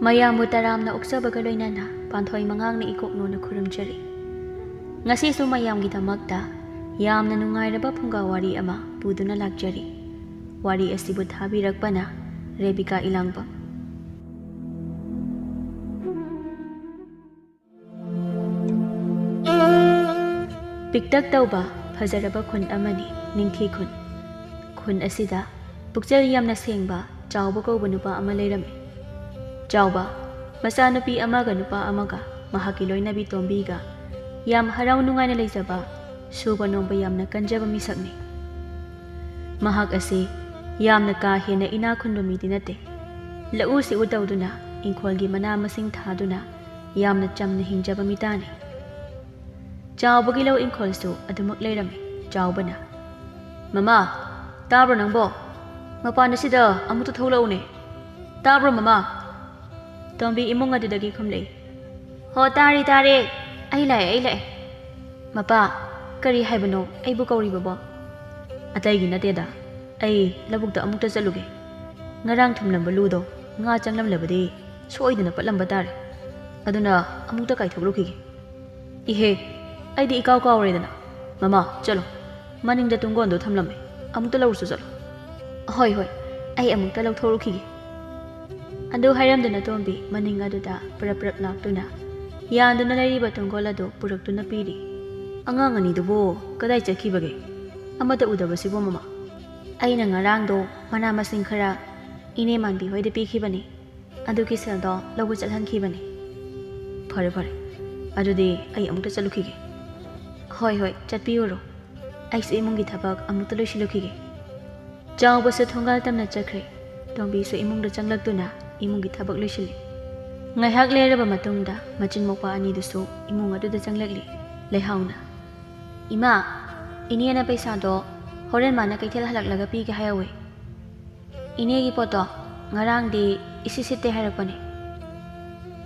ꯃꯌꯥꯝꯕꯨ ꯇꯔꯥꯝꯅ ꯑꯣꯛꯆꯕꯒ ꯂꯣꯏꯅꯅ ꯄꯥꯟꯊꯣꯏ ꯃꯉꯥꯡꯅ ꯏꯀꯣꯛꯅꯣꯅ ꯈꯨꯔꯨꯝꯖꯔꯤ꯫ ꯉꯁꯤꯁꯨ ꯃꯌꯥꯝꯒꯤꯗꯃꯛꯇ ꯌꯥꯝꯅ ꯅꯨꯡꯉꯥꯏꯔꯕ ꯐꯨꯡꯒꯥ ꯋꯥꯔꯤ ꯑꯃ ꯄꯨꯗꯨꯅ ꯂꯥꯛꯆꯔꯤ꯫ ꯋꯥꯔꯤ ꯑꯁꯤꯕꯨ ꯊꯥꯕꯤꯔꯛꯄꯅ ꯔꯦꯕꯤꯀꯥ ꯏꯂꯥꯡꯕꯝ꯫ ꯄꯤꯛꯇꯛ ꯇꯧꯕ ꯐꯖꯔꯕ ꯈꯨꯟ ꯑꯃꯅꯤ ꯅꯤꯡꯊꯤ ꯈꯨꯟ꯫ ꯈꯨꯟ ꯑꯁꯤꯗ ꯄꯨꯛꯆꯦꯜ ꯌꯥꯝꯅ ꯁꯦꯡꯕ ꯆꯥꯎꯕ ꯀꯧꯕ ꯅꯨꯄꯥ ꯑꯃ ꯂꯩꯔꯝꯃꯤ꯫ ꯆꯥꯎꯕ ꯃꯆꯥꯅꯨꯄꯤ ꯑꯃꯒ ꯅꯨꯄꯥ ꯑꯃꯒ ꯃꯍꯥꯛꯀꯤ ꯂꯣꯏꯅꯕꯤ ꯇꯣꯝꯕꯤꯒ ꯌꯥꯝ ꯍꯔꯥꯎ ꯅꯨꯡꯉꯥꯏꯅ ꯂꯩꯖꯕ ꯁꯨꯕ ꯅꯣꯝꯕ ꯌꯥꯝꯅ ꯀꯟꯖꯕ ꯃꯤꯁꯛꯅꯤ꯫ ꯃꯍꯥꯛ ꯑꯁꯤ ꯌꯥꯝꯅ ꯀꯥ ꯍꯦꯟꯅ ꯏꯅꯥ ꯈꯨꯟꯕ ꯃꯤꯗꯤ ꯅꯠꯇꯦ꯫ ꯂꯧꯎ ꯁꯤꯡꯎ ꯇꯧꯗꯨꯅ ꯏꯪꯈꯣꯜꯒꯤ ꯃꯅꯥ ꯃꯁꯤꯡ ꯊꯥꯗꯨꯅ ꯌꯥꯝꯅ ꯆꯝꯅ ꯍꯤꯡꯖꯕ ꯃꯤꯇꯥꯅꯤ꯫ ꯆꯥꯎꯕꯒꯤ ꯂꯧ ꯏꯪꯈꯣꯜꯁꯨ ꯑꯗꯨꯃꯛ ꯂꯩꯔꯝꯃꯤ꯫ ꯆꯥꯎꯕꯅ "ꯃꯃꯥ, ꯇꯥꯕ꯭ꯔꯣ ꯅꯪꯕꯣ? ꯃꯄꯥꯟ ꯑꯁꯤꯗ ꯑꯃꯨꯛꯇ ꯊꯣꯛꯂꯛꯎꯅꯦ꯫ ꯇꯥꯕ꯭ꯔꯣ ꯃꯃꯥ?" ꯇꯣꯝꯕꯤ ꯏꯃꯨꯡ ꯑꯗꯨꯗꯒꯤ ꯈꯨꯝꯂꯛꯏ꯫ "ꯍꯣ ꯇꯥꯔꯦ ꯇꯥꯔꯦ, ꯑꯩ ꯂꯥꯛꯑꯦ." "ꯃꯄꯥ, ꯀꯔꯤ ꯍꯥꯏꯕꯅꯣ ꯑꯩꯕꯨ ꯀꯧꯔꯤꯕꯕꯣ?" "ꯑꯇꯩꯒꯤ ꯅꯠꯇꯦꯗ, ꯑꯩ ꯂꯧꯕꯨꯛꯇ ꯑꯃꯨꯛꯇ ꯆꯠꯂꯨꯒꯦ꯫ ꯉꯔꯥꯡ ꯊꯨꯝꯂꯝꯕ ꯂꯨꯗꯣ ꯉꯥ ꯆꯪꯂꯝꯂꯕꯗꯤ ꯁꯣꯏꯗꯅ ꯄꯠꯂꯝꯕ ꯇꯥꯔꯦ꯫ ꯑꯗꯨꯅ ꯑꯃꯨꯛꯇ ꯀꯥꯏꯊꯣꯛꯂꯨꯈꯤꯒꯦ." "ꯏꯍꯦ, ꯑꯩꯗꯤ ꯏꯀꯥꯎ ꯀꯥꯎꯔꯦꯗꯅ꯫ ꯃꯃꯥ, ꯆꯠꯂꯣ, ꯃꯅꯤꯡꯗ ꯇꯨꯡꯒꯣꯟꯗꯣ ꯊꯝꯂꯝꯃꯦ, ꯑꯃꯨꯛꯇ ꯂꯧꯔꯨꯁꯨ ꯆꯠꯂꯣ." "ꯍꯣꯏ, ꯑꯩ ꯑꯃꯨꯛꯇ ꯂꯧꯊꯣꯛꯔꯨꯈꯤꯒꯦ." ꯑꯗꯨ ꯍꯥꯏꯔꯝꯗꯨꯅ ꯇꯣꯝꯕꯤ ꯃꯅꯤꯡ ꯑꯗꯨꯗ ꯄꯨꯔꯞ ꯂꯥꯛꯇꯨꯅ ꯌꯥꯟꯗꯨꯅ ꯂꯩꯔꯤꯕ ꯇꯨꯡꯒꯣꯜ ꯑꯗꯨ ꯄꯨꯔꯛꯇꯨꯅ ꯄꯤꯔꯤ꯫ "ꯑꯉꯥꯡ ꯑꯅꯤꯗꯨꯕꯨ ꯀꯗꯥꯏ ꯆꯠꯈꯤꯕꯒꯦ? ꯑꯃꯠꯇ ꯎꯗꯕꯁꯤꯕꯨ ꯃꯃꯥ?" "ꯑꯩꯅ ꯉꯔꯥꯡꯗꯣ ꯃꯅꯥ ꯃꯁꯤꯡ ꯈꯔ ꯏꯅꯦ ꯃꯥꯟꯕꯤ ꯍꯣꯏꯗ ꯄꯤꯈꯤꯕꯅꯤ, ꯑꯗꯨꯒꯤ ꯁꯦꯜꯗꯣ ꯂꯧꯕ ꯆꯠꯍꯟꯈꯤꯕꯅꯤ." "ꯐꯔꯦ, ꯑꯗꯨꯗꯤ ꯑꯩ ꯑꯃꯨꯛꯇ ꯆꯠꯂꯨꯈꯤꯒꯦ." ꯍꯣꯏ, ꯆꯠꯄꯤꯌꯨꯔꯣ, ꯑꯩꯁꯨ ꯏꯃꯨꯡꯒꯤ ꯊꯕꯛ ꯑꯃꯨꯛꯇ ꯂꯣꯏꯁꯤꯜꯂꯨꯈꯤꯒꯦ." ꯆꯥꯎꯕꯁꯨ ꯊꯣꯡꯒꯥꯜ ꯇꯝꯅ ꯆꯠꯈ꯭ꯔꯦ꯫ ꯇꯣꯝꯕꯤꯁꯨ ꯏꯃꯨꯡꯗ ꯆꯪꯂꯛꯇꯨꯅ ꯏꯃꯨꯡꯒꯤ ꯊꯕꯛ ꯂꯣꯏꯁꯤꯜꯂꯤ꯫ ꯉꯥꯏꯍꯥꯛ ꯂꯩꯔꯕ ꯃꯇꯨꯡꯗ ꯃꯆꯤꯟ ꯃꯧꯄꯥ ꯑꯅꯤꯗꯨꯁꯨ ꯏꯃꯨꯡ ꯑꯗꯨꯗ ꯆꯪꯂꯛꯂꯤ꯫ ꯂꯩꯍꯥꯎꯅ "ꯏꯃꯥ, ꯏꯅꯦꯅ ꯄꯩꯁꯥꯗꯣ ꯍꯣꯔꯦꯟ ꯃꯥꯅ ꯀꯩꯊꯦꯜ ꯍꯜꯂꯛꯂꯒ ꯄꯤꯒꯦ ꯍꯥꯏꯍꯧꯋꯦ꯫ ꯏꯅꯦꯒꯤ ꯄꯣꯠꯇꯣ ꯉꯔꯥꯡꯗꯤ ꯏꯁꯤꯠ ꯁꯤꯠꯇꯦ ꯍꯥꯏꯔꯛꯄꯅꯦ."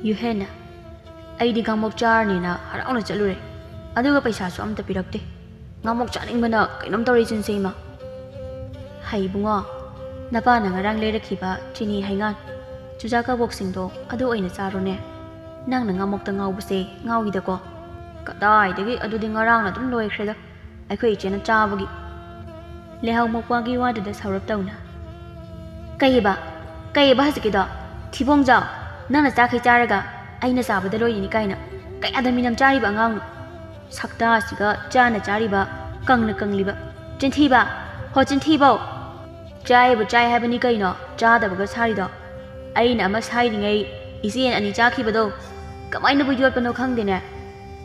ꯌꯨꯍꯦꯟꯅ "ꯑꯩꯗꯤ ꯉꯥꯃꯣꯛ ꯆꯥꯔꯅꯤꯅ ꯍꯔꯥꯎꯅ ꯆꯠꯂꯨꯔꯦ, ꯑꯗꯨꯒ ꯄꯩꯁꯥꯁꯨ ꯑꯝꯇ ꯄꯤꯔꯛꯇꯦ꯫ ꯉꯥꯃꯣꯛ ꯆꯥꯅꯤꯡꯕꯅ ꯀꯩꯅꯣꯝ ꯇꯧꯔꯤ ꯆꯤꯟꯁꯦ ꯏꯃꯥ." "ꯍꯩꯕꯨꯡꯉꯣ, ꯅꯄꯥꯅ ꯉꯔꯥꯡ ꯂꯩꯔꯛꯈꯤꯕ ꯆꯤꯅꯤ ꯍꯩꯉꯥꯟ ꯆꯨꯖꯥꯛ ꯀꯕꯣꯛꯁꯤꯡꯗꯣ ꯑꯗꯨ ꯑꯣꯏꯅ ꯆꯥꯔꯣꯅꯦ꯫ ꯅꯪꯅ ꯉꯥꯃꯣꯛꯇ ꯉꯥꯎꯕꯁꯦ ꯉꯥꯎꯏꯗꯀꯣ." "ꯀꯗꯥꯏꯗꯒꯤ, ꯑꯗꯨꯗꯤ ꯉꯔꯥꯡꯅ ꯑꯗꯨꯝ ꯂꯣꯏꯈ꯭ꯔꯦꯗ, ꯑꯩꯈꯣꯏ ꯏꯆꯦꯅ ꯆꯥꯕꯒꯤ." ꯂꯩꯍꯥꯎ ꯃꯧꯄ꯭ꯋꯥꯒꯤ ꯋꯥꯗꯨꯗ ꯁꯥꯎꯔꯞ ꯇꯧꯅ ꯀꯩꯕ ꯍꯧꯖꯤꯛꯀꯤꯗꯣ? ꯊꯤꯕꯣꯡꯖꯥꯎ, ꯅꯪꯅ ꯆꯥꯈꯩ ꯆꯥꯔꯒ ꯑꯩꯅ ꯆꯥꯕꯗ ꯂꯣꯏꯔꯤꯅꯤ ꯀꯥꯏꯅ ꯀꯌꯥꯗ ꯃꯤꯅꯝ ꯆꯥꯔꯤꯕ ꯑꯉꯥꯡꯅꯣ? ꯁꯛꯇꯥꯁꯤꯒ ꯆꯥꯅ ꯆꯥꯔꯤꯕ ꯀꯪꯅ ꯀꯪꯂꯤꯕ ꯆꯤꯟꯊꯤꯕ! ꯍꯣ ꯆꯤꯟꯊꯤꯕꯧ! ꯆꯥꯏꯕꯨ ꯆꯥꯏ ꯍꯥꯏꯕꯅꯤ ꯀꯩꯅꯣ ꯆꯥꯗꯕꯒ ꯁꯥꯔꯤꯗꯣ? ꯑꯩꯅ ꯑꯃ ꯁꯥꯏꯔꯤꯉꯩ ꯏꯆꯦꯅ ꯑꯅꯤ ꯆꯥꯈꯤꯕꯗꯣ ꯀꯃꯥꯏꯅꯕꯨ ꯌꯣꯠꯄꯅꯣ ꯈꯪꯗꯦꯅꯦ꯫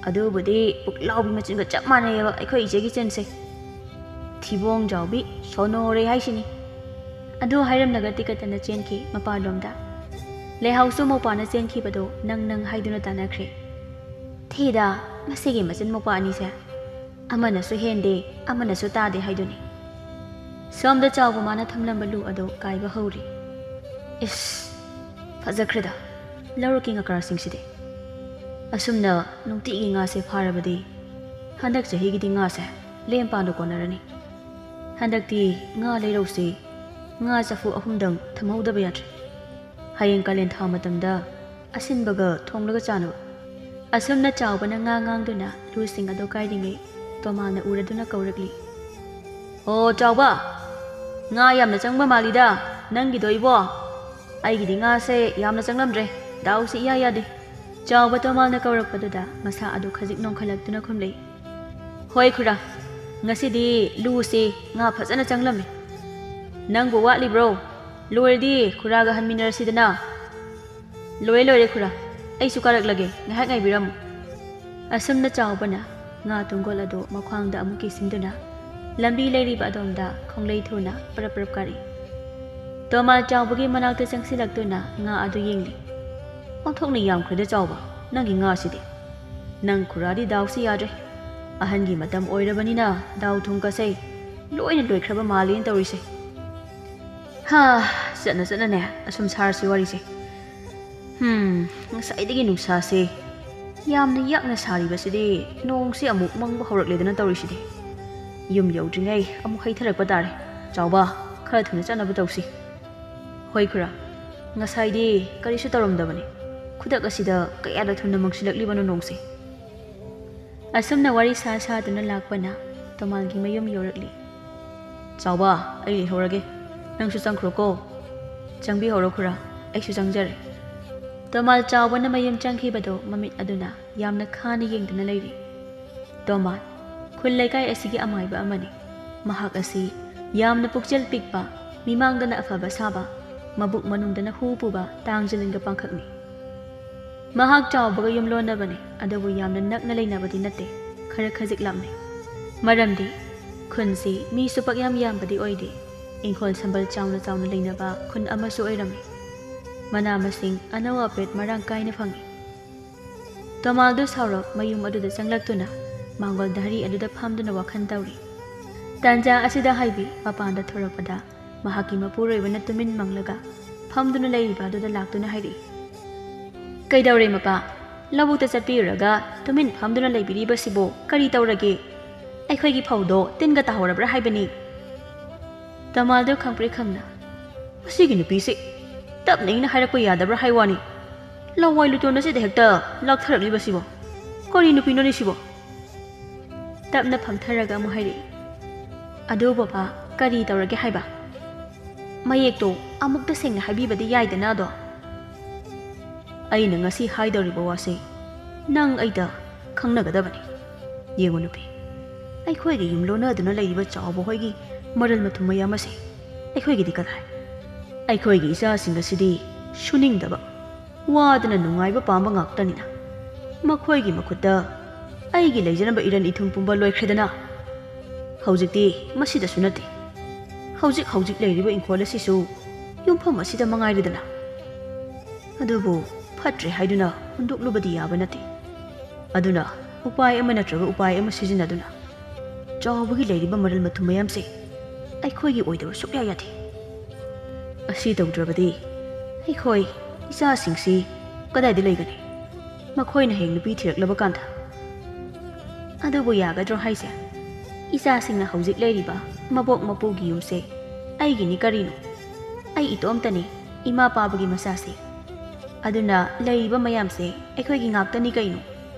ꯑꯗꯨꯕꯨꯗꯤ ꯄꯨꯛꯂꯥꯎꯕꯤ ꯃꯆꯤꯟꯒ ꯆꯞ ꯃꯥꯟꯅꯩꯌꯦꯕ ꯑꯩꯈꯣꯏ ꯏꯆꯦꯒꯤ ꯆꯤꯟꯁꯦ꯫ ꯊꯤꯕꯣꯡꯖꯥꯎꯕꯤ ꯁꯣꯅꯣꯔꯦ ꯍꯥꯏꯁꯤꯅꯤ." ꯑꯗꯨ ꯍꯥꯏꯔꯝꯂꯒ ꯇꯤꯀꯠꯇꯅ ꯆꯦꯟꯈꯤ ꯃꯄꯥꯟꯂꯣꯝꯗ꯫ ꯂꯩꯍꯥꯎꯁꯨ ꯃꯧꯄꯥꯅ ꯆꯦꯟꯈꯤꯕꯗꯣ ꯅꯪ ꯍꯥꯏꯗꯨꯅ ꯇꯥꯟꯅꯈ꯭ꯔꯦ꯫ "ꯊꯤꯗ, ꯃꯁꯤꯒꯤ ꯃꯆꯤꯟ ꯃꯧꯄꯥ ꯑꯅꯤꯁꯦ ꯑꯃꯅꯁꯨ ꯍꯦꯟꯗꯦ ꯑꯃꯅꯁꯨ ꯇꯥꯗꯦ ꯍꯥꯏꯗꯨꯅꯤ." ꯁꯣꯝꯗ ꯆꯥꯎꯕ ꯃꯥꯅ ꯊꯝꯂꯝꯕ ꯂꯨ ꯑꯗꯨ ꯀꯥꯏꯕ ꯍꯧꯔꯤ꯫ "ꯏꯁ, ꯐꯖꯈ꯭ꯔꯦꯗ ꯂꯧꯔꯛꯀꯤ ꯉꯀ꯭ꯔꯥꯁꯤꯡꯁꯤꯗꯤ꯫ ꯑꯁꯨꯝꯅ ꯅꯨꯡꯇꯤꯒꯤ ꯉꯥꯁꯦ ꯐꯥꯔꯕꯗꯤ ꯍꯟꯗꯛ ꯆꯍꯤꯒꯤꯗꯤ ꯉꯥꯁꯦ ꯂꯦꯝ ꯄꯥꯟꯗ ꯀꯣꯟꯅꯔꯅꯤ꯫ ꯍꯟꯗꯛꯇꯤ ꯉꯥ ꯂꯩꯔꯧꯁꯤ ꯉꯥ ꯆꯐꯨ 3 ꯊꯝꯍꯧꯗꯕ ꯌꯥꯗ꯭ꯔꯦ꯫ ꯍꯌꯦꯡ ꯀꯥꯂꯦꯟ ꯊꯥ ꯃꯇꯝꯗ ꯑꯁꯤꯟꯕꯒ ꯊꯣꯡꯂꯒ ꯆꯥꯅꯕ." ꯑꯁꯨꯝꯅ ꯆꯥꯎꯕꯅ ꯉꯥ ꯉꯥꯡꯗꯨꯅ ꯂꯨꯁꯤꯡ ꯑꯗꯨ ꯀꯥꯏꯔꯤꯉꯩ ꯇꯣꯃꯥꯜꯅ ꯎꯔꯗꯨꯅ ꯀꯧꯔꯛꯂꯤ꯫ "ꯑꯣ ꯆꯥꯎꯕ, ꯉꯥ ꯌꯥꯝꯅ ꯆꯪꯕ ꯃꯥꯜꯂꯤꯗ ꯅꯪꯒꯤꯗꯣ ꯏꯕꯣ꯫ ꯑꯩꯒꯤꯗꯤ ꯉꯥꯁꯦ ꯌꯥꯝꯅ ꯆꯪꯂꯝꯗ꯭ರೆ, ꯗꯥꯎꯁꯦ ꯏꯌꯥ ꯌꯥꯗꯦ." ꯆꯥꯎꯕ ꯇꯣꯃꯥꯜꯅ ꯀꯧꯔꯛꯄꯗꯨꯗ ꯃꯁꯥ ꯑꯗꯨ ꯈꯖꯤꯛ ꯅꯣꯡꯈꯠꯂꯛꯇꯨꯅ ꯈꯨꯝꯂꯛꯏ꯫ "ꯍꯣꯏ ꯈꯨꯔꯥ, ꯉꯁꯤꯗꯤ ꯂꯨꯁꯤ ꯉꯥ ꯐꯖꯅ ꯆꯪꯂꯝꯃꯤ꯫ ꯅꯪꯕꯨ ꯋꯥꯠꯂꯤꯕ꯭ꯔꯣ? ꯂꯣꯏꯔꯗꯤ ꯈꯨꯔꯥꯒ ꯍꯟꯃꯤꯟꯅꯔꯁꯤꯗꯅ." ꯂꯣꯏꯔꯦ ꯈꯨꯔꯥ, ꯑꯩꯁꯨ ꯀꯥꯔꯛꯂꯒꯦ, ꯉꯥꯏꯍꯥꯛ ꯉꯥꯏꯕꯤꯔꯝꯃꯨ." ꯑꯁꯨꯝꯅ ꯆꯥꯎꯕꯅ ꯉꯥ ꯇꯨꯡꯒꯣꯜ ꯑꯗꯨ ꯃꯈ꯭ꯋꯥꯡꯗ ꯑꯃꯨꯛ ꯀꯤꯁꯤꯟꯗꯨꯅ ꯂꯝꯕꯤ ꯂꯩꯔꯤꯕ ꯑꯗꯣꯝꯗ ꯈꯣꯡꯂꯩ ꯊꯨꯅ ꯄꯔꯞ ꯀꯥꯔꯤ꯫ ꯇꯣꯃꯥꯜ ꯆꯥꯎꯕꯒꯤ ꯃꯅꯥꯛꯇ ꯆꯪꯁꯤꯜꯂꯛꯇꯨꯅ ꯉꯥ ꯑꯗꯨ ꯌꯦꯡꯂꯤ꯫ "ꯑꯣꯟꯊꯣꯛꯅ ꯌꯥꯝꯈ꯭ꯔꯦꯗ ꯆꯥꯎꯕ, ꯅꯪꯒꯤ ꯉꯥꯁꯤꯗꯤ꯫ ꯅꯪ ꯈꯨꯔꯥꯗꯤ ꯗꯥꯎꯁꯤ ꯌꯥꯗ꯭ꯔꯦ꯫ ꯑꯍꯟꯒꯤ ꯃꯇꯝ ꯑꯣꯏꯔꯕꯅꯤꯅ ꯗꯥꯎ ꯊꯨꯝ ꯀꯁꯩ ꯂꯣꯏꯅ ꯂꯣꯏꯈ꯭ꯔꯕ ꯃꯥꯜꯂꯦꯅ ꯇꯧꯔꯤꯁꯦ꯫ ꯆꯠꯅꯅꯦ ꯑꯁꯨꯝ ꯁꯥꯔꯁꯤ ꯋꯥꯔꯤꯁꯦ꯫ ꯉꯁꯥꯏꯗꯒꯤ ꯅꯨꯡꯁꯥꯁꯦ ꯌꯥꯝꯅ ꯌꯥꯛꯅ ꯁꯥꯔꯤꯕꯁꯤꯗꯤ ꯅꯣꯡꯁꯦ ꯑꯃꯨꯛ ꯃꯪꯕ ꯍꯧꯔꯛꯂꯦꯗꯅ ꯇꯧꯔꯤꯁꯤꯗꯤ꯫ ꯌꯨꯝ ꯌꯧꯗ꯭ꯔꯤꯉꯩ ꯑꯃꯨꯛ ꯍꯩꯊꯔꯛꯄ ꯇꯥꯔꯦ꯫ ꯆꯥꯎꯕ, ꯈꯔ ꯊꯨꯅ ꯆꯠꯅꯕ ꯇꯧꯁꯤ." "ꯍꯣꯏ ꯈꯨꯔꯥ, ꯉꯁꯥꯏꯗꯤ ꯀꯔꯤꯁꯨ ꯇꯧꯔꯝꯗꯕꯅꯤ ꯈꯨꯗꯛ ꯑꯁꯤꯗ ꯀꯌꯥꯗ ꯊꯨꯅ ꯃꯪꯁꯤꯜꯂꯛꯂꯤꯕꯅꯣ ꯅꯣꯡꯁꯦ ꯑꯁꯨꯝꯅ ꯋꯥꯔꯤ ꯁꯥꯗꯨꯅ ꯂꯥꯛꯄꯅ ꯇꯣꯃꯥꯜꯒꯤ ꯃꯌꯨꯝ ꯌꯧꯔꯛꯂꯤ ꯆꯥꯎꯕ ꯑꯩ ꯂꯩꯍꯧꯔꯒꯦ ꯅꯪꯁꯨ ꯆꯪꯈ꯭ꯔꯣꯀꯣ ꯆꯪꯕꯤꯍꯧꯔꯣ ꯈꯨꯔꯥ ꯑꯩꯁꯨ ꯆꯪꯖꯔꯦ ꯇꯣꯃꯥꯜ ꯆꯥꯎꯕꯅ ꯃꯌꯨꯝ ꯆꯪꯈꯤꯕꯗꯣ ꯃꯃꯤꯠ ꯑꯗꯨꯅ ꯌꯥꯝꯅ ꯈꯥꯅ ꯌꯦꯡꯗꯨꯅ ꯂꯩꯔꯤ ꯇꯣꯃꯥꯜ ꯈꯨꯜ ꯂꯩꯀꯥꯏ ꯑꯁꯤꯒꯤ ꯑꯃꯥꯏꯕ ꯑꯃꯅꯤ ꯃꯍꯥꯛ ꯑꯁꯤ ꯌꯥꯝꯅ ꯄꯨꯛꯆꯦꯜ ꯄꯤꯛꯄ ꯃꯤꯃꯥꯡꯗꯅ ꯑꯐꯕ ꯁꯥꯕ ꯃꯕꯨꯛ ꯃꯅꯨꯡꯗꯅ ꯍꯨ ꯄꯨꯕ ꯇꯥꯡꯖꯂꯤꯡꯒ ꯄꯥꯡꯈꯛꯅꯤ ꯃꯍꯥꯛ ꯆꯥꯎꯕꯒ ꯌꯨꯝꯂꯣꯟꯅꯕꯅꯤ ꯑꯗꯨꯕꯨ ꯌꯥꯝꯅ ꯅꯛꯅ ꯂꯩꯅꯕꯗꯤ ꯅꯠꯇꯦ ꯈꯔ ꯈꯖꯤꯛ ꯂꯥꯞꯅꯩ ꯃꯔꯝꯗꯤ ꯈꯨꯟꯁꯤ ꯃꯤꯁꯨ ꯄꯛꯌꯥꯝ ꯌꯥꯝꯕꯗꯤ ꯑꯣꯏꯗꯦ ꯏꯪꯈꯣꯜ ꯁꯝꯕꯜ ꯆꯥꯎꯅ ꯆꯥꯎꯅ ꯂꯩꯅꯕ ꯈꯨꯟ ꯑꯃꯁꯨ ꯑꯣꯏꯔꯝꯃꯤ ꯃꯅꯥ ꯃꯁꯤꯡ ꯑꯅꯧ ꯑꯄꯦꯠ ꯃꯔꯥꯡ ꯀꯥꯏꯅ ꯐꯪꯏ ꯇꯣꯃꯥꯜꯗꯨ ꯁꯥꯎꯔꯞ ꯃꯌꯨꯝ ꯑꯗꯨꯗ ꯆꯪꯂꯛꯇꯨꯅ ꯃꯥꯡꯒꯣꯜ ꯙꯔꯤ ꯑꯗꯨꯗ ꯐꯝꯗꯨꯅ ꯋꯥꯈꯜ ꯇꯧꯔꯤ ꯇꯥꯟꯖꯥ ꯑꯁꯤꯗ ꯍꯥꯏꯕꯤ ꯃꯄꯥꯟꯗ ꯊꯣꯔꯛꯄꯗ ꯃꯍꯥꯛꯀꯤ ꯃꯄꯨꯔꯣꯏꯕꯅ ꯇꯨꯃꯤꯟ ꯃꯪꯂꯒ ꯐꯝꯗꯨꯅ ꯂꯩꯔꯤꯕ ꯑꯗꯨꯗ ꯂꯥꯛꯇꯨꯅ ꯍꯥꯏꯔꯛꯏ ꯀꯩꯗꯧꯔꯦ ꯃꯄꯥ ꯂꯧꯕꯨꯛꯇ ꯆꯠꯄꯤꯔꯨꯔꯒ ꯇꯨꯃꯤꯟ ꯐꯝꯗꯨꯅ ꯂꯩꯕꯤꯔꯤꯕꯁꯤꯕꯨ ꯀꯔꯤ ꯇꯧꯔꯒꯦ ꯑꯩꯈꯣꯏꯒꯤ ꯐꯧꯗꯣ ꯇꯤꯟꯒ ꯇꯥꯍꯧꯔꯕ꯭ꯔꯥ ꯍꯥꯏꯕꯅꯤ ꯇꯣꯃꯥꯜꯗꯨ ꯈꯪꯄ꯭ꯔꯦꯛ ꯈꯪꯅ ꯃꯁꯤꯒꯤ ꯅꯨꯄꯤꯁꯤ ꯇꯞꯅ ꯏꯪꯅ ꯍꯥꯏꯔꯛꯄ ꯌꯥꯗꯕ꯭ꯔꯥ ꯍꯥꯏ ꯋꯥꯅꯤ ꯂꯋꯥꯏ ꯂꯨꯇꯣꯟ ꯑꯁꯤꯗ ꯍꯦꯛꯇ ꯂꯥꯛꯊꯔꯛꯂꯤꯕꯁꯤꯕꯣ ꯀꯔꯤ ꯅꯨꯄꯤꯅꯣꯅꯦ ꯁꯤꯕꯣ ꯇꯞꯅ ꯐꯝꯊꯔꯒ ꯑꯃꯨꯛ ꯍꯥꯏꯔꯛꯏ ꯑꯗꯨ ꯕꯕꯥ ꯀꯔꯤ ꯇꯧꯔꯒꯦ ꯍꯥꯏꯕ ꯃꯌꯦꯛꯇꯣ ꯑꯃꯨꯛꯇ ꯁꯦꯡꯅ ꯍꯥꯏꯕꯤꯕꯗꯤ ꯌꯥꯏꯗꯅ ꯑꯗꯣ ꯑꯩꯅ ꯉꯁꯤ ꯍꯥꯏꯗꯧꯔꯤꯕ ꯋꯥꯁꯦ ꯅꯪ ꯑꯩꯗ ꯈꯪꯅꯒꯗꯕꯅꯤ ꯌꯦꯡꯉꯨ ꯅꯨꯄꯤ ꯑꯩꯈꯣꯏꯒꯤ ꯌꯨꯝꯂꯣꯟꯅꯗꯨꯅ ꯂꯩꯔꯤꯕ ꯆꯥꯎꯕ ꯍꯣꯏꯒꯤ ꯃꯔꯜ ꯃꯊꯨꯝ ꯃꯌꯥꯝ ꯑꯁꯤ ꯑꯩꯈꯣꯏꯒꯤꯗꯤ ꯀꯗꯥꯏ ꯑꯩꯈꯣꯏꯒꯤ ꯏꯆꯥꯁꯤꯡ ꯑꯁꯤꯗꯤ ꯁꯨꯅꯤꯡꯗꯕ ꯋꯥꯗꯅ ꯅꯨꯡꯉꯥꯏꯕ ꯄꯥꯝꯕ ꯉꯥꯛꯇꯅꯤꯅ ꯃꯈꯣꯏꯒꯤ ꯃꯈꯨꯠꯇ ꯑꯩꯒꯤ ꯂꯩꯖꯔꯝꯕ ꯏꯔꯟ ꯏꯊꯨꯝ ꯄꯨꯝꯕ ꯂꯣꯏꯈ꯭ꯔꯦꯗꯅ ꯍꯧꯖꯤꯛꯇꯤ ꯃꯁꯤꯗꯁꯨ ꯅꯠꯇꯦ ꯍꯧꯖꯤꯛ ꯂꯩꯔꯤꯕ ꯏꯪꯈꯣꯜ ꯑꯁꯤꯁꯨ ꯌꯨꯝꯐꯝ ꯑꯁꯤꯗ ꯃꯉꯥꯏꯔꯦꯗꯅ ꯑꯗꯨꯕꯨ ꯐꯠꯇ꯭ꯔꯦ ꯍꯥꯏꯗꯨꯅ ꯍꯨꯟꯗꯣꯛꯂꯨꯕꯗꯤ ꯌꯥꯕ ꯅꯠꯇꯦ ꯑꯗꯨꯅ ꯎꯄꯥꯏ ꯑꯃ ꯅꯠꯇ꯭ꯔꯒ ꯎꯄꯥꯏ ꯑꯃ ꯁꯤꯖꯤꯟꯅꯗꯨꯅ ꯆꯥꯎꯕꯒꯤ ꯂꯩꯔꯤꯕ ꯃꯔꯜ ꯃꯊꯨꯝ ꯃꯌꯥꯝꯁꯦ ꯑꯩꯈꯣꯏꯒꯤ ꯑꯣꯏꯗꯕ ꯁꯨꯛꯌꯥ ꯌꯥꯗꯦ ꯑꯁꯤ ꯇꯧꯗ꯭ꯔꯕꯗꯤ ꯑꯩꯈꯣꯏ ꯏꯆꯥꯁꯤꯡꯁꯤ ꯀꯗꯥꯏꯗ ꯂꯩꯒꯅꯤ ꯃꯈꯣꯏꯅ ꯍꯌꯦꯡ ꯅꯨꯄꯤ ꯊꯤꯔꯛꯂꯕ ꯀꯥꯟꯗ ꯑꯗꯨꯕꯨ ꯌꯥꯒꯗ꯭ꯔꯣ ꯍꯥꯏꯁꯦ ꯏꯆꯥꯁꯤꯡꯅ ꯍꯧꯖꯤꯛ ꯂꯩꯔꯤꯕ ꯃꯕꯣꯛ ꯃꯄꯨꯒꯤ ꯌꯨꯝꯁꯦ ꯑꯩꯒꯤꯅꯤ ꯀꯔꯤꯅꯣ ꯑꯩ ꯏꯇꯣꯝꯇꯅꯤ ꯏꯃꯥ ꯄꯥꯕꯒꯤ ꯃꯆꯥꯁꯦ ꯑꯗꯨꯅ ꯂꯩꯔꯤꯕ ꯃꯌꯥꯝꯁꯦ ꯑꯩꯈꯣꯏꯒꯤ ꯉꯥꯛꯇꯅꯤ ꯀꯩꯅꯣ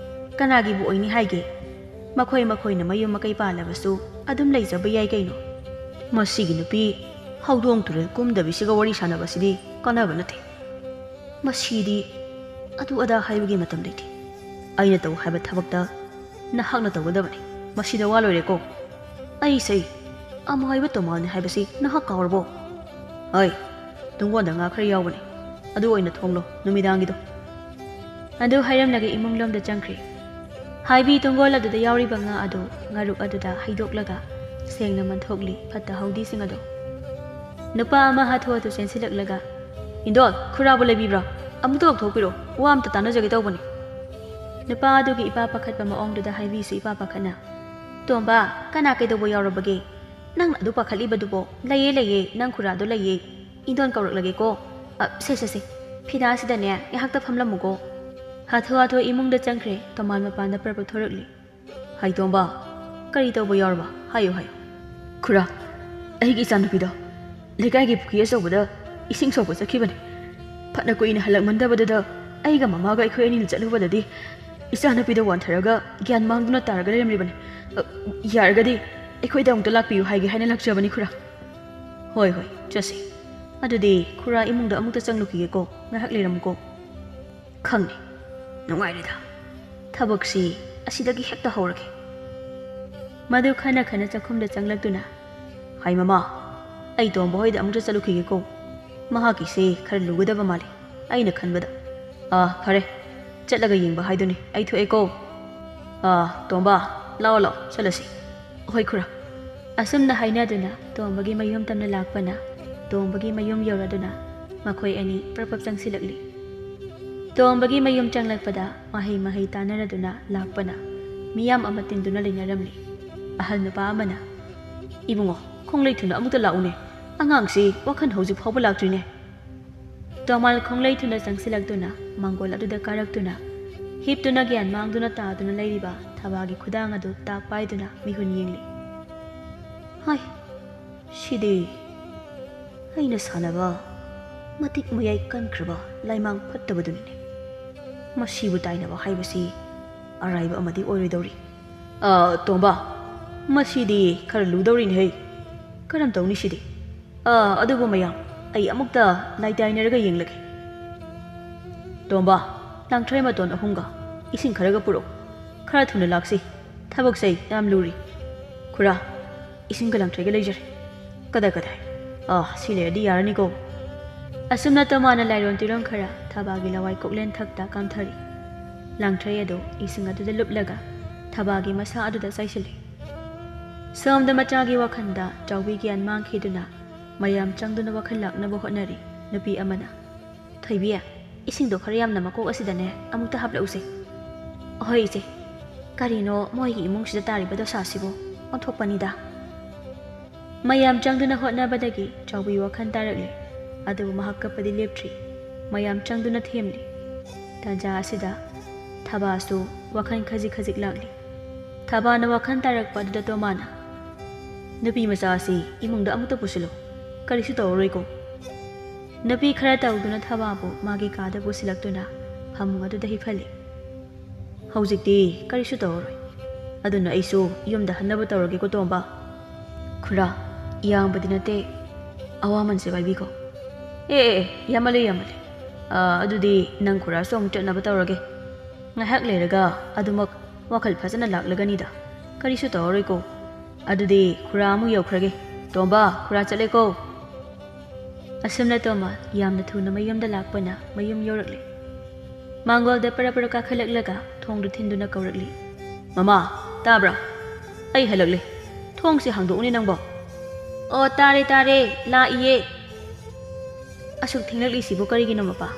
ꯀꯅꯥꯒꯤꯕꯨ ꯑꯣꯏꯅꯤ ꯍꯥꯏꯒꯦ ꯃꯈꯣꯏꯅ ꯃꯌꯨꯝ ꯃꯀꯩ ꯄꯥꯜꯂꯕꯁꯨ ꯑꯗꯨꯝ ꯂꯩꯖꯕ ꯌꯥꯏ ꯀꯩꯅꯣ ꯃꯁꯤꯒꯤ ꯅꯨꯄꯤ ꯍꯧꯗꯣꯡ ꯇꯨꯔꯦꯜ ꯀꯨꯝꯗꯕꯤꯁꯤꯒ ꯋꯥꯔꯤ ꯁꯥꯟꯅꯕꯁꯤꯗꯤ ꯀꯥꯟꯅꯕ ꯅꯠꯇꯦ ꯃꯁꯤꯗꯤ ꯑꯗꯨ ꯑꯗꯥ ꯍꯥꯏꯕꯒꯤ ꯃꯇꯝ ꯂꯩꯇꯦ ꯑꯩꯅ ꯇꯧ ꯍꯥꯏꯕ ꯊꯕꯛꯇ ꯅꯍꯥꯛꯅ ꯇꯧꯒꯗꯕꯅꯤ ꯃꯁꯤꯗ ꯋꯥ ꯂꯣꯏꯔꯦꯀꯣ ꯑꯩꯁꯦ ꯑꯃꯥꯏꯕ ꯇꯣꯃꯥꯜꯅꯤ ꯍꯥꯏꯕꯁꯤ ꯅꯍꯥꯛ ꯀꯥꯎꯔꯕꯣ ꯍꯣꯏ ꯇꯨꯡꯒꯣꯟꯗ ꯉꯥ ꯈꯔ ꯌꯥꯎꯕꯅꯤ ꯑꯗꯨ ꯑꯣꯏꯅ ꯊꯣꯡꯂꯣ ꯅꯨꯃꯤꯗꯥꯡꯒꯤꯗꯣ ꯑꯗꯨ ꯍꯥꯏꯔꯝꯂꯒ ꯏꯃꯨꯡꯂꯣꯝꯗ ꯆꯪꯈ꯭ꯔꯦ ꯍꯥꯏꯕꯤ ꯇꯨꯡꯒꯣꯜ ꯑꯗꯨꯗ ꯌꯥꯎꯔꯤꯕ ꯉꯥ ꯑꯗꯨ ꯉꯥꯔꯨꯛ ꯑꯗꯨꯗ ꯍꯩꯗꯣꯛꯂꯒ ꯁꯦꯡꯅ ꯃꯟꯊꯣꯛꯂꯤ ꯐꯠꯇ ꯍꯥꯎꯗꯤꯁꯤꯡ ꯑꯗꯨ ꯅꯨꯄꯥ ꯑꯃ ꯍꯥꯊꯨ ꯍꯥꯊꯨ ꯆꯦꯟꯁꯤꯜꯂꯛꯂꯒ ꯏꯟꯗꯣꯜ ꯈꯨꯔꯥꯕꯨ ꯂꯩꯕꯤꯕ꯭ꯔꯥ ꯑꯃꯨꯛꯇ ꯂꯧꯊꯣꯛꯄꯤꯔꯣ ꯋꯥ ꯑꯝꯇ ꯇꯥꯟꯅꯖꯒꯦ ꯇꯧꯕꯅꯤ ꯅꯨꯄꯥ ꯑꯗꯨꯒꯤ ꯏꯄꯥ ꯄꯥꯈꯠꯄ ꯃꯑꯣꯡꯗꯨꯗ ꯍꯥꯏꯕꯤꯁꯨ ꯏꯄꯥ ꯄꯥꯈꯠꯅ ꯇꯣꯝꯕ ꯀꯅꯥ ꯀꯩꯗꯧꯕ ꯌꯥꯎꯔꯕꯒꯦ ꯅꯪ ꯑꯗꯨ ꯄꯥꯈꯠꯂꯤꯕꯗꯨꯕꯣ ꯂꯩꯌꯦ ꯅꯪ ꯈꯨꯔꯥꯗꯣ ꯂꯩꯌꯦ ꯏꯟꯗꯣꯟ ꯀꯧꯔꯛꯂꯒꯦꯀꯣ ꯁꯦ ꯐꯤꯗꯥꯁꯤꯗꯅꯦ ꯉꯥꯏꯍꯥꯛꯇ ꯐꯝꯂꯝꯃꯨꯀꯣ ꯍꯥꯊꯨ ꯏꯃꯨꯡꯗ ꯆꯪꯈ꯭ꯔꯦ ꯇꯣꯃꯥꯜ ꯃꯄꯥꯟꯗ ꯄꯔꯄ ꯊꯣꯔꯛꯂꯤ ꯍꯥꯏ ꯇꯣꯝꯕ ꯀꯔꯤ ꯇꯧꯕ ꯌꯥꯎꯔꯕ ꯍꯥꯏꯌꯨ ꯈꯨꯔꯥ ꯑꯩꯒꯤ ꯏꯆꯥꯅꯨꯄꯤꯗꯣ ꯂꯩꯀꯥꯏꯒꯤ ꯄꯨꯈ꯭ꯔꯤ ꯑꯆꯧꯕꯗ ꯏꯁꯤꯡ ꯁꯣꯛꯄ ꯆꯠꯈꯤꯕꯅꯤ ꯐꯅ ꯀꯨꯏꯅ ꯍꯜꯂꯛꯃꯟꯗꯕꯗꯨꯗ ꯑꯩꯒ ꯃꯃꯥꯒ ꯑꯩꯈꯣꯏ ꯑꯅꯤꯅ ꯆꯠꯂꯨꯕꯗꯗꯤ ꯏꯆꯥꯅꯨꯄꯤꯗ ꯋꯥꯟꯊꯔꯒ ꯒ꯭ꯌꯥꯟ ꯃꯥꯡꯗꯨꯅ ꯇꯥꯔꯒ ꯂꯩꯔꯝꯂꯤꯕꯅꯤ ꯌꯥꯔꯒꯗꯤ ꯑꯩꯈꯣꯏꯗ ꯑꯃꯨꯛꯇ ꯂꯥꯛꯄꯤꯌꯨ ꯍꯥꯏꯒꯦ ꯍꯥꯏꯅ ꯂꯥꯛꯆꯕꯅꯤ ꯈꯨꯔꯥ ꯍꯣꯏ ꯆꯠꯁꯤ ꯑꯗꯨꯗꯤ ꯈꯨꯔꯥ ꯏꯃꯨꯡꯗ ꯑꯃꯨꯛꯇ ꯆꯪꯂꯨꯈꯤꯒꯦꯀꯣ ꯉꯥꯏꯍꯥꯛ ꯂꯩꯔꯝꯃꯨꯀꯣ ꯈꯪꯅꯤ ꯅꯨꯡꯉꯥꯏꯔꯦꯗ ꯊꯕꯛꯁꯤ ꯑꯁꯤꯗꯒꯤ ꯍꯦꯛꯇ ꯍꯧꯔꯒꯦ ꯃꯗꯨ ꯈꯟꯅ ꯆꯥꯛꯈꯨꯝꯗ ꯆꯪꯂꯛꯇꯨꯅ ꯍꯥꯏ ꯃꯃꯥ ꯑꯩ ꯇꯣꯝꯕ ꯍꯣꯏꯗ ꯑꯃꯨꯛꯇ ꯆꯠꯂꯨꯈꯤꯒꯦꯀꯣ ꯃꯍꯥꯛꯀꯤꯁꯦ ꯈꯔ ꯂꯨꯒꯗꯕ ꯃꯥꯜꯂꯤ ꯑꯩꯅ ꯈꯟꯕꯗ ꯐꯔꯦ ꯆꯠꯂꯒ ꯌꯦꯡꯕ ꯍꯥꯏꯗꯨꯅꯤ ꯑꯩ ꯊꯣꯛꯑꯦꯀꯣ ꯇꯣꯝꯕ ꯂꯥꯛꯑꯣ ꯆꯠꯂꯁꯤ ꯍꯣꯏ ꯈꯨꯔꯥ ꯑꯁꯨꯝꯅ ꯍꯥꯏꯅꯗꯨꯅ ꯇꯣꯝꯕꯒꯤ ꯃꯌꯨꯝ ꯇꯝꯅ ꯂꯥꯛꯄꯅ ꯇꯣꯝꯕꯒꯤ ꯃꯌꯨꯝ ꯌꯧꯔꯗꯨꯅ ꯃꯈꯣꯏ ꯑꯅꯤ ꯄ꯭ꯔꯄꯞ ꯆꯪꯁꯤꯜꯂꯛꯂꯤ ꯇꯣꯝꯕꯒꯤ ꯃꯌꯨꯝ ꯆꯪꯂꯛꯄꯗ ꯃꯍꯩ ꯇꯥꯟꯅꯔꯗꯨꯅ ꯂꯥꯛꯄꯅ ꯃꯤꯌꯥꯝ ꯑꯃ ꯇꯤꯟꯗꯨꯅ ꯂꯩꯅꯔꯝꯂꯤ ꯑꯍꯜ ꯅꯨꯄꯥ ꯑꯃꯅ ꯏꯕꯨꯡꯉꯣ ꯈꯣꯡꯂꯩ ꯊꯨꯅ ꯑꯃꯨꯛꯇ ꯂꯥꯛꯎꯅꯦ ꯑꯉꯥꯡꯁꯤ ꯋꯥꯈꯜ ꯍꯧꯖꯤꯛ ꯐꯥꯎꯕ ꯂꯥꯛꯇ꯭ꯔꯤꯅꯦ ꯇꯣꯃꯥꯜ ꯈꯣꯡꯂꯩ ꯊꯨꯅ ꯆꯪꯁꯤꯜꯂꯛꯇꯨꯅ ꯃꯥꯡꯒꯣꯜ ꯑꯗꯨꯗ ꯀꯥꯔꯛꯇꯨꯅ ꯍꯤꯞꯇꯨꯅ ꯒ꯭ꯌꯥꯟ ꯃꯥꯡꯗꯨꯅ ꯇꯥꯗꯨꯅ ꯂꯩꯔꯤꯕ ꯊꯕꯥꯒꯤ ꯈꯨꯗꯥꯡ ꯑꯗꯨ ꯇꯥꯛ ꯄꯥꯏꯗꯨꯅ ꯃꯤꯍꯨꯟ ꯌꯦꯡꯂꯤ ꯍꯥꯏ ꯁꯤꯗꯤ ꯑꯩꯅ ꯁꯥꯟꯅꯕ matik mayai kankraba laimang phattabadunni masibu tainaba haibasi araiba amadi oiroidori tomba masidi khara ludaurin hei karam tawni sidi adubu mayam ai amukta naitainaraga yenglage tomba langthrai maton ahunga ising kharaga puro khara thuna laksi thabak sei yam luri khura ising ga langthrai ga leijare kada sile di yarani ko asumna tomana lairon tiron khara thabagi lawai koklen thakta kamthari langthrai ado ising adu da luplaga thabagi masa adu da saisili somda machagi wakhanda chawbi gyan mangkhiduna mayam changduna wakhal lakna bo hotnari nupi amana thoibiya ising do khara yamna makok asidane amukta haplause hoi ise karino moigi imung sida tari bado sasibo onthokpanida mayam changduna hotnabadagi chawbi wakhan tarakle adu mahakapadi lepthri mayam changduna themli tanja asida thabasu wakhan khajik lakli thabana wakhan tarakpa adu to mana nupi macha si imungda amuta pusilo karisu tawroi ko nupi khara tawduna thababu magi kada pusilaktuna phamung adu dahi phali haujikti karisu tawroi aduna aisu yumda hannabu tawrage ko tomba khura iyambadi nate awaman se baibi ko yamale adudi nang khura som chatnaba tawrage ngahak leraga adumak wakhal phajana laklaganida karisu tawroi ko adudi khura mu yaukrage tomba khura chale ko asumna toma yamna thuna mayumda lakpana mayum yorakle mangol da para ka khalaklaga thongdu thinduna kawrakli mama tabra ai halakle thong se hangdokni nangbo tare la iye asuk thinglakli sibo karigino mapa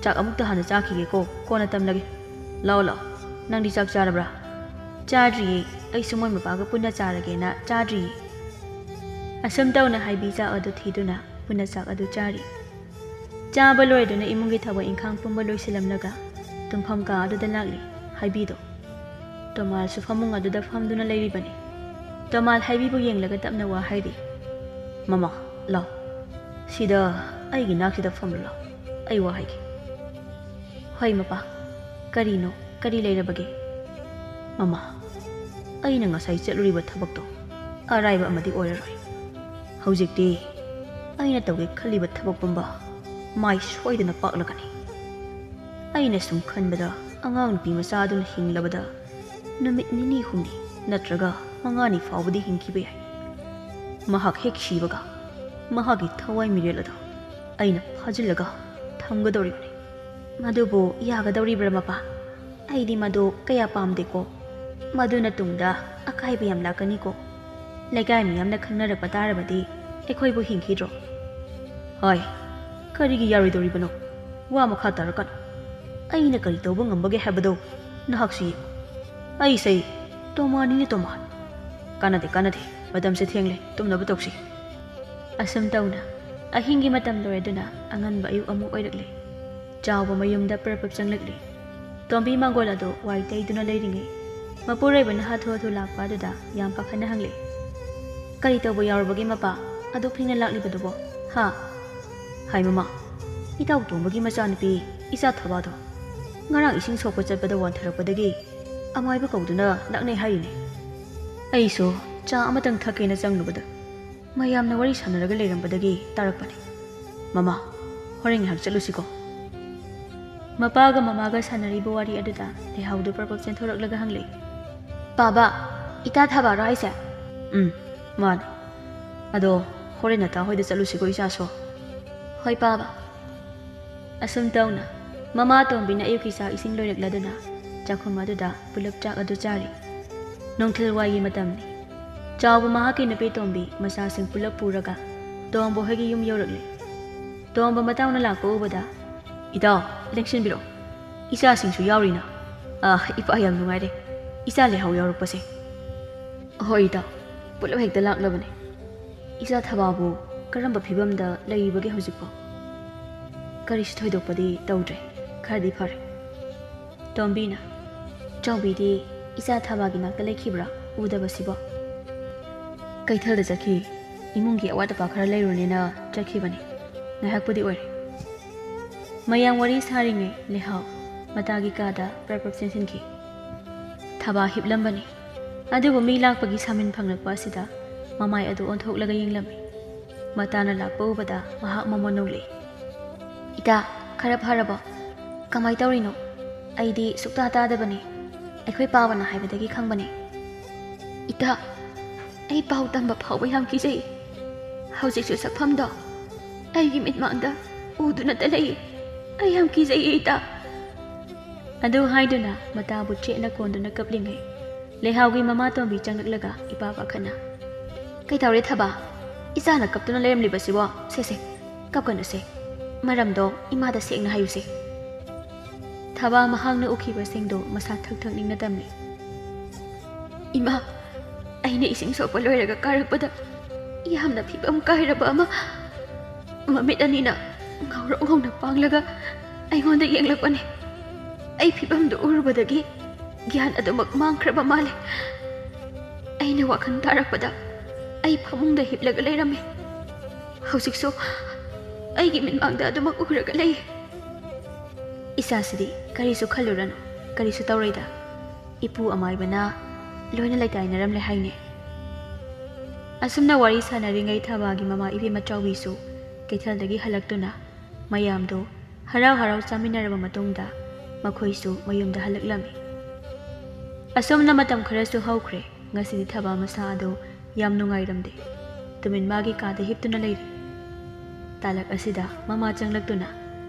chak amukta hana chakhige ko kona tamlage law nangdi chak charabra chadri ai sumoi mapa ga punna charage na chadri asam tawna haibi cha adu thiduna punna chak adu chari chaba loiduna imungi thaba inkhang pumba loisilamlaga tumpham ka adu da lakli haibi do tomal su famung adu da famduna leiribani tomal haibi bu yenglaga tapna wa haidi mama law sida aigi naksida famlo ai wa haigi hoi mapa karino kari leirabage mama aina ngasai cheluriba thabakto araiba amadi oiraroi haujikti aina tawge khaliba thabak pumba mai soidana paklagani aina sum khanbada angang nupi macha dun hinglabada numit nini humni natraga mangani fawbadi hingkibe yai mahak hek shibaga mahagi thawai mirelada aina phajilaga thamgadoribani madubo yagadoribra mapa aidi madu kaya pamde ko maduna tungda akaiba yam lakani ko legai miyamna khangnarapa tarabadi ekhoibu hingkhidro hoi karigi yaridoribano wa makha tarakan aina kari tawba ngambage habado nahaksi ai sei tomani ni toman kanade madam se thengle tumna batoksi asam tawna ahingi matam loreduna angan ba ayu amu oirakle chawba mayumda prapap changlakli tombi mangola do wai taiduna leiringe mapurai bana hatho lakpa duda yam pakhana hangle kari tawba yarubage mapa adu phina lakli badubo ha hai mama itaw tombagi macha nupi isa thaba do ngarang ising sokpa chatpada wan tharakpadagi amaiba kauduna laknai haine aiso cha amatang thakena changlubada mayamna wari sanaraga leirambadagi tarakpani mama horeng hak chalusiko mapaga mamaga sanariba wari aduda lehaudu prapap chenthoroklaga hangle baba ita thaba ra aise man ado horena ta hoida chalusiko isa so hoi baba asum tawna mama tombina ayuki sa ising loirakladuna chakhum aduda pulap chak adu chari nongthil wai matamni chawba mahaki napi tombi masa sing pulap puraga tombo hagi yum yorakle tomba matawna lakko ubada ida election biro isa singsu yaurina ipa yam nungaire isa le haw yaurupase hoi ida pulap hekta laklabane isa thababu karamba phibamda leibage hojikpo karish thoidokpadi tawdre khadi phare tombina chawbidi isa thabagi nakta lekhibra udabasibo kaithalda jakhi imungi awata pakhara leirunena jakhibani ꯉꯥꯏꯍꯥꯛꯄꯨꯗꯤ ꯑꯣꯏꯔꯦ ꯃꯌꯥꯝ ꯋꯥꯔꯤ ꯁꯥꯔꯤꯉꯩ ꯂꯩꯍꯥꯎ ꯃꯇꯥꯒꯤ ꯀꯥꯗ ꯄ꯭ꯔꯞ ꯆꯦꯟꯁꯤꯟꯈꯤ ꯊꯕꯥ ꯍꯤꯞꯂꯝꯕꯅꯤ ꯑꯗꯨꯕꯨ ꯃꯤ ꯂꯥꯛꯄꯒꯤ ꯁꯥꯃꯤꯟ ꯐꯪꯂꯛꯄ ꯑꯁꯤꯗ ꯃꯃꯥꯏ ꯑꯗꯨ ꯑꯣꯟꯊꯣꯛꯂꯒ ꯌꯦꯡꯂꯝꯃꯤ ꯃꯇꯥꯅ ꯂꯥꯛꯄ ꯎꯕꯗ ꯃꯍꯥꯛ ꯃꯃꯣꯟ ꯅꯣꯛꯂꯛꯏ ꯏꯇꯥ ꯈꯔ ꯐꯔꯕꯣ ꯀꯃꯥꯏ ꯇꯧꯔꯤꯅꯣ ꯑꯩꯗꯤ ꯁꯨꯛꯇꯥ ꯇꯥꯗꯕꯅꯤ ꯑꯩꯈꯣꯏ ꯄꯥꯕꯅ ꯍꯥꯏꯕꯗꯒꯤ ꯈꯪꯕꯅꯤ ꯏꯇꯥ ꯑꯩ ꯄꯥꯎ ꯇꯝꯕ ꯐꯥꯎꯕ ꯌꯥꯝ ꯀꯤꯖꯩ ꯍꯧꯖꯤꯛꯁꯨ ꯁꯛꯐꯝꯗꯣ ꯑꯩꯒꯤ ꯃꯤꯠꯃꯥꯡꯗ ꯎꯗꯨꯅꯇ ꯂꯩ ꯑꯩ ꯌꯥꯝ ꯀꯤꯖꯩ ꯏꯇꯥ ꯑꯗꯨ ꯍꯥꯏꯗꯨꯅ ꯃꯇꯥꯕꯨ ꯆꯦꯠꯅ ꯀꯣꯟꯗꯨꯅ ꯀꯞꯂꯤꯉꯩ ꯂꯩꯍꯥꯎꯒꯤ ꯃꯃꯥꯇꯣꯟꯕꯤ ꯆꯪꯂꯛꯂꯒ ꯏꯄꯥ ꯄꯥꯈꯠꯅ ꯀꯩꯗꯧꯔꯦ ꯊꯕꯥ ꯏꯆꯥꯅ ꯀꯞꯇꯨꯅ ꯂꯩꯔꯝꯂꯤꯕꯁꯤꯕꯣ ꯁꯦ ꯀꯞꯀꯅꯨꯁꯦ ꯃꯔꯝꯗꯣ ꯏꯃꯥꯗ ꯁꯦꯡꯅ ꯍꯥꯏꯌꯨꯁꯦ ꯊꯕꯥ ꯃꯍꯥꯛꯅ ꯎꯈꯤꯕꯁꯤꯡꯗꯣ ꯃꯁꯥ ꯊꯛ ꯅꯤꯡꯅ ꯇꯝꯂꯤ ꯏꯃꯥ ꯑꯩꯅ ꯏꯁꯤꯡ ꯁꯣꯛꯄ ꯂꯣꯏꯔꯒ ꯀꯥꯔꯛꯄꯗ ꯌꯥꯝꯅ ꯐꯤꯕꯝ ꯀꯥꯏꯔꯕ ꯑꯃ ꯃꯃꯤꯠ ꯑꯅꯤꯅ ꯉꯧꯔꯣꯛ ꯉꯧꯅ ꯄꯥꯡꯂꯒ ꯑꯩꯉꯣꯟꯗ ꯌꯦꯡꯂꯛꯄꯅꯤ ꯑꯩ ꯐꯤꯕꯝꯗꯨ ꯎꯔꯨꯕꯗꯒꯤ ꯒ꯭ꯌꯥꯟ ꯑꯗꯨꯃꯛ ꯃꯥꯡꯈ꯭ꯔꯕ ꯃꯥꯜꯂꯦ ꯑꯩꯅ ꯋꯥꯈꯜ ꯇꯥꯔꯛꯄꯗ ꯑꯩ ꯐꯃꯨꯡꯗ ꯍꯤꯞꯂꯒ ꯂꯩꯔꯝꯃꯤ ꯍꯧꯖꯤꯛꯁꯨ ꯑꯩꯒꯤ ꯃꯤꯠꯃꯥꯡꯗ ꯑꯗꯨꯃꯛ ꯎꯔꯒ ꯂꯩ ꯏꯆꯥꯁꯤꯗꯤ ꯀꯔꯤꯁꯨ ꯈꯜꯂꯨꯔꯅꯨ ꯀꯔꯤꯁꯨ ꯇꯧꯔꯣꯏꯗ ꯏꯄꯨ ꯑꯃꯥꯏꯕꯅ ꯂꯣꯏꯅ ꯂꯩꯇꯥꯏꯅꯔꯝꯂꯦ ꯍꯥꯏꯅꯦ ꯑꯁꯨꯝꯅ ꯋꯥꯔꯤ ꯁꯥꯟꯅꯔꯤꯉꯩ ꯊꯕꯥꯒꯤ ꯃꯃꯥ ꯏꯕꯦꯝꯃꯆꯥꯎꯕꯤꯁꯨ ꯀꯩꯊꯦꯜꯗꯒꯤ ꯍꯜꯂꯛꯇꯨꯅ ꯃꯌꯥꯝꯗꯣ ꯍꯔꯥꯎ ꯍꯔꯥꯎ ꯆꯥꯃꯤꯟꯅꯔꯕ ꯃꯇꯨꯡꯗ ꯃꯈꯣꯏꯁꯨ ꯃꯌꯨꯝꯗ ꯍꯜꯂꯛꯂꯝꯃꯤ ꯑꯁꯨꯝꯅ ꯃꯇꯝ ꯈꯔꯁꯨ ꯍꯧꯈ꯭ꯔꯦ ꯉꯁꯤꯗꯤ ꯊꯕꯥ ꯃꯁꯥ ꯑꯗꯨ ꯌꯥꯝ ꯅꯨꯡꯉꯥꯏꯔꯝꯗꯦ ꯇꯨꯃꯤꯟ ꯃꯥꯒꯤ ꯀꯥꯗ ꯍꯤꯞꯇꯨꯅ ꯂꯩꯔꯤ ꯇꯥꯂꯛ ꯑꯁꯤꯗ ꯃꯃꯥ ꯆꯪꯂꯛꯇꯨꯅ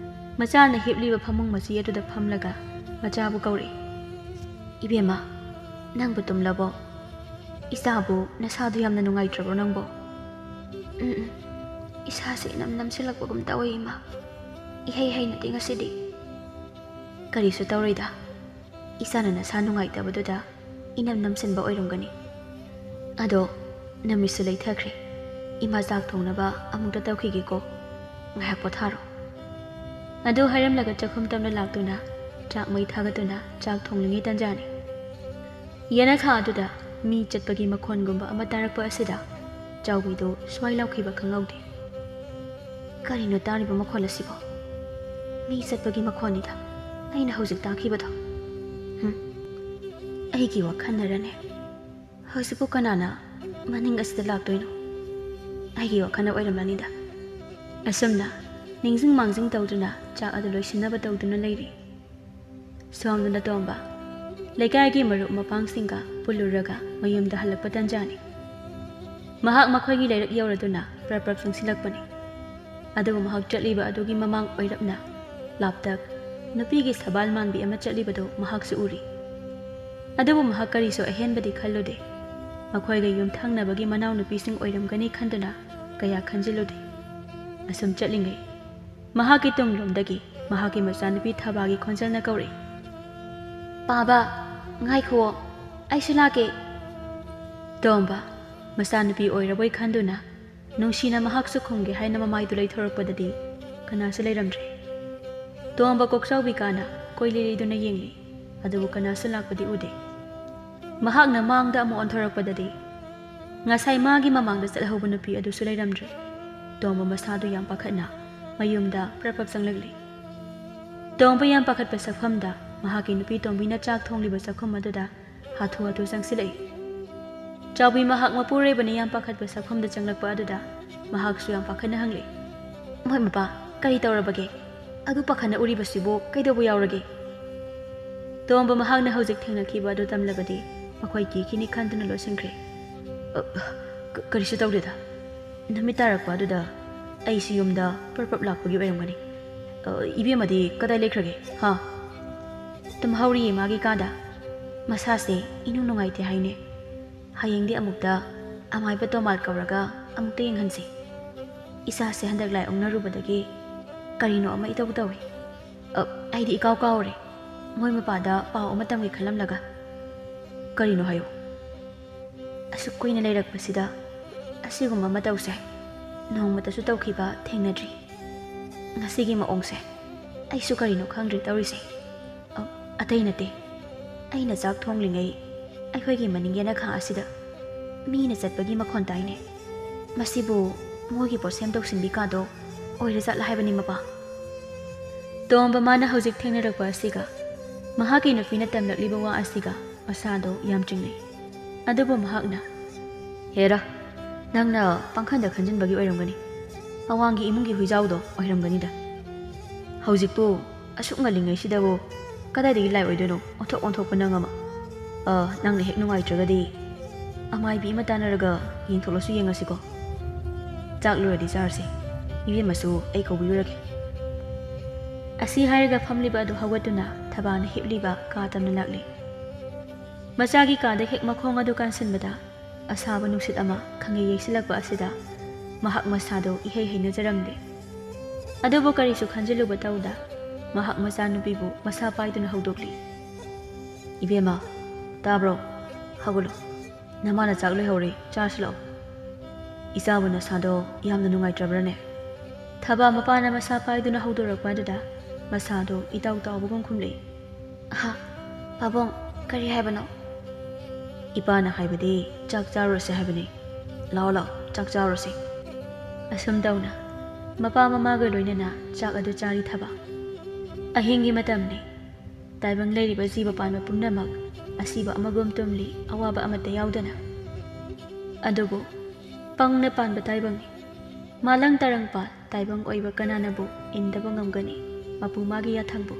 ꯃꯆꯥꯅ ꯍꯤꯞꯂꯤꯕ ꯐꯃꯨꯡ ꯃꯆꯤ ꯑꯗꯨꯗ ꯐꯝꯂꯒ ꯃꯆꯥꯕꯨ ꯀꯧꯔꯛꯏ ꯏꯕꯦꯝꯃ ꯅꯪꯕꯨ ꯇꯨꯝꯂꯕꯣ ꯏꯆꯥꯕꯨ ꯅꯁꯥꯗꯨ ꯌꯥꯝꯅ ꯅꯨꯡꯉꯥꯏꯇ꯭ꯔꯕꯣ ꯅꯪꯕꯣ ꯏꯁꯥꯁꯦ ꯏꯅꯝ ꯅꯝꯁꯤꯜꯂꯛꯄꯒꯨꯝ ꯇꯧꯏ ꯏꯃꯥ ꯏꯍꯩ ꯍꯩꯅꯗꯦ ꯉꯁꯤꯗꯤ ꯀꯔꯤꯁꯨ ꯇꯧꯔꯣꯏꯗ ꯏꯆꯥꯅ ꯅꯁꯥ ꯅꯨꯡꯉꯥꯏꯇꯕꯗꯨꯗ ꯏꯅꯝ ꯅꯝꯁꯤꯟꯕ ꯑꯣꯏꯔꯝꯒꯅꯤ ꯑꯗꯣ ꯅꯨꯃꯤꯠꯁꯨ ꯂꯩꯊꯈ꯭ꯔꯦ ꯏꯃꯥ ꯆꯥꯛ ꯊꯣꯡꯅꯕ ꯑꯃꯨꯛꯇ ꯇꯧꯈꯤꯒꯦꯀꯣ ꯉꯥꯏꯍꯥꯛ ꯄꯣꯊꯥꯔꯣ ꯑꯗꯨ ꯍꯥꯏꯔꯝꯂꯒ ꯆꯥꯛꯈꯨꯝ ꯇꯝꯅ ꯂꯥꯛꯇꯨꯅ ꯆꯥꯛ ꯃꯩ ꯊꯥꯒꯠꯇꯨꯅ ꯆꯥꯛ ꯊꯣꯡꯂꯤꯉꯩ ꯇꯟꯖꯥꯅꯤ ꯌꯦꯅꯈꯥ ꯑꯗꯨꯗ ꯃꯤ ꯆꯠꯄꯒꯤ ꯃꯈꯣꯟꯒꯨꯝꯕ ꯑꯃ ꯇꯥꯔꯛꯄ ꯑꯁꯤꯗ ꯆꯥꯎꯕꯤꯗꯨ ꯁ꯭ꯋꯥꯏ ꯂꯥꯎꯈꯤꯕ ꯈꯪꯍꯧꯗꯦ ꯀꯔꯤꯅꯣ ꯇꯥꯔꯤꯕ ꯃꯈꯣꯜ ꯑꯁꯤꯕꯣ ꯃꯤ ꯆꯠꯄꯒꯤ ꯃꯈꯣꯟꯅꯤꯗ ꯑꯩꯅ ꯍꯧꯖꯤꯛ ꯇꯥꯈꯤꯕꯗꯣ ꯑꯩꯒꯤ ꯋꯥꯈꯜꯅꯔꯅꯦ ꯍꯧꯖꯤꯛꯄꯨ ꯀꯅꯥꯅ ꯃꯅꯤꯡ ꯑꯁꯤꯗ ꯂꯥꯛꯇꯣꯏꯅꯣ ꯑꯩꯒꯤ ꯋꯥꯈꯜꯅ ꯑꯣꯏꯔꯝꯂꯅꯤꯗ ꯑꯁꯨꯝꯅ ꯅꯤꯡꯁꯤꯡ ꯃꯥꯡꯖꯤꯡ ꯇꯧꯗꯨꯅ ꯆꯥꯛ ꯑꯗꯨ ꯂꯣꯏꯁꯤꯟꯅꯕ ꯇꯧꯗꯨꯅ ꯂꯩꯔꯤ ꯁꯣꯝꯗꯅ ꯇꯣꯝꯕ ꯂꯩꯀꯥꯏꯒꯤ ꯃꯔꯨꯞ ꯃꯄꯥꯡꯁꯤꯡꯒ ꯄꯨꯜꯂꯨꯔꯒ ꯃꯌꯨꯝꯗ ꯍꯜꯂꯛꯄ ꯇꯟꯖꯥꯅꯤ ꯃꯍꯥꯛ ꯃꯈꯣꯏꯒꯤ ꯂꯩꯔꯛ ꯌꯧꯔꯗꯨꯅ ꯄ꯭ꯔꯞ ꯆꯪꯁꯤꯜꯂꯛꯄꯅꯤ ꯑꯗꯨꯕꯨ ꯃꯍꯥꯛ ꯆꯠꯂꯤꯕ ꯑꯗꯨꯒꯤ ꯃꯃꯥꯡ ꯑꯣꯏꯔꯞꯅ ꯂꯥꯞꯇꯛ ꯅꯨꯄꯤꯒꯤ ꯁꯕꯥꯜ ꯃꯥꯟꯕꯤ ꯑꯃ ꯆꯠꯂꯤꯕꯗꯨ ꯃꯍꯥꯛꯁꯨ ꯎꯔꯤ ꯑꯗꯨꯕꯨ ꯃꯍꯥꯛ ꯀꯔꯤꯁꯨ ꯑꯍꯦꯟꯕꯗꯤ ꯈꯜꯂꯨꯗꯦ ꯃꯈꯣꯏꯒ ꯌꯨꯝꯊꯪꯅꯕꯒꯤ ꯃꯅꯥꯎ ꯅꯨꯄꯤꯁꯤꯡ ꯑꯣꯏꯔꯝꯒꯅꯤ ꯈꯟꯗꯨꯅ ꯀꯌꯥ ꯈꯟꯖꯤꯜꯂꯨꯗꯦ ꯑꯁꯨꯝ ꯆꯠꯂꯤꯉꯩ ꯃꯍꯥꯛꯀꯤ ꯇꯨꯡꯂꯣꯝꯗꯒꯤ ꯃꯍꯥꯛꯀꯤ ꯃꯆꯥꯅꯨꯄꯤ ꯊꯕꯥꯒꯤ ꯈꯣꯟꯖꯦꯜꯅ ꯀꯧꯔꯛꯏ ꯄꯥꯕ ꯉꯥꯏꯈꯨꯑꯣ ꯑꯩꯁꯨ ꯂꯥꯛꯀꯦ ꯇꯣꯝꯕ ꯃꯆꯥꯅꯨꯄꯤ ꯑꯣꯏꯔꯕꯣꯏ ꯈꯟꯗꯨꯅ ꯅꯨꯡꯁꯤꯅ ꯃꯍꯥꯛꯁꯨ ꯈꯨꯝꯒꯦ ꯍꯥꯏꯅ ꯃꯃꯥꯏꯗꯨ ꯂꯩꯊꯣꯔꯛꯄꯗꯗꯤ ꯀꯅꯥꯁꯨ ꯂꯩꯔꯝꯗ꯭ꯔꯦ ꯇꯣꯝꯕ ꯀꯣꯛꯆꯥꯎꯕꯤꯀꯥꯅ ꯀꯣꯏꯂꯤꯗꯨꯅ ꯌꯦꯡꯂꯤ ꯑꯗꯨꯕꯨ ꯀꯅꯥꯁꯨ ꯂꯥꯛꯄꯗꯤ ꯎꯗꯦ ꯃꯍꯥꯛꯅ ꯃꯥꯡꯗ ꯑꯃꯨꯛ ꯑꯣꯟꯊꯣꯔꯛꯄꯗꯗꯤ ꯉꯁꯥꯏ ꯃꯥꯒꯤ ꯃꯃꯥꯡꯗ ꯆꯠꯍꯧꯕ ꯅꯨꯄꯤ ꯑꯗꯨꯁꯨ ꯂꯩꯔꯝꯗ꯭ꯔꯦ ꯇꯣꯝꯕ ꯃꯁꯥꯗꯨ ꯌꯥꯝ ꯄꯥꯈꯠꯅ ꯃꯌꯨꯝꯗ ꯄ꯭ꯔꯞ ꯆꯪꯂꯛꯂꯤ ꯇꯣꯝꯕ ꯌꯥꯝ ꯄꯥꯈꯠꯄ ꯁꯛꯐꯝꯗ ꯃꯍꯥꯛꯀꯤ ꯅꯨꯄꯤ ꯇꯣꯝꯕꯤꯅ ꯆꯥꯛ ꯊꯣꯡꯂꯤꯕ ꯆꯥꯛꯈꯨꯝ ꯑꯗꯨꯗ ꯍꯥꯊꯨ ꯍꯥꯊꯨ ꯆꯪꯁꯤꯜꯂꯛꯏ ꯆꯥꯎꯕꯤ ꯃꯍꯥꯛ ꯃꯄꯨꯔꯣꯏꯕꯅ ꯌꯥꯝ ꯄꯥꯈꯠꯄ ꯁꯛꯐꯝꯗ ꯆꯪꯂꯛꯄ ꯑꯗꯨꯗ ꯃꯍꯥꯛꯁꯨ ꯌꯥꯝ ꯄꯥꯈꯠꯅ ꯍꯪꯂꯤ ꯃꯣꯏ ꯃꯄꯥ ꯀꯔꯤ ꯇꯧꯔꯕꯒꯦ ꯑꯗꯨ ꯄꯥꯈꯠꯅ ꯎꯔꯤꯕꯁꯤꯕꯨ ꯀꯩꯗꯧꯕ ꯌꯥꯎꯔꯒꯦ ꯇꯣꯝꯕ ꯃꯍꯥꯛꯅ ꯍꯧꯖꯤꯛ ꯊꯦꯡꯅꯈꯤꯕ ꯑꯗꯨ ꯇꯝꯂꯕꯗꯤ ꯃꯈꯣꯏ ꯀꯤꯈꯤꯅꯤ ꯈꯟꯗꯨꯅ ꯂꯣꯠꯁꯤꯟꯈ꯭ꯔꯦ ꯀꯔꯤꯁꯨ ꯇꯧꯗꯦꯗ ꯅꯨꯃꯤꯠ ꯇꯥꯔꯛꯄ ꯑꯗꯨꯗ ꯑꯩꯁꯤ ꯌꯨꯝꯗ ꯄ꯭ꯔꯞ ꯂꯥꯛꯄꯒꯤ ꯑꯣꯏꯔꯝꯒꯅꯤ ꯏꯕꯦꯝꯃꯗꯤ ꯀꯗꯥꯏ ꯂꯩꯈ꯭ꯔꯒꯦ ꯇꯨꯝꯍꯧꯔꯤꯌꯦ ꯃꯥꯒꯤ ꯀꯥꯗ ꯃꯁꯥꯁꯦ ꯏꯅꯨꯡ ꯅꯨꯡꯉꯥꯏꯇꯦ ꯍꯥꯏꯅꯦ ꯍꯌꯦꯡꯗꯤ ꯑꯃꯨꯛꯇ ꯑꯃꯥꯏꯕ ꯇꯣꯃꯥꯜ ꯀꯧꯔꯒ ꯑꯃꯨꯛꯇ ꯌꯦꯡꯍꯟꯁꯤ ꯏꯁꯥꯁꯦ ꯍꯟꯗꯛ ꯂꯥꯏ ꯑꯣꯛꯅꯔꯨꯕꯗꯒꯤ ꯀꯔꯤꯅꯣ ꯑꯃ ꯏꯇꯧ ꯇꯧꯏ ꯑꯩꯗꯤ ꯏꯀꯥꯎ ꯀꯥꯎꯔꯦ ꯃꯣꯏ ꯃꯄꯥꯗ ꯄꯥꯎ ꯑꯃ ꯇꯝꯒꯦ ꯈꯜꯂꯝꯂꯒ ꯀꯔꯤꯅꯣ ꯍꯥꯏꯌꯨ ꯑꯁꯨꯛ ꯀꯨꯏꯅ ꯂꯩꯔꯛꯄꯁꯤꯗ ꯑꯁꯤꯒꯨꯝꯕ ꯃꯇꯧꯁꯦ ꯅꯣꯡꯃꯇꯁꯨ ꯇꯧꯈꯤꯕ ꯊꯦꯡꯅꯗ꯭ꯔꯤ ꯉꯁꯤꯒꯤ ꯃꯑꯣꯡꯁꯦ ꯑꯩꯁꯨ ꯀꯔꯤꯅꯣ ꯈꯪꯗ꯭ꯔꯤ ꯇꯧꯔꯤꯁꯦ ꯑꯇꯩ ꯅꯠꯇꯦ ꯑꯩꯅ ꯆꯥꯛ ꯊꯣꯡꯂꯤꯉꯩ ꯑꯩꯈꯣꯏꯒꯤ ꯃꯅꯤꯡ ꯌꯦꯅꯈꯥ ꯑꯁꯤꯗ ꯃꯤꯅ ꯆꯠꯄꯒꯤ ꯃꯈꯣꯟ ꯇꯥꯏꯅꯦ ꯃꯁꯤꯕꯨ ꯃꯣꯏꯒꯤ ꯄꯣꯠꯁꯦꯝ ꯇꯧꯁꯤꯟꯕꯤ ꯀꯥꯗꯣ ꯑꯣꯏꯔꯖꯥꯠꯂ ꯍꯥꯏꯕꯅꯤ ꯃꯄꯥ ꯇꯣꯝꯕ ꯍꯧꯖꯤꯛ ꯊꯦꯡꯅꯔꯛꯄ ꯑꯁꯤꯒ ꯃꯍꯥꯛꯀꯤ ꯅꯨꯄꯤꯅ ꯇꯝꯂꯛꯂꯤꯕ ꯋꯥ ꯑꯁꯤꯒ ꯃꯁꯥꯗꯣ ꯌꯥꯝ ꯆꯤꯡꯅꯩ ꯑꯗꯨꯕꯨ ꯃꯍꯥꯛꯅ ꯍꯦꯔꯥ ꯅꯪꯅ ꯄꯥꯡꯈꯟꯗ ꯈꯟꯖꯤꯟꯕꯒꯤ ꯑꯣꯏꯔꯝꯒꯅꯤ ꯑꯋꯥꯡꯒꯤ ꯏꯃꯨꯡꯒꯤ ꯍꯨꯏꯖꯥꯎꯗꯣ ꯑꯣꯏꯔꯝꯒꯅꯤꯗ ꯍꯧꯖꯤꯛꯄꯨ ꯑꯁꯨꯛ ꯉꯜꯂꯤꯉꯩꯁꯤꯗꯕꯨ ꯀꯗꯥꯏꯗꯒꯤ ꯂꯥꯏ ꯑꯣꯏꯗꯣꯏꯅꯣ ꯑꯣꯟꯊꯣꯛ ꯑꯣꯟꯊꯣꯛꯄ ꯅꯪ ꯑꯃ ꯅꯪꯅ ꯍꯦꯛ ꯅꯨꯡꯉꯥꯏꯇ꯭ꯔꯒꯗꯤ ꯑꯃꯥꯏꯕꯤ ꯑꯃ ꯇꯥꯟꯅꯔꯒ ꯌꯦꯡꯊꯣꯛꯂꯁꯨ ꯌꯦꯡꯉꯁꯤꯀꯣ ꯆꯥꯛ ꯂꯣꯏꯔꯗꯤ ꯆꯥꯔꯁꯤ ꯏꯕꯦꯝꯃꯁꯨ ꯑꯩ ꯀꯧꯕꯤꯔꯨꯔꯒꯦ ꯑꯁꯤ ꯍꯥꯏꯔꯒ ꯐꯝꯂꯤꯕ ꯑꯗꯨ ꯍꯧꯒꯠꯇꯨꯅ ꯊꯕꯥꯅ ꯍꯤꯞꯂꯤꯕ ꯀꯥ ꯇꯝꯅ ꯂꯥꯛꯂꯤ ꯃꯆꯥꯒꯤ ꯀꯥꯗ ꯍꯦꯛ ꯃꯈꯣꯡ ꯑꯗꯨ ꯀꯥꯟꯁꯤꯟꯕꯗ ꯑꯁꯥꯕ ꯅꯨꯡꯁꯤꯠ ꯑꯃ ꯈꯪꯍꯩ ꯌꯩꯁꯤꯜꯂꯛꯄ ꯑꯁꯤꯗ ꯃꯍꯥꯛ ꯃꯁꯥꯗꯣ ꯏꯍꯩ ꯍꯩꯅꯖꯔꯝꯗꯦ ꯑꯗꯨꯕꯨ ꯀꯔꯤꯁꯨ ꯈꯟꯖꯤꯜꯂꯨꯕ ꯇꯧꯗ ꯃꯍꯥꯛ ꯃꯆꯥꯅꯨꯄꯤꯕꯨ ꯃꯁꯥ ꯄꯥꯏꯗꯨꯅ ꯍꯧꯗꯣꯛꯂꯤ ꯏꯕꯦꯝꯃ ꯇꯥꯕ꯭ꯔꯣ ꯍꯧꯒꯠꯂꯣ ꯅꯃꯥꯅ ꯆꯥꯛ ꯂꯣꯏꯍꯧꯔꯦ ꯆꯥꯔꯁꯤ ꯂꯥꯛꯑꯣ ꯏꯆꯥꯕꯨ ꯅꯁꯥꯗꯣ ꯌꯥꯝꯅ ꯅꯨꯡꯉꯥꯏꯇ꯭ꯔꯕ꯭ꯔꯅꯦ ꯊꯕꯥ ꯃꯄꯥꯅ ꯃꯁꯥ ꯄꯥꯏꯗꯨꯅ ꯍꯧꯗꯣꯔꯛꯄ ꯑꯗꯨꯗ ꯃꯁꯥꯗꯣ ꯏꯇꯥꯎ ꯇꯥꯎꯕꯒꯨꯝ ꯈꯨꯝꯂꯛꯏ ꯄꯥꯕꯨꯡ ꯀꯔꯤ ꯍꯥꯏꯕꯅꯣ ꯏꯄꯥꯅ ꯍꯥꯏꯕꯗꯤ ꯆꯥꯛ ꯆꯥꯔꯨꯔꯁꯦ ꯍꯥꯏꯕꯅꯤ ꯂꯥꯛꯑꯣ ꯂꯥꯛꯑꯣ ꯆꯥꯛ ꯆꯥꯔꯨꯔꯁꯤ ꯑꯁꯨꯝ ꯇꯧꯅ ꯃꯄꯥ ꯃꯃꯥꯒ ꯂꯣꯏꯅꯅ ꯆꯥꯛ ꯑꯗꯨ ꯆꯥꯔꯤ ꯊꯕ ꯑꯍꯤꯡꯒꯤ ꯃꯇꯝꯅꯤ ꯇꯥꯏꯕꯪ ꯂꯩꯔꯤꯕ ꯖꯤꯕ ꯄꯥꯟꯕ ꯄꯨꯝꯅꯃꯛ ꯑꯁꯤꯕ ꯑꯃꯒꯨꯝ ꯇꯨꯝꯂꯤ ꯑꯋꯥꯕ ꯑꯃꯠꯇ ꯌꯥꯎꯗꯅ ꯑꯗꯨꯕꯨ ꯄꯪꯅ ꯄꯥꯟꯕ ꯇꯥꯏꯕꯪꯅꯤ ꯃꯥꯂꯪ ꯇꯔꯪꯄꯥꯜ ꯇꯥꯏꯕꯪ ꯑꯣꯏꯕ ꯀꯅꯥꯅꯕꯨ ꯏꯟꯗꯕ ꯉꯝꯒꯅꯤ ꯃꯄꯨ ꯃꯥꯒꯤ ꯌꯥꯊꯪꯕꯨ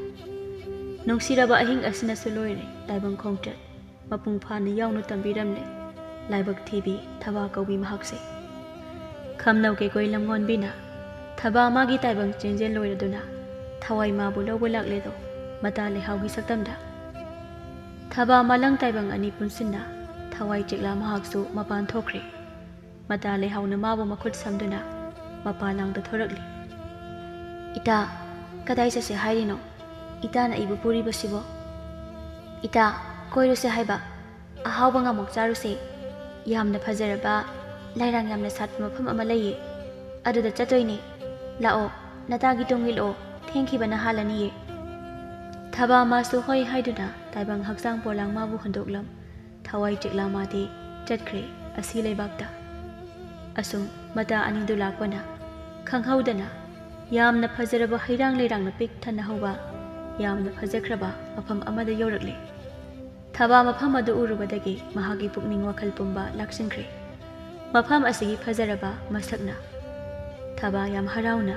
ꯅꯨꯡꯁꯤꯔꯕ ꯑꯍꯤꯡ ꯑꯁꯤꯅꯁꯨ ꯂꯣꯏꯔꯦ ꯇꯥꯏꯕꯪ ꯈꯣꯡꯆꯠ ꯃꯄꯨꯡ ꯐꯥꯅ ꯌꯥꯎꯅ ꯇꯝꯕꯤꯔꯝꯂꯦ ꯂꯥꯏꯕꯛ ꯊꯤꯕꯤ ꯊꯕꯥ ꯀꯧꯕꯤ ꯃꯍꯥꯛꯁꯦ ꯈꯝꯅꯧ ꯀꯦꯀꯣꯏ ꯂꯝꯉꯣꯟꯕꯤꯅ ꯊꯕꯥ ꯃꯥꯒꯤ ꯇꯥꯏꯕꯪ ꯆꯦꯟꯖꯦꯜ ꯂꯣꯏꯔꯗꯨꯅ ꯊꯋꯥꯏ ꯃꯥꯕꯨ ꯂꯧꯕ ꯂꯥꯛꯂꯦꯗꯣ ꯃꯇꯥ ꯂꯩꯍꯥꯎꯒꯤ ꯁꯛꯇꯝꯗ ꯊꯕꯥ ꯃꯥꯂꯪ ꯇꯥꯏꯕꯪ ꯑꯅꯤ ꯄꯨꯟꯁꯤꯟꯅ ꯊꯋꯥꯏ ꯆꯦꯛꯂꯥ ꯃꯍꯥꯛꯁꯨ ꯃꯄꯥꯟ ꯊꯣꯛꯈ꯭ꯔꯦ ꯃꯇꯥ ꯂꯩꯍꯥꯎꯅ ꯃꯥꯕꯨ ꯃꯈꯨꯠ ꯁꯝꯗꯨꯅ ꯃꯄꯥꯟꯂꯥꯡꯗ ꯊꯣꯔꯛꯂꯤ ꯏꯇꯥ ꯀꯗꯥꯏ ꯆꯠꯁꯦ ꯍꯥꯏꯔꯤꯅꯣ ꯏꯇꯥꯅ ꯑꯩꯕꯨ ꯄꯨꯔꯤꯕꯁꯤꯕꯣ ꯏꯇꯥ ꯀꯣꯏꯔꯨꯁꯦ ꯍꯥꯏꯕ ꯑꯍꯥꯎꯕ ꯉꯥꯃꯨꯛ ꯆꯥꯔꯨꯁꯦ ꯌꯥꯝꯅ ꯐꯖꯔꯕ ꯂꯥꯏꯔꯥꯡ ꯌꯥꯝꯅ ꯁꯥꯠꯄ ꯃꯐꯝ ꯑꯃ ꯂꯩꯌꯦ ꯑꯗꯨꯗ ꯆꯠꯇꯣꯏꯅꯦ ꯂꯥꯛꯑꯣ ꯅꯇꯥꯒꯤ ꯇꯨꯡ ꯏꯜꯂꯛꯑꯣ ꯊꯦꯡꯈꯤꯕꯅ ꯍꯥꯜꯂꯅꯤꯌꯦ ꯊꯕꯥ ꯃꯥꯁꯨ ꯍꯣꯏ ꯍꯥꯏꯗꯨꯅ ꯇꯥꯏꯕꯪ ꯍꯛꯆꯥꯡ ꯄꯣꯂꯥꯡ ꯃꯥꯕꯨ ꯍꯨꯟꯗꯣꯛꯂꯝ ꯊꯋꯥꯏ ꯆꯦꯛꯂꯥ ꯃꯥꯗꯤ ꯆꯠꯈ꯭ꯔꯦ ꯑꯁꯤ ꯂꯩꯕꯥꯛꯇ ꯑꯁꯨꯝ ꯃꯇꯥ ꯑꯅꯤꯗꯨ ꯂꯥꯛꯄꯅ ꯈꯪꯍꯧꯗꯅ ꯌꯥꯝꯅ ꯐꯖꯔꯕ ꯍꯩꯔꯥꯡ ꯂꯩꯔꯥꯡꯅ ꯄꯤꯛ ꯊꯟꯅ ꯍꯧꯕ ꯌꯥꯝꯅ ꯐꯖꯈ꯭ꯔꯕ ꯃꯐꯝ ꯑꯃꯗ ꯌꯧꯔꯛꯂꯦ ꯊꯕꯥ ꯃꯐꯝ ꯑꯗꯨ ꯎꯔꯨꯕꯗꯒꯤ ꯃꯍꯥꯛꯀꯤ ꯄꯨꯛꯅꯤꯡ ꯋꯥꯈꯜ ꯄꯨꯝꯕ ꯂꯥꯛꯁꯤꯟꯈ꯭ꯔꯦ ꯃꯐꯝ ꯑꯁꯤꯒꯤ ꯐꯖꯔꯕ ꯃꯁꯛꯅ ꯊꯕꯥ ꯌꯥꯝ ꯍꯔꯥꯎꯅ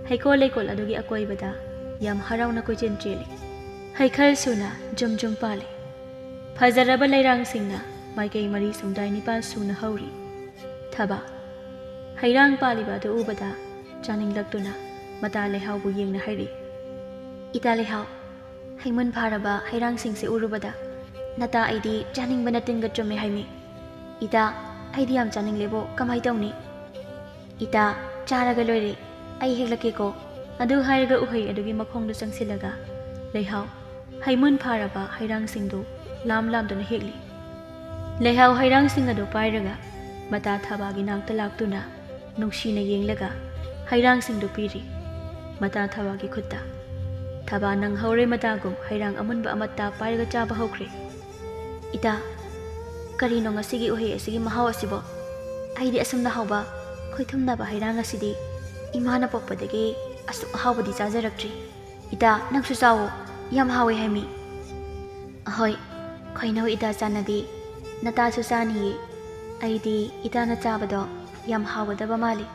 ꯍꯩꯀꯣꯜ ꯂꯩꯀꯣꯜ ꯑꯗꯨꯒꯤ ꯑꯀꯣꯏꯕꯗ ꯌꯥꯝ ꯍꯔꯥꯎꯅ ꯀꯣꯏꯆꯦꯟ ꯆꯦꯜꯂꯤ ꯍꯩꯈꯜ ꯁꯨꯅ ꯖꯨꯝ ꯖꯨꯝ ꯄꯥꯜꯂꯤ ꯐꯖꯔꯕ ꯂꯩꯔꯥꯡꯁꯤꯡꯅ ꯃꯥꯏꯀꯩ ꯃꯔꯤ ꯁꯨꯝꯗꯥꯏ ꯅꯤꯄꯥꯜ ꯁꯨꯅ ꯍꯧꯔꯤ ꯊꯕꯥ ꯍꯩꯔꯥꯡ ꯄꯥꯜꯂꯤꯕ ꯑꯗꯨ ꯎꯕꯗ ꯆꯥꯅꯤꯡꯂꯛꯇꯨꯅ ꯃꯇꯥ ꯂꯩꯍꯥꯎꯕꯨ ꯌꯦꯡꯅ ꯍꯥꯏꯔꯤ ꯏꯇꯥ ꯂꯩꯍꯥꯎ ꯍꯩꯃꯨꯟ ꯐꯥꯔꯕ ꯍꯩꯔꯥꯡꯁꯤꯡꯁꯦ ꯎꯔꯨꯕꯗ ꯅꯇꯥ ꯑꯩꯗꯤ ꯆꯥꯅꯤꯡꯕꯅ ꯇꯤꯟꯒ ꯆꯨꯝꯃꯦ ꯍꯥꯏꯃꯤ ꯏꯇꯥ ꯑꯩꯗꯤ ꯌꯥꯝ ꯆꯥꯅꯤꯡꯂꯦꯕꯣ ꯀꯃꯥꯏ ꯇꯧꯅꯤ ꯏꯇꯥ ꯆꯥꯔꯒ ꯂꯣꯏꯔꯦ ꯑꯩ ꯍꯦꯛꯂꯛꯀꯦꯀꯣ ꯑꯗꯨ ꯍꯥꯏꯔꯒ ꯎꯍꯩ ꯑꯗꯨꯒꯤ ꯃꯈꯣꯡꯗ ꯆꯪꯁꯤꯜꯂꯒ ꯂꯩꯍꯥꯎ ꯍꯩꯃꯨꯟ ꯐꯥꯔꯕ ꯍꯩꯔꯥꯡꯁꯤꯡꯗꯨ ꯂꯥꯝ ꯂꯥꯝꯗꯨꯅ ꯍꯦꯛꯂꯤ ꯂꯩꯍꯥꯎ ꯍꯩꯔꯥꯡꯁꯤꯡ ꯑꯗꯨ ꯄꯥꯏꯔꯒ ꯃꯇꯥ ꯊꯕꯥꯒꯤ ꯅꯥꯛꯇ ꯂꯥꯛꯇꯨꯅ ꯅꯨꯡꯁꯤꯅ ꯌꯦꯡꯂꯒ ꯍꯩꯔꯥꯡꯁꯤꯡꯗꯨ ꯄꯤꯔꯤ ꯃꯇꯥ ꯊꯕꯥꯒꯤ ꯈꯨꯠꯇ ꯊꯕꯥ ꯅꯪꯍꯧꯔꯦ ꯃꯇꯥꯒꯨꯝ ꯍꯩꯔꯥꯡ ꯑꯃꯨꯟꯕ ꯑꯃꯠꯇ ꯄꯥꯏꯔꯒ ꯆꯥꯕ ꯍꯧꯈ꯭ꯔꯦ ꯏꯇꯥ ꯀꯔꯤꯅꯣ ꯉꯁꯤꯒꯤ ꯎꯍꯩ ꯑꯁꯤꯒꯤ ꯃꯍꯥꯎ ꯑꯁꯤꯕꯣ ꯑꯩꯗꯤ ꯑꯁꯨꯝꯅ ꯍꯥꯎꯕ ꯈꯣꯏꯊꯨꯝꯅꯕ ꯍꯩꯔꯥꯡ ꯑꯁꯤꯗꯤ ꯏꯃꯥꯅ ꯄꯣꯛꯄꯗꯒꯤ ꯑꯁꯨꯛ ꯍꯥꯎꯕꯗꯤ ꯆꯥꯖꯔꯛꯇ꯭ꯔꯤ ꯏꯇꯥ ꯅꯪꯁꯨ ꯆꯥꯋꯣ ꯌꯥꯝ ꯍꯥꯎꯋꯦ ꯍꯥꯏꯃꯤ ꯑꯍꯣꯏ ꯈꯣꯏꯅꯧ ꯏꯇꯥ ꯆꯥꯟꯅꯕꯤ ꯅꯇꯥꯁꯨ ꯆꯥꯅꯤꯌꯦ ꯑꯩꯗꯤ ꯏꯇꯥꯅ ꯆꯥꯕꯗꯣ ꯌꯥꯝ ꯍꯥꯎꯒꯗꯕ ꯃꯥꯜꯂꯤ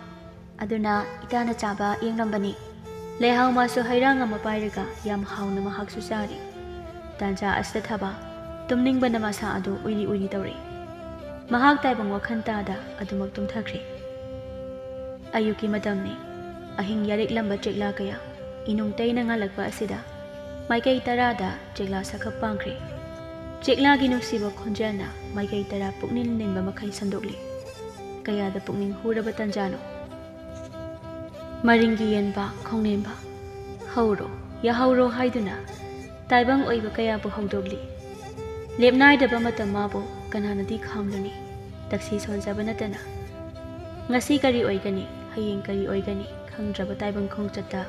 ꯑꯗꯨꯅ ꯏꯇꯥꯅ ꯆꯥꯕ ꯌꯦꯡꯂꯝꯕꯅꯤ ꯂꯩꯍꯥꯎ ꯃꯥꯁꯨ ꯍꯩꯔꯥꯡ ꯑꯃ ꯄꯥꯏꯔꯒ ꯌꯥꯝ ꯍꯥꯎꯅ ꯃꯍꯥꯛꯁꯨ ꯆꯥꯔꯤ ꯇꯥꯟꯖꯥ ꯑꯁꯤꯗ ꯊꯕꯥ ꯇꯨꯝꯅꯤꯡꯕꯅ ꯃꯁꯥ ꯑꯗꯨ ꯎꯏꯔꯤ ꯎꯏꯔꯤ ꯇꯧꯔꯤ ꯃꯍꯥꯛ ꯇꯥꯏꯕꯪ ꯋꯥꯈꯜ ꯇꯥꯗ ꯑꯗꯨꯃꯛ ꯇꯨꯝꯊꯈ꯭ꯔꯦ ꯑꯌꯨꯛꯀꯤ ꯃꯇꯝꯅꯤ ꯑꯍꯤꯡ ꯌꯥꯔꯤꯛꯂꯝꯕ ꯆꯦꯛꯂꯥ ꯀꯌꯥ ꯏꯅꯨꯡ ꯇꯩꯅ ꯉꯥꯜꯂꯛꯄ ꯑꯁꯤꯗ ꯃꯥꯏꯀꯩ ꯇꯔꯥꯗ ꯆꯦꯛꯂꯥ ꯁꯛꯈꯞ ꯄꯥꯡꯈ꯭ꯔꯦ ꯆꯦꯛꯂꯥꯒꯤ ꯅꯨꯡꯁꯤꯕ ꯈꯣꯟꯖꯦꯜꯅ ꯃꯥꯏꯀꯩ ꯇꯔꯥ ꯄꯨꯛꯅꯤꯡ ꯅꯤꯟꯕ ꯃꯈꯩ ꯁꯟꯗꯣꯛꯂꯤ ꯀꯌꯥꯗ ꯄꯨꯛꯅꯤꯡ ꯍꯨꯔꯕ ꯇꯟꯖꯥꯅꯣ ꯃꯔꯤꯡꯒꯤ ꯌꯦꯟꯕ ꯈꯣꯡꯅꯦꯝꯕ ꯍꯧꯔꯣ ꯌꯥꯍꯧꯔꯣ ꯍꯥꯏꯗꯨꯅ ꯇꯥꯏꯕꯪ ꯑꯣꯏꯕ ꯀꯌꯥꯕꯨ ꯍꯧꯗꯣꯛꯂꯤ ꯂꯦꯞꯅꯥꯏꯗꯕ ꯃꯇꯝ ꯃꯥꯕꯨ ꯀꯅꯥꯅꯗꯤ ꯈꯥꯝꯂꯨꯅꯤ ꯇꯛꯁꯤ ꯁꯣꯟꯖꯕ ꯅꯠꯇꯅ ꯉꯁꯤ ꯀꯔꯤ ꯑꯣꯏꯒꯅꯤ ꯍꯌꯦꯡ ꯀꯔꯤ ꯑꯣꯏꯒꯅꯤ ꯈꯪꯗ꯭ꯔꯕ ꯇꯥꯏꯕꯪ ꯈꯣꯡꯆꯠꯇ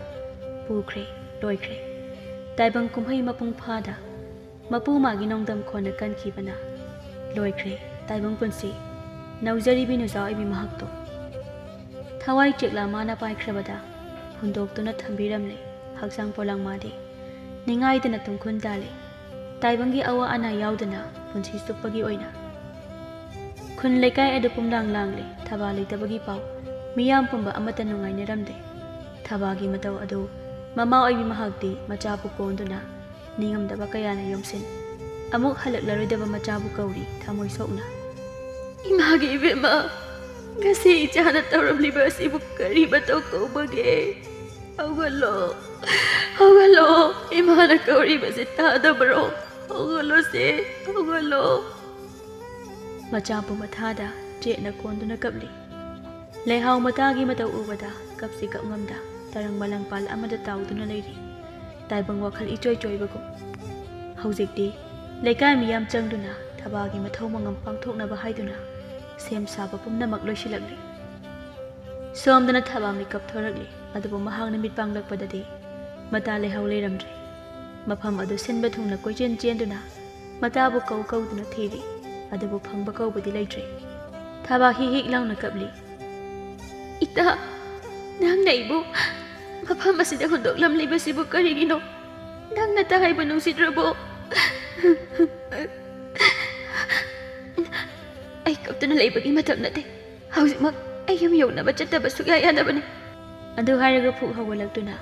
ꯄꯨꯈ꯭ꯔꯦ ꯂꯣꯏꯈ꯭ꯔꯦ ꯇꯥꯏꯕꯪ ꯀꯨꯝꯍꯩ ꯃꯄꯨꯡ ꯐꯥꯗ ꯃꯄꯨ ꯃꯥꯒꯤ ꯅꯣꯡꯗꯝ ꯈꯣꯟꯅ ꯀꯟꯈꯤꯕꯅ ꯂꯣꯏꯈ꯭ꯔꯦ ꯇꯥꯏꯕꯪ ꯄꯨꯟꯁꯤ ꯅꯧꯖꯔꯤꯕꯤ ꯅꯨꯖꯥꯎ ꯑꯣꯏꯕꯤ ꯃꯍꯥꯛꯇꯣ ꯊꯋꯥꯏ ꯆꯦꯛꯂꯥ ꯃꯥꯅ ꯄꯥꯏꯈ꯭ꯔꯕꯗ ꯍꯨꯟꯗꯣꯛꯇꯨꯅ ꯊꯝꯕꯤꯔꯝꯂꯦ ꯍꯛꯆꯥꯡ ꯄꯣꯂꯥꯡ ꯅꯤꯡꯉꯥꯏꯗꯅ ꯇꯨꯝꯈꯨꯟ ꯇꯥꯜꯂꯤ ꯇꯥꯏꯕꯪꯒꯤ ꯑꯋꯥ ꯑꯅꯥ ꯌꯥꯎꯗꯅ ꯄꯨꯟꯁꯤ ꯆꯨꯞꯄꯒꯤ ꯑꯣꯏꯅ ꯈꯨꯟ ꯂꯩꯀꯥꯏ ꯑꯗꯨ ꯄꯨꯝꯂꯥꯡ ꯂꯥꯡꯂꯤ ꯊꯕꯥ ꯂꯩꯇꯕꯒꯤ ꯄꯥꯎ ꯃꯤꯌꯥꯝ ꯄꯨꯝꯕ ꯑꯃꯠꯇ ꯅꯨꯡꯉꯥꯏꯅꯔꯝꯗꯦ ꯊꯕꯥꯒꯤ ꯃꯇꯧ ꯑꯗꯨ ꯃꯃꯥ ꯑꯣꯏꯕꯤ ꯃꯍꯥꯛꯇꯤ ꯃꯆꯥꯕꯨ ꯀꯣꯟꯗꯨꯅ ꯅꯤꯡꯉꯝꯗꯕ ꯀꯌꯥꯅ ꯌꯣꯝꯁꯤꯟ ꯑꯃꯨꯛ ꯍꯜꯂꯛꯂꯔꯣꯏꯗꯕ ꯃꯆꯥꯕꯨ ꯀꯧꯔꯤ ꯊꯃꯣꯏ ꯁꯣꯛꯅ ꯏꯃꯥꯒꯤ ꯏꯕꯦꯝꯃ ꯉꯁꯤ ꯏꯆꯥꯅ ꯇꯧꯔꯝꯂꯤꯕ ꯑꯁꯤꯕꯨ ꯀꯔꯤ ꯃꯇꯧ ꯀꯧꯕꯒꯦ ꯍꯧꯒꯠꯂꯣ ꯍꯧꯒꯠꯂꯣ ꯏꯃꯥꯅ ꯀꯧꯔꯤꯕꯁꯤ ꯇꯥꯗꯕ꯭ꯔꯣ ꯍꯧꯒꯠꯂꯣꯁꯦ ꯍꯧꯒꯠꯂꯣ ꯃꯆꯥꯕꯨ ꯃꯊꯥꯗ ꯆꯦꯠꯅ ꯀꯣꯟꯗꯨꯅ ꯀꯞꯂꯤ ꯂꯩꯍꯥꯎ ꯃꯇꯥꯒꯤ ꯃꯇꯧ ꯎꯕꯗ ꯀꯞꯁꯤ ꯀꯞꯉꯝꯗ ꯇꯔꯪ ꯃꯂꯪꯄꯥꯜ ꯑꯃꯗ ꯇꯥꯎꯗꯨꯅ ꯂꯩꯔꯤ ꯇꯥꯏꯕꯪ ꯋꯥꯈꯜ ꯏꯆꯣꯏ ꯆꯣꯏꯕꯒꯨꯝ ꯍꯧꯖꯤꯛꯇꯤ ꯂꯩꯀꯥꯏ ꯃꯤꯌꯥꯝ ꯆꯪꯗꯨꯅ ꯊꯕꯥꯒꯤ ꯃꯊꯧ ꯃꯉꯝ ꯄꯥꯡꯊꯣꯛꯅꯕ ꯍꯥꯏꯗꯨꯅ ꯁꯦꯝ ꯁꯥꯕ ꯄꯨꯝꯅꯃꯛ ꯂꯣꯏꯁꯤꯜꯂꯛꯂꯤ ꯁꯣꯝꯗꯅ ꯊꯕꯥ ꯃꯤꯀꯞ ꯊꯣꯔꯛꯂꯤ ꯑꯗꯨꯕꯨ ꯃꯍꯥꯛꯅ ꯃꯤꯠ ꯄꯥꯡꯂꯛꯄꯗꯗꯤ ꯃꯇꯥ ꯂꯩꯍꯥꯎ ꯂꯩꯔꯝꯗ꯭ꯔꯦ ꯃꯐꯝ ꯑꯗꯨ ꯁꯤꯟꯕ ꯊꯨꯡꯅ ꯀꯣꯏꯆꯦꯟ ꯆꯦꯟꯗꯨꯅ ꯃꯇꯥꯕꯨ ꯀꯧꯗꯨꯅ ꯊꯤꯔꯤ ꯑꯗꯨꯕꯨ ꯐꯪꯕ ꯀꯧꯕꯗꯤ ꯂꯩꯇ꯭ꯔꯦ ꯊꯕꯥ ꯍꯤꯛ ꯍꯤꯛ ꯂꯥꯎꯅ ꯀꯞꯂꯤ ꯏꯇꯥ ꯅꯪꯅ ꯑꯩꯕꯨ ꯃꯐꯝ ꯑꯁꯤꯗ ꯍꯨꯟꯗꯣꯛꯂꯝꯂꯤꯕꯁꯤꯕꯨ ꯀꯔꯤꯒꯤꯅꯣ ꯅꯪꯅ ꯍꯥꯏꯕ ꯅꯨꯡꯁꯤꯗ꯭ꯔꯕꯣ ꯑꯩ ꯀꯞꯇꯨꯅ ꯂꯩꯕꯒꯤ ꯃꯇꯝ ꯅꯠꯇꯦ ꯍꯧꯖꯤꯛꯃꯛ ꯑꯩ ꯌꯨꯝ ꯌꯧꯅꯕ ꯆꯠꯇꯕ ꯁꯨꯛꯌꯥ ꯌꯥꯗꯕꯅꯤ ꯑꯗꯨ ꯍꯥꯏꯔꯒ ꯐꯨꯛ ꯍꯧꯒꯠꯂꯛꯇꯨꯅ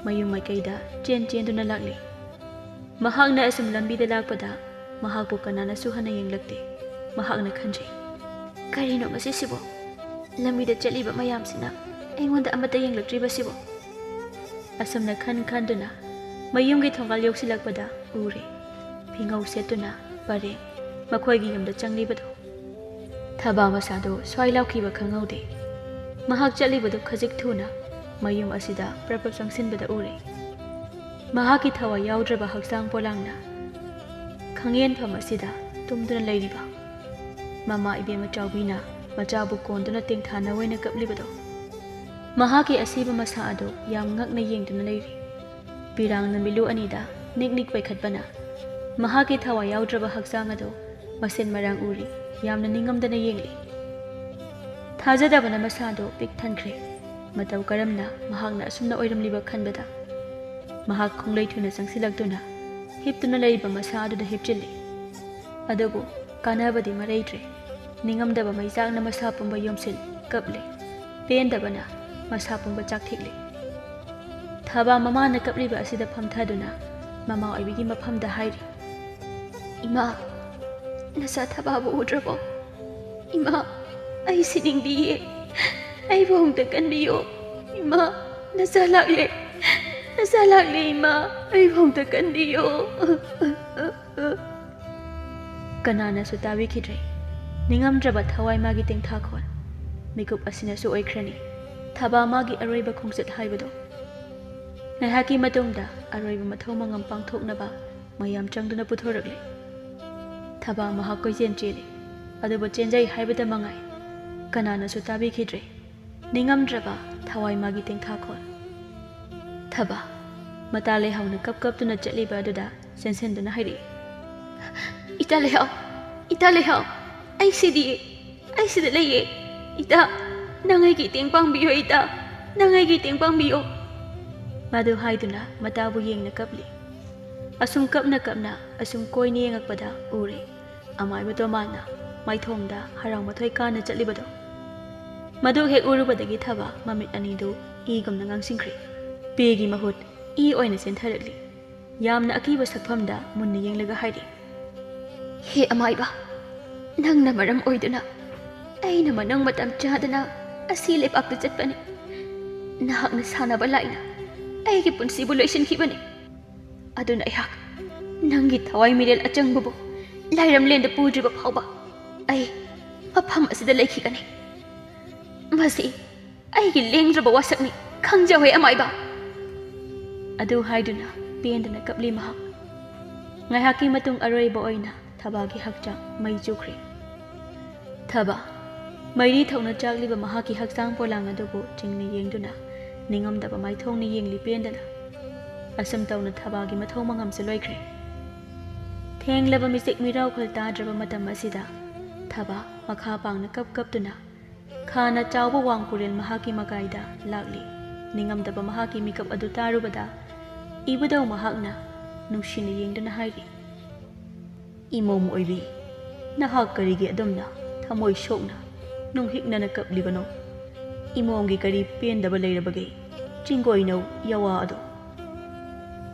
ꯃꯌꯨꯝ ꯃꯥꯏꯀꯩꯗ ꯆꯦꯟꯗꯨꯅ ꯂꯥꯛꯂꯤ ꯃꯍꯥꯛꯅ ꯑꯁꯨꯝ ꯂꯝꯕꯤꯗ ꯂꯥꯛꯄꯗ ꯃꯍꯥꯛꯄꯨ ꯀꯅꯥꯅꯁꯨ ꯍꯟꯅ ꯌꯦꯡꯂꯛꯇꯦ ꯃꯍꯥꯛꯅ ꯈꯟꯖꯩ ꯀꯔꯤꯅꯣ ꯉꯁꯤꯁꯤꯕꯣ ꯂꯝꯕꯤꯗ ꯆꯠꯂꯤꯕ ꯃꯌꯥꯝꯁꯤꯅ ꯑꯩꯉꯣꯟꯗ ꯑꯃꯠꯇ ꯌꯦꯡꯂꯛꯇ꯭ꯔꯤꯕꯁꯤꯕꯣ ꯑꯁꯨꯝꯅ ꯈꯟꯗꯨꯅ ꯃꯌꯨꯝꯒꯤ ꯊꯣꯡꯒꯥꯜ ꯌꯧꯁꯤꯜꯂꯛꯄꯗ ꯎꯔꯦ ꯐꯤꯉꯧ ꯁꯦꯠꯇꯨꯅ ꯄꯔꯦꯡ ꯃꯈꯣꯏꯒꯤ ꯌꯨꯝꯗ ꯆꯪꯂꯤꯕꯗꯣ ꯊꯕꯥ ꯃꯁꯥꯗꯣ ꯁ꯭ꯋꯥꯏ ꯂꯥꯎꯈꯤꯕ ꯈꯪꯍꯧꯗꯦ ꯃꯍꯥꯛ ꯆꯠꯂꯤꯕꯗꯨ ꯈꯖꯤꯛ ꯊꯨꯅ ꯃꯌꯨꯝ ꯑꯁꯤꯗ ꯄ꯭ꯔꯞ ꯆꯪꯁꯤꯟꯕꯗ ꯎꯔꯦ ꯃꯍꯥꯛꯀꯤ ꯊꯋꯥꯏ ꯌꯥꯎꯗ꯭ꯔꯕ ꯍꯛꯆꯥꯡ ꯄꯣꯂꯥꯡꯅ ꯈꯪꯌꯦꯟꯐꯝ ꯑꯁꯤꯗ ꯇꯨꯝꯗꯨꯅ ꯂꯩꯔꯤꯕ ꯃꯃꯥ ꯏꯕꯦꯝꯃ ꯆꯥꯎꯕꯤꯅ ꯃꯆꯥꯕꯨ ꯀꯣꯟꯗꯨꯅ ꯇꯦꯡꯊꯥꯅ ꯑꯣꯏꯅ ꯀꯞꯂꯤꯕꯗꯣ ꯃꯍꯥꯛꯀꯤ ꯑꯁꯤꯕ ꯃꯁꯥ ꯑꯗꯨ ꯌꯥꯝ ꯉꯛꯅ ꯌꯦꯡꯗꯨꯅ ꯂꯩꯔꯤ ꯄꯤꯔꯥꯡꯅ ꯃꯤꯠꯂꯨ ꯑꯅꯤꯗ ꯅꯤꯛ ꯅꯤꯛ ꯄꯩꯈꯠꯄꯅ ꯃꯍꯥꯛꯀꯤ ꯊꯋꯥꯏ ꯌꯥꯎꯗ꯭ꯔꯕ ꯍꯛꯆꯥꯡ ꯑꯗꯨ ꯃꯁꯦꯟ ꯃꯔꯥꯡ ꯎꯔꯤ ꯌꯥꯝꯅ ꯅꯤꯡꯉꯝꯗꯅ ꯌꯦꯡꯂꯤ ꯊꯥꯖꯗꯕꯅ ꯃꯁꯥꯗꯣ ꯄꯤꯛ ꯊꯟꯈ꯭ꯔꯦ ꯃꯇꯧ ꯀꯔꯝꯅ ꯃꯍꯥꯛꯅ ꯑꯁꯨꯝꯅ ꯑꯣꯏꯔꯝꯂꯤꯕ ꯈꯟꯕꯗ ꯃꯍꯥꯛ ꯈꯣꯡꯂꯩ ꯊꯨꯅ ꯆꯪꯁꯤꯜꯂꯛꯇꯨꯅ ꯍꯤꯞꯇꯨꯅ ꯂꯩꯔꯤꯕ ꯃꯁꯥ ꯑꯗꯨꯗ ꯍꯤꯞꯆꯤꯜꯂꯤ ꯑꯗꯨꯕꯨ ꯀꯥꯟꯅꯕꯗꯤ ꯃꯔꯩꯇ꯭ꯔꯦ ꯅꯤꯡꯉꯝꯗꯕ ꯃꯩꯆꯥꯛꯅ ꯃꯁꯥ ꯄꯨꯝꯕ ꯌꯣꯝꯁꯤꯜ ꯀꯞꯂꯤ ꯄꯦꯟꯗꯕꯅ ꯃꯁꯥ ꯄꯨꯝꯕ ꯆꯥꯛꯊꯤꯛꯂꯤ ꯊꯕꯥ ꯃꯃꯥꯅ ꯀꯞꯂꯤꯕ ꯑꯁꯤꯗ ꯐꯝꯊꯗꯨꯅ ꯃꯃꯥ ꯑꯣꯏꯕꯤꯒꯤ ꯃꯐꯝꯗ ꯍꯥꯏꯔꯤ ꯏꯃꯥ ꯅꯆꯥ ꯊꯕꯥꯕꯨ ꯎꯗ꯭ꯔꯕꯣ ꯏꯃꯥ ꯑꯩ ꯁꯤꯅꯤꯡꯗꯤꯌꯦ ꯑꯩꯕꯨ ꯑꯃꯨꯛꯇ ꯀꯟꯕꯤꯌꯣ ꯏꯃꯥ ꯅꯆꯥ ꯂꯥꯛꯂꯦ ꯏꯃꯥ ꯑꯩꯕꯨ ꯑꯃꯨꯛꯇ ꯀꯟꯕꯤꯌꯣ ꯀꯅꯥꯅꯁꯨ ꯇꯥꯕꯤꯈꯤꯗ꯭ꯔꯦ ꯅꯤꯡꯉꯝꯗ꯭ꯔꯕ ꯊꯋꯥꯏ ꯃꯥꯒꯤ ꯇꯦꯡꯊꯥꯈꯣꯜ ꯃꯤꯀꯨꯞ ꯑꯁꯤꯅꯁꯨ ꯑꯣꯏꯈ꯭ꯔꯅꯤ ꯊꯕꯥ ꯃꯥꯒꯤ ꯑꯔꯣꯏꯕ ꯈꯣꯡꯆꯠ ꯍꯥꯏꯕꯗꯣ ꯉꯥꯏꯍꯥꯛꯀꯤ ꯃꯇꯨꯡꯗ ꯑꯔꯣꯏꯕ ꯃꯊꯧ ꯃꯉꯝ ꯄꯥꯡꯊꯣꯛꯅꯕ ꯃꯌꯥꯝ ꯆꯪꯗꯨꯅ ꯄꯨꯊꯣꯔꯛꯂꯤ ꯊꯕꯥ ꯃꯍꯥꯛ ꯀꯣꯏꯆꯦꯟ ꯆꯦꯜꯂꯤ ꯑꯗꯨꯕꯨ ꯆꯦꯟꯖꯩ ꯍꯥꯏꯕꯗ ꯃꯉꯥꯏ ꯀꯅꯥꯅꯁꯨ ꯇꯥꯕꯤꯈꯤꯗ꯭ꯔꯦ ꯅꯤꯡꯉꯝꯗ꯭ꯔꯕ ꯊꯋꯥꯏ ꯃꯥꯒꯤ ꯇꯦꯡꯊꯥꯈꯣꯜ ꯊꯕꯥ ꯃꯇꯥ ꯂꯩꯍꯥꯎꯅ ꯀꯞꯇꯨꯅ ꯆꯠꯂꯤꯕ ꯑꯗꯨꯗ ꯆꯦꯟꯁꯤꯟꯗꯨꯅ ꯍꯥꯏꯔꯛꯏ ꯏꯇꯥ ꯂꯩꯍꯥꯎ ꯑꯩ ꯁꯤꯗ ꯂꯩꯌꯦ ꯏꯇꯥ ꯅꯪ ꯑꯩꯒꯤ ꯃꯇꯦꯡ ꯄꯥꯡꯕꯤꯌꯣ ꯏꯇꯥ ꯅꯪ ꯑꯩꯒꯤ ꯃꯇꯦꯡ ꯄꯥꯡꯕꯤꯌꯣ ꯃꯗꯨ ꯍꯥꯏꯗꯨꯅ ꯃꯇꯥꯕꯨ ꯌꯦꯡꯅ ꯀꯞꯂꯤ ꯑꯁꯨꯝ ꯀꯞꯅ ꯑꯁꯨꯝ ꯀꯣꯏꯅ ꯌꯦꯡꯉꯛꯄꯗ ꯎꯔꯦ ꯑꯃꯥꯏꯕ ꯇꯣꯃꯥꯟꯅ ꯃꯥꯏꯊꯣꯡꯗ ꯍꯔꯥꯎꯃꯊꯣꯏ ꯀꯥꯅ ꯆꯠꯂꯤꯕꯗꯣ ꯃꯗꯨ ꯍꯦꯛ ꯎꯔꯨꯕꯗꯒꯤ ꯊꯕꯥ ꯃꯃꯤꯠ ꯑꯅꯤꯗꯨ ꯏꯒꯨꯝꯅ ꯉꯥꯡꯁꯤꯟꯈ꯭ꯔꯦ ꯄꯦꯒꯤ ꯃꯍꯨꯠ ꯏ ꯑꯣꯏꯅ ꯆꯦꯟꯊꯔꯛꯂꯤ ꯌꯥꯝꯅ ꯑꯀꯤꯕ ꯁꯛꯐꯝꯗ ꯃꯨꯟꯅ ꯌꯦꯡꯂꯒ ꯍꯥꯏꯔꯤ ꯍꯦ ꯑꯃꯥꯏꯕ ꯅꯪꯅ ꯃꯔꯝ ꯑꯣꯏꯗꯨꯅ ꯑꯩꯅ ꯃꯅꯨꯡ ꯃꯇꯝ ꯆꯥꯗꯅ ꯑꯁꯤ ꯂꯩꯄꯥꯛꯇ ꯆꯠꯄꯅꯤ ꯅꯍꯥꯛꯅ ꯁꯥꯟꯅꯕ ꯂꯥꯛꯏꯅ ꯑꯩꯒꯤ ꯄꯨꯟꯁꯤꯕꯨ ꯂꯣꯏꯁꯤꯟꯈꯤꯕꯅꯤ ꯑꯗꯨꯅ ꯑꯩꯍꯥꯛ ꯅꯪꯒꯤ ꯊꯋꯥꯏ ꯃꯤꯔꯦꯜ ꯑꯆꯪꯕꯕꯨ ꯂꯥꯏꯔꯝꯂꯦꯟꯗ ꯄꯨꯗ꯭ꯔꯤꯕ ꯐꯥꯎꯕ ꯑꯩ ꯃꯐꯝ ꯑꯁꯤꯗ ꯂꯩꯈꯤꯒꯅꯤ ꯃꯁꯤ ꯑꯩꯒꯤ ꯂꯦꯡꯗ꯭ꯔꯕ ꯋꯥꯁꯛꯅꯤ ꯈꯪꯖꯧꯍꯦ ꯑꯃꯥꯏꯕ ꯑꯗꯨ ꯍꯥꯏꯗꯨꯅ ꯄꯦꯟꯗꯅ ꯀꯞꯂꯤ ꯃꯍꯥꯛ ꯉꯥꯏꯍꯥꯛꯀꯤ ꯃꯇꯨꯡ ꯑꯔꯣꯏꯕ ꯑꯣꯏꯅ ꯊꯕꯥꯒꯤ ꯍꯛꯆꯥꯡ ꯃꯩ ꯆꯨꯈ꯭ꯔꯦ ꯊꯕꯥ ꯃꯩꯔꯤ ꯊꯧꯅ ꯆꯥꯛꯂꯤꯕ ꯃꯍꯥꯛꯀꯤ ꯍꯛꯆꯥꯡ ꯄꯣꯂꯥꯡ ꯑꯗꯨꯕꯨ ꯆꯤꯡꯅ ꯌꯦꯡꯗꯨꯅ ꯅꯤꯡꯉꯝꯗꯕ ꯃꯥꯏꯊꯣꯡꯅ ꯌꯦꯡꯂꯤ ꯄꯦꯟꯗꯅ ꯑꯁꯨꯝ ꯇꯧꯅ ꯊꯕꯥꯒꯤ ꯃꯊꯧ ꯃꯉꯝꯁꯨ ꯂꯣꯏꯈ꯭ꯔꯦ ꯊꯦꯡꯂꯕ ꯃꯤꯆꯤꯛ ꯃꯤꯔꯥꯎꯈꯣꯜ ꯇꯥꯗ꯭ꯔꯕ ꯃꯇꯝ ꯑꯁꯤꯗ ꯊꯕꯥ ꯃꯈꯥ ꯄꯥꯡꯅ ꯀꯞꯇꯨꯅ ꯈꯥꯅ ꯆꯥꯎꯕ ꯋꯥꯡ ꯄꯨꯔꯦꯜ ꯃꯍꯥꯛꯀꯤ ꯃꯀꯥꯏꯗ ꯂꯥꯛꯂꯤ ꯅꯤꯡꯉꯝꯗꯕ ꯃꯍꯥꯛꯀꯤ ꯃꯤꯀꯞ ꯑꯗꯨ ꯇꯥꯔꯨꯕꯗ ꯏꯕꯨꯙꯧ ꯃꯍꯥꯛꯅ ꯅꯨꯡꯁꯤꯅ ꯌꯦꯡꯗꯨꯅ ꯍꯥꯏꯔꯤ, ꯏꯃꯣꯝ ꯑꯣꯏꯕꯤ, ꯅꯍꯥꯛ ꯀꯔꯤꯒꯤ ꯑꯗꯨꯝꯅ ꯊꯃꯣꯏ ꯁꯣꯛꯅ ꯅꯨꯡꯍꯤꯛꯅꯅ ꯀꯞꯂꯤꯕꯅꯣ? ꯏꯃꯣꯝꯒꯤ ꯀꯔꯤ ꯄꯦꯟꯗꯕ ꯂꯩꯔꯕꯒꯦ? ꯆꯤꯡꯒꯣꯏꯅꯧ ꯌꯥꯋꯥ ꯑꯗꯣ꯫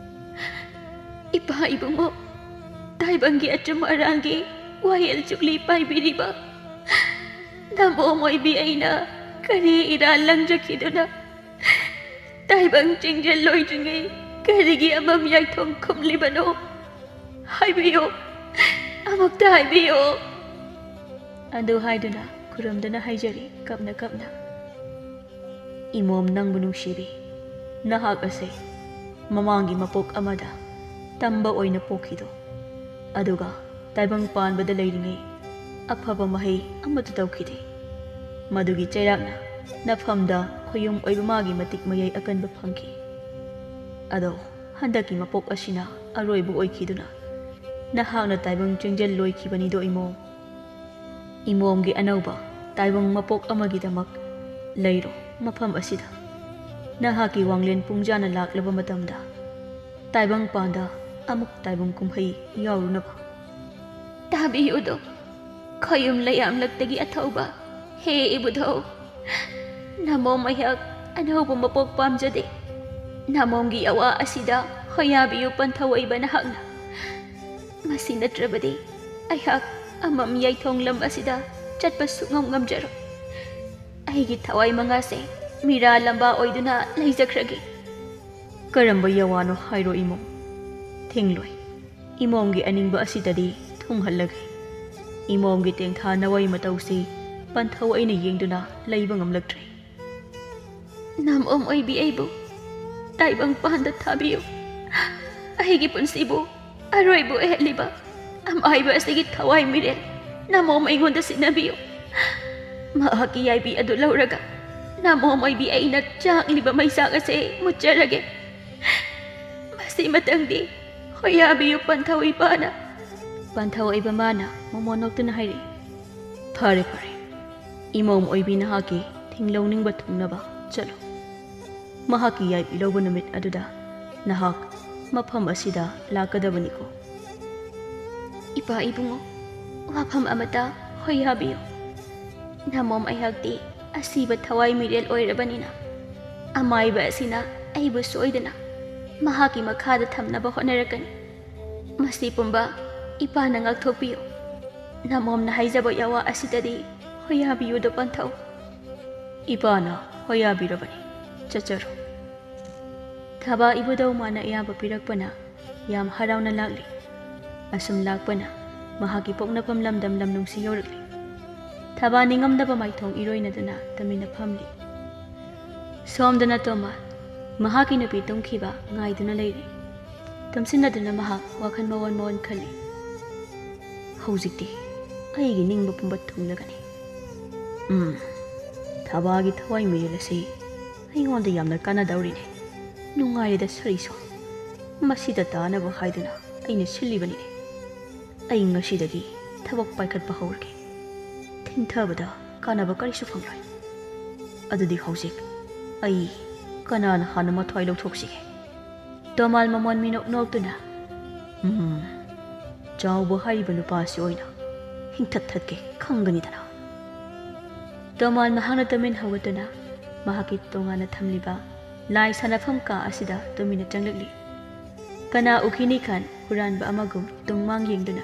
ꯏꯄꯥ ꯏꯕꯨꯡꯉꯣ, ꯇꯥꯏꯕꯪꯒꯤ ꯑꯆꯨꯝ ꯑꯔꯥꯟꯒꯤ ꯋꯥꯌꯦꯜ ꯆꯨꯛꯂꯤ ꯄꯥꯏꯕꯤꯔꯤꯕ ꯅꯃꯣꯝ ꯑꯣꯏꯕꯤ ꯑꯩꯅ ꯀꯔꯤ ꯏꯔꯥꯜ ꯂꯪꯖꯈꯤꯗꯨꯅ ꯇꯥꯏꯕꯪ ꯆꯤꯡꯖꯦꯜ ꯂꯣꯏꯗ꯭ꯔꯤꯉꯩ ꯀꯔꯤꯒꯤ ꯑꯃꯝ ꯌꯥꯏꯊꯣꯡ ꯈꯨꯝꯂꯤꯕꯅꯣ? ꯍꯥꯏꯕꯤꯌꯣ, ꯑꯃꯨꯛꯇ ꯍꯥꯏꯕꯤꯌꯣ꯫ ꯑꯗꯨ ꯍꯥꯏꯗꯨꯅ ꯈꯨꯔꯨꯝꯗꯨꯅ ꯍꯥꯏꯖꯔꯤ ꯀꯞꯅ ꯀꯞꯅ, ꯏꯃꯣꯝ ꯅꯪꯕꯨ ꯅꯨꯡꯁꯤꯕꯤ, ꯅꯍꯥꯛ ꯑꯁꯦ ꯃꯃꯥꯡꯒꯤ ꯃꯄꯣꯛ ꯑꯃꯗ ꯇꯝꯕ ꯑꯣꯏꯅ ꯄꯣꯛꯈꯤꯗꯣ, ꯑꯗꯨꯒ ꯇꯥꯏꯕꯪ ꯄꯥꯟꯕꯗ ꯂꯩꯔꯤꯉꯩ ꯑꯐꯕ ꯃꯍꯩ ꯑꯃꯠꯇ ꯇꯧꯈꯤꯗꯦ꯫ ꯃꯗꯨꯒꯤ ꯆꯩꯔꯥꯛꯅ ꯅꯐꯝꯗ ꯈꯣꯌꯨꯝ ꯑꯣꯏꯕ ꯃꯥꯒꯤ ꯃꯇꯤꯛ ꯃꯌꯥꯏ ꯑꯀꯟꯕ ꯐꯪꯈꯤ꯫ ꯑꯗꯣ ꯍꯟꯗꯛꯀꯤ ꯃꯄꯣꯛ ꯑꯁꯤꯅ ꯑꯔꯣꯏꯕ ꯑꯣꯏꯈꯤꯗꯨꯅ ꯅꯍꯥꯛꯅ ꯇꯥꯏꯕꯪ ꯆꯤꯡꯖꯦꯜ ꯂꯣꯏꯈꯤꯕꯅꯤꯗꯣ ꯏꯃꯣꯝ꯫ ꯏꯃꯣꯝꯒꯤ ꯑꯅꯧꯕ ꯇꯥꯏꯕꯪ ꯃꯄꯣꯛ ꯑꯃꯒꯤꯗꯃꯛ ꯂꯩꯔꯣ ꯃꯐꯝ ꯑꯁꯤꯗ꯫ ꯅꯍꯥꯛꯀꯤ ꯋꯥꯡꯂꯦꯟ ꯄꯨꯡꯖꯥꯅ ꯂꯥꯛꯂꯕ ꯃꯇꯝꯗ ꯇꯥꯏꯕꯪ ꯄꯥꯟꯗ ꯑꯃꯨꯛ ꯇꯥꯏꯕꯪ ꯀꯨꯝꯍꯩ ꯌꯥꯎꯔꯨꯅꯕ꯫ ꯇꯥꯕꯤꯌꯨꯗꯣ, ꯈꯣꯌꯨꯝ ꯂꯩꯌꯥꯝꯂꯛꯇꯒꯤ ꯑꯊꯧꯕ ꯍꯦ ꯏꯕꯨꯙꯧ, ꯅꯃꯣꯝ ꯑꯩꯍꯥꯛ ꯑꯅꯧꯕ ꯃꯄꯣꯛ ꯄꯥꯝꯖꯗꯦ꯫ ꯅꯃꯣꯝꯒꯤ ꯑꯋꯥ ꯑꯁꯤꯗ ꯍꯣꯌꯥꯕꯤꯌꯨ ꯄꯟꯊꯧꯏꯕ ꯅꯍꯥꯛꯅ꯫ ꯃꯁꯤ ꯅꯠꯇ꯭ꯔꯕꯗꯤ ꯑꯩꯍꯥꯛ ꯑꯃꯝ ꯌꯥꯏꯊꯣꯡ ꯂꯝ ꯑꯁꯤꯗ ꯆꯠꯄ ꯁꯨꯛꯉꯝ ꯉꯝꯖꯔꯣꯏ꯫ ꯑꯩꯒꯤ ꯊꯋꯥꯏ ꯃꯉꯥꯁꯦ ꯃꯤꯔꯥ ꯂꯝꯕꯥ ꯑꯣꯏꯗꯨꯅ ꯂꯩꯖꯈ꯭ꯔꯒꯦ꯫ ꯀꯔꯝꯕ ꯌꯥꯋꯥꯅꯣ ꯍꯥꯏꯔꯣ ꯏꯃꯣꯝ? ꯊꯤꯡꯂꯣꯏ, ꯏꯃꯣꯝꯒꯤ ꯑꯅꯤꯡꯕ ꯑꯁꯤꯗꯗꯤ ꯊꯨꯡꯍꯜꯂꯒꯦ꯫ ꯏꯃꯣꯝꯒꯤ ꯇꯦꯡꯊꯥ ꯅꯋꯩ ꯃꯇꯧꯁꯤ ꯄꯟꯊꯧ ꯑꯩꯅ ꯌꯦꯡꯗꯨꯅ ꯂꯩꯕ ꯉꯝꯂꯛꯇ꯭ꯔꯦ꯫ ꯅꯃꯣꯝ ꯑꯣꯏꯕꯤ ꯑꯩꯕꯨ ꯇꯥꯏꯕꯪ ꯄꯥꯟꯗ ꯊꯥꯕꯤꯌꯨ꯫ ꯑꯩꯒꯤ ꯄꯨꯟꯁꯤꯕꯨ ꯑꯔꯣꯏꯕ ꯑꯣꯏꯍꯜꯂꯤꯕ ꯑꯃꯥꯏꯕ ꯑꯁꯤꯒꯤ ꯊꯋꯥꯏ ꯃꯤꯔꯦꯜ ꯅꯃꯣꯝ ꯑꯩꯉꯣꯟꯗ ꯁꯤꯟꯅꯕꯤꯌꯨ꯫ ꯃꯍꯥꯛꯀꯤ ꯌꯥꯏꯕꯤ ꯑꯗꯨ ꯂꯧꯔꯒ ꯅꯃꯣꯝ ꯑꯣꯏꯕꯤ ꯑꯩꯅ ꯆꯥꯛꯂꯤꯕ ꯃꯩꯆꯥꯛ ꯑꯁꯦ ꯃꯨꯠꯆꯔꯒꯦ꯫ ꯃꯁꯤ ꯃꯇꯪꯗꯤ ꯍꯣꯌꯥꯕꯤꯌꯨ ꯄꯟꯊꯧ ꯏꯄꯥꯅ꯫ ꯄꯟꯊꯧꯏꯕ ꯃꯥꯅ ꯃꯃꯣꯟ ꯅꯣꯛꯇꯨꯅ ꯍꯥꯏꯔꯤ, ꯐꯔꯦ ꯐꯔꯦ, ꯏꯃꯣꯝ ꯑꯣꯏꯕꯤ ꯅꯍꯥꯛꯀꯤ ꯊꯤꯡꯂꯧꯅꯤꯡꯕ ꯊꯨꯡꯅꯕ ꯆꯠꯂꯣ꯫ ꯃꯍꯥꯛꯀꯤ ꯌꯥꯏꯕꯤ ꯂꯧꯕ ꯅꯨꯃꯤꯠ ꯑꯗꯨꯗ ꯅꯍꯥꯛ ꯃꯐꯝ ꯑꯁꯤꯗ ꯂꯥꯛꯀꯗꯕꯅꯤꯀꯣ꯫ ꯏꯄꯥ ꯏꯕꯨꯡꯉꯣ, ꯋꯥꯐꯝ ꯑꯃꯇ ꯍꯣꯌꯥꯕꯤꯌꯨ꯫ ꯅꯃꯣꯝ ꯑꯩꯍꯥꯛꯇꯤ ꯑꯁꯤꯕ ꯊꯋꯥꯏ ꯃꯤꯔꯦꯜ ꯑꯣꯏꯔꯕꯅꯤꯅ ꯑꯃꯥꯏꯕ ꯑꯁꯤꯅ ꯑꯩꯕꯨ ꯁꯣꯏꯗꯅ ꯃꯍꯥꯛꯀꯤ ꯃꯈꯥꯗ ꯊꯝꯅꯕ ꯍꯣꯠꯅꯔꯛꯀꯅꯤ꯫ ꯃꯁꯤ ꯄꯨꯝꯕ ꯏꯄꯥꯅ ꯉꯥꯛꯊꯣꯛꯄꯤꯌꯨ꯫ ꯅꯃꯣꯝꯅ ꯍꯥꯏꯖꯕ ꯌꯥꯋꯥ ꯑꯁꯤꯗꯗꯤ ꯍꯣꯌꯥꯕꯤꯌꯨꯗꯣ ꯄꯟꯊꯧ꯫ ꯏꯄꯥꯅ ꯍꯣꯌꯥꯕꯤꯔꯕꯅꯤ, ꯆꯠꯆꯔꯣ꯫ ꯊꯕꯥ ꯏꯕꯨꯙꯧ ꯃꯥꯅ ꯑꯌꯥꯕ ꯄꯤꯔꯛꯄꯅ ꯌꯥꯝ ꯍꯔꯥꯎꯅ ꯂꯥꯛꯂꯤ꯫ ꯑꯁꯨꯝ ꯂꯥꯛꯄꯅ ꯃꯍꯥꯛꯀꯤ ꯄꯣꯛꯅꯐꯝ ꯂꯝꯗꯝ ꯂꯝꯅꯨꯡꯁꯤ ꯌꯧꯔꯛꯂꯤ꯫ ꯊꯕꯥ ꯅꯤꯡꯉꯝꯗꯕ ꯃꯥꯏꯊꯣꯡ ꯏꯔꯣꯏꯅꯗꯨꯅ ꯇꯨꯃꯤꯟꯅ ꯐꯝꯂꯤ꯫ ꯁꯣꯝꯗꯅ ꯇꯣꯃꯥ ꯃꯍꯥꯛꯀꯤ ꯅꯨꯄꯤ ꯇꯨꯝꯈꯤꯕ ꯉꯥꯏꯗꯨꯅ ꯂꯩꯔꯤ꯫ ꯇꯨꯝꯁꯤꯟꯅꯗꯨꯅ ꯃꯍꯥꯛ ꯋꯥꯈꯜ ꯃꯑꯣꯟ ꯃꯑꯣꯟ ꯈꯜꯂꯤ꯫ ꯍꯧꯖꯤꯛꯇꯤ ꯑꯩꯒꯤ ꯅꯤꯡꯕ ꯄꯨꯝꯕ ꯊꯨꯡꯂꯒꯅꯤ꯫ ꯊꯕꯥꯒꯤ ꯊꯋꯥꯏ ꯃꯤꯔꯦꯜ ꯑꯁꯤ ꯑꯩꯉꯣꯟꯗ ꯌꯥꯝꯅ ꯀꯥꯟꯅꯗꯧꯔꯤꯅꯦ꯫ ꯅꯨꯡꯉꯥꯏꯔꯦꯗ ꯁꯔꯤꯁꯣ, ꯃꯁꯤꯗ ꯇꯥꯅꯕ ꯍꯥꯏꯗꯨꯅ ꯑꯩꯅ ꯁꯤꯜꯂꯤꯕꯅꯤꯅꯦ꯫ ꯑꯩ ꯉꯁꯤꯗꯒꯤ ꯊꯕꯛ ꯄꯥꯏꯈꯠꯄ ꯍꯧꯔꯒꯦ꯫ ꯊꯤꯟꯊꯕꯗ ꯀꯥꯟꯅꯕ ꯀꯔꯤꯁꯨ ꯐꯪꯂꯣꯏ꯫ ꯑꯗꯨꯗꯤ ꯍꯧꯖꯤꯛ ꯑꯩ ꯀꯅꯥꯅ ꯍꯥꯟꯅ ꯃꯊ꯭ꯋꯥꯏ ꯂꯧꯊꯣꯛꯁꯤꯒꯦ? ꯇꯣꯃꯥꯜ ꯃꯃꯣꯟ ꯃꯤꯅꯣꯛ ꯅꯣꯛꯇꯨꯅ, ꯆꯥꯎꯕ ꯍꯥꯏꯔꯤꯕ ꯅꯨꯄꯥꯁꯤ ꯑꯣꯏꯅ ꯍꯤꯡꯊꯠꯊꯠꯀꯦ ꯈꯪꯒꯅꯤꯗꯅ꯫ ꯇꯣꯃꯥꯜ ꯃꯍꯥꯛꯅ ꯇꯨꯃꯤꯟ ꯍꯧꯒꯠꯇꯨꯅ ꯃꯍꯥꯛꯀꯤ ꯇꯣꯉꯥꯟꯅ ꯊꯝꯂꯤꯕ ꯂꯥꯏ ꯁꯥꯟꯅꯐꯝ ꯀꯥ ꯑꯁꯤꯗ ꯇꯨꯃꯤꯟꯅ ꯆꯪꯂꯛꯂꯤ꯫ ꯀꯅꯥ ꯎꯈꯤꯅꯤ ꯈꯟ ꯍꯨꯔꯥꯟꯕ ꯑꯃꯒꯨꯝ ꯇꯨꯡꯃꯥꯡ ꯌꯦꯡꯗꯨꯅ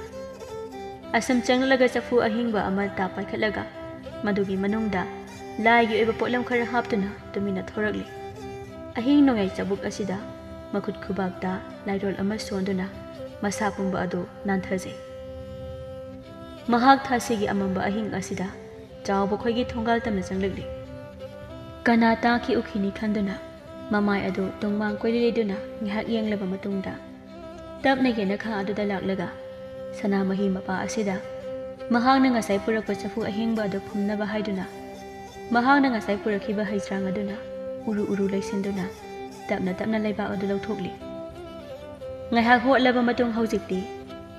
ꯑꯁꯨꯝ ꯆꯪꯂꯛꯂꯒ ꯆꯐꯨ ꯑꯍꯤꯡꯕ ꯑꯃꯠꯇ ꯄꯥꯏꯈꯠꯂꯒ ꯃꯗꯨꯒꯤ ꯃꯅꯨꯡꯗ ꯂꯥꯏꯒꯤ ꯑꯣꯏꯕ ꯄꯣꯠꯂꯝ ꯈꯔ ꯍꯥꯞꯇꯨꯅ ꯇꯨꯃꯤꯟꯅ ꯊꯣꯔꯛꯂꯤ꯫ ꯑꯍꯤꯡ ꯅꯣꯡꯌꯥꯏ ꯆꯕꯨꯛ ꯑꯁꯤꯗ ꯃꯈꯨꯠ ꯈꯨꯕꯥꯛꯇ ꯂꯥꯏꯔꯣꯜ ꯑꯃ ꯁꯣꯟꯗꯨꯅ ꯃꯁꯥ ꯄꯨꯝꯕ ꯑꯗꯨ ꯅꯥꯟꯊꯖꯩ꯫ ꯃꯍꯥꯛ ꯊꯥꯁꯤꯒꯤ ꯑꯃꯝꯕ ꯑꯍꯤꯡ ꯑꯁꯤꯗ ꯆꯥꯎꯕ ꯈꯣꯏꯒꯤ ꯊꯣꯡꯒꯥꯜ ꯇꯝꯅ ꯆꯪꯂꯛꯂꯤ꯫ ꯀꯅꯥ ꯇꯥꯈꯤ ꯎꯈꯤꯅꯤ ꯈꯟꯗꯨꯅ ꯃꯃꯥꯏ ꯑꯗꯨ ꯇꯨꯡꯃꯥꯡ ꯀꯣꯏꯂꯩꯗꯨꯅ ꯉꯥꯏꯍꯥꯛ ꯌꯦꯡꯂꯕ ꯃꯇꯨꯡꯗ ꯇꯞꯅ ꯌꯦꯅꯈꯥ ꯑꯗꯨꯗ ꯂꯥꯛꯂꯒ ꯁꯅꯥꯃꯍꯤ ꯃꯄꯥ ꯑꯁꯤꯗ ꯃꯍꯥꯛꯅ ꯉꯁꯥꯏ ꯄꯨꯔꯛꯄ ꯆꯐꯨ ꯑꯍꯤꯡꯕ ꯑꯗꯨ ꯐꯨꯝꯅꯕ ꯍꯥꯏꯗꯨꯅ ꯃꯍꯥꯛꯅ ꯉꯁꯥꯏ ꯄꯨꯔꯛꯈꯤꯕ ꯍꯩꯁ꯭ꯔꯥꯡ ꯑꯗꯨꯅ ꯎꯔꯨ ꯎꯔꯨ ꯂꯩꯁꯤꯟꯗꯨꯅ ꯇꯞꯅ ꯇꯞꯅ ꯂꯩꯕꯥꯛ ꯑꯗꯨ ꯂꯧꯊꯣꯛꯂꯤ꯫ ꯉꯥꯏꯍꯥꯛ ꯍꯣꯠꯂꯕ ꯃꯇꯨꯡ ꯍꯧꯖꯤꯛꯇꯤ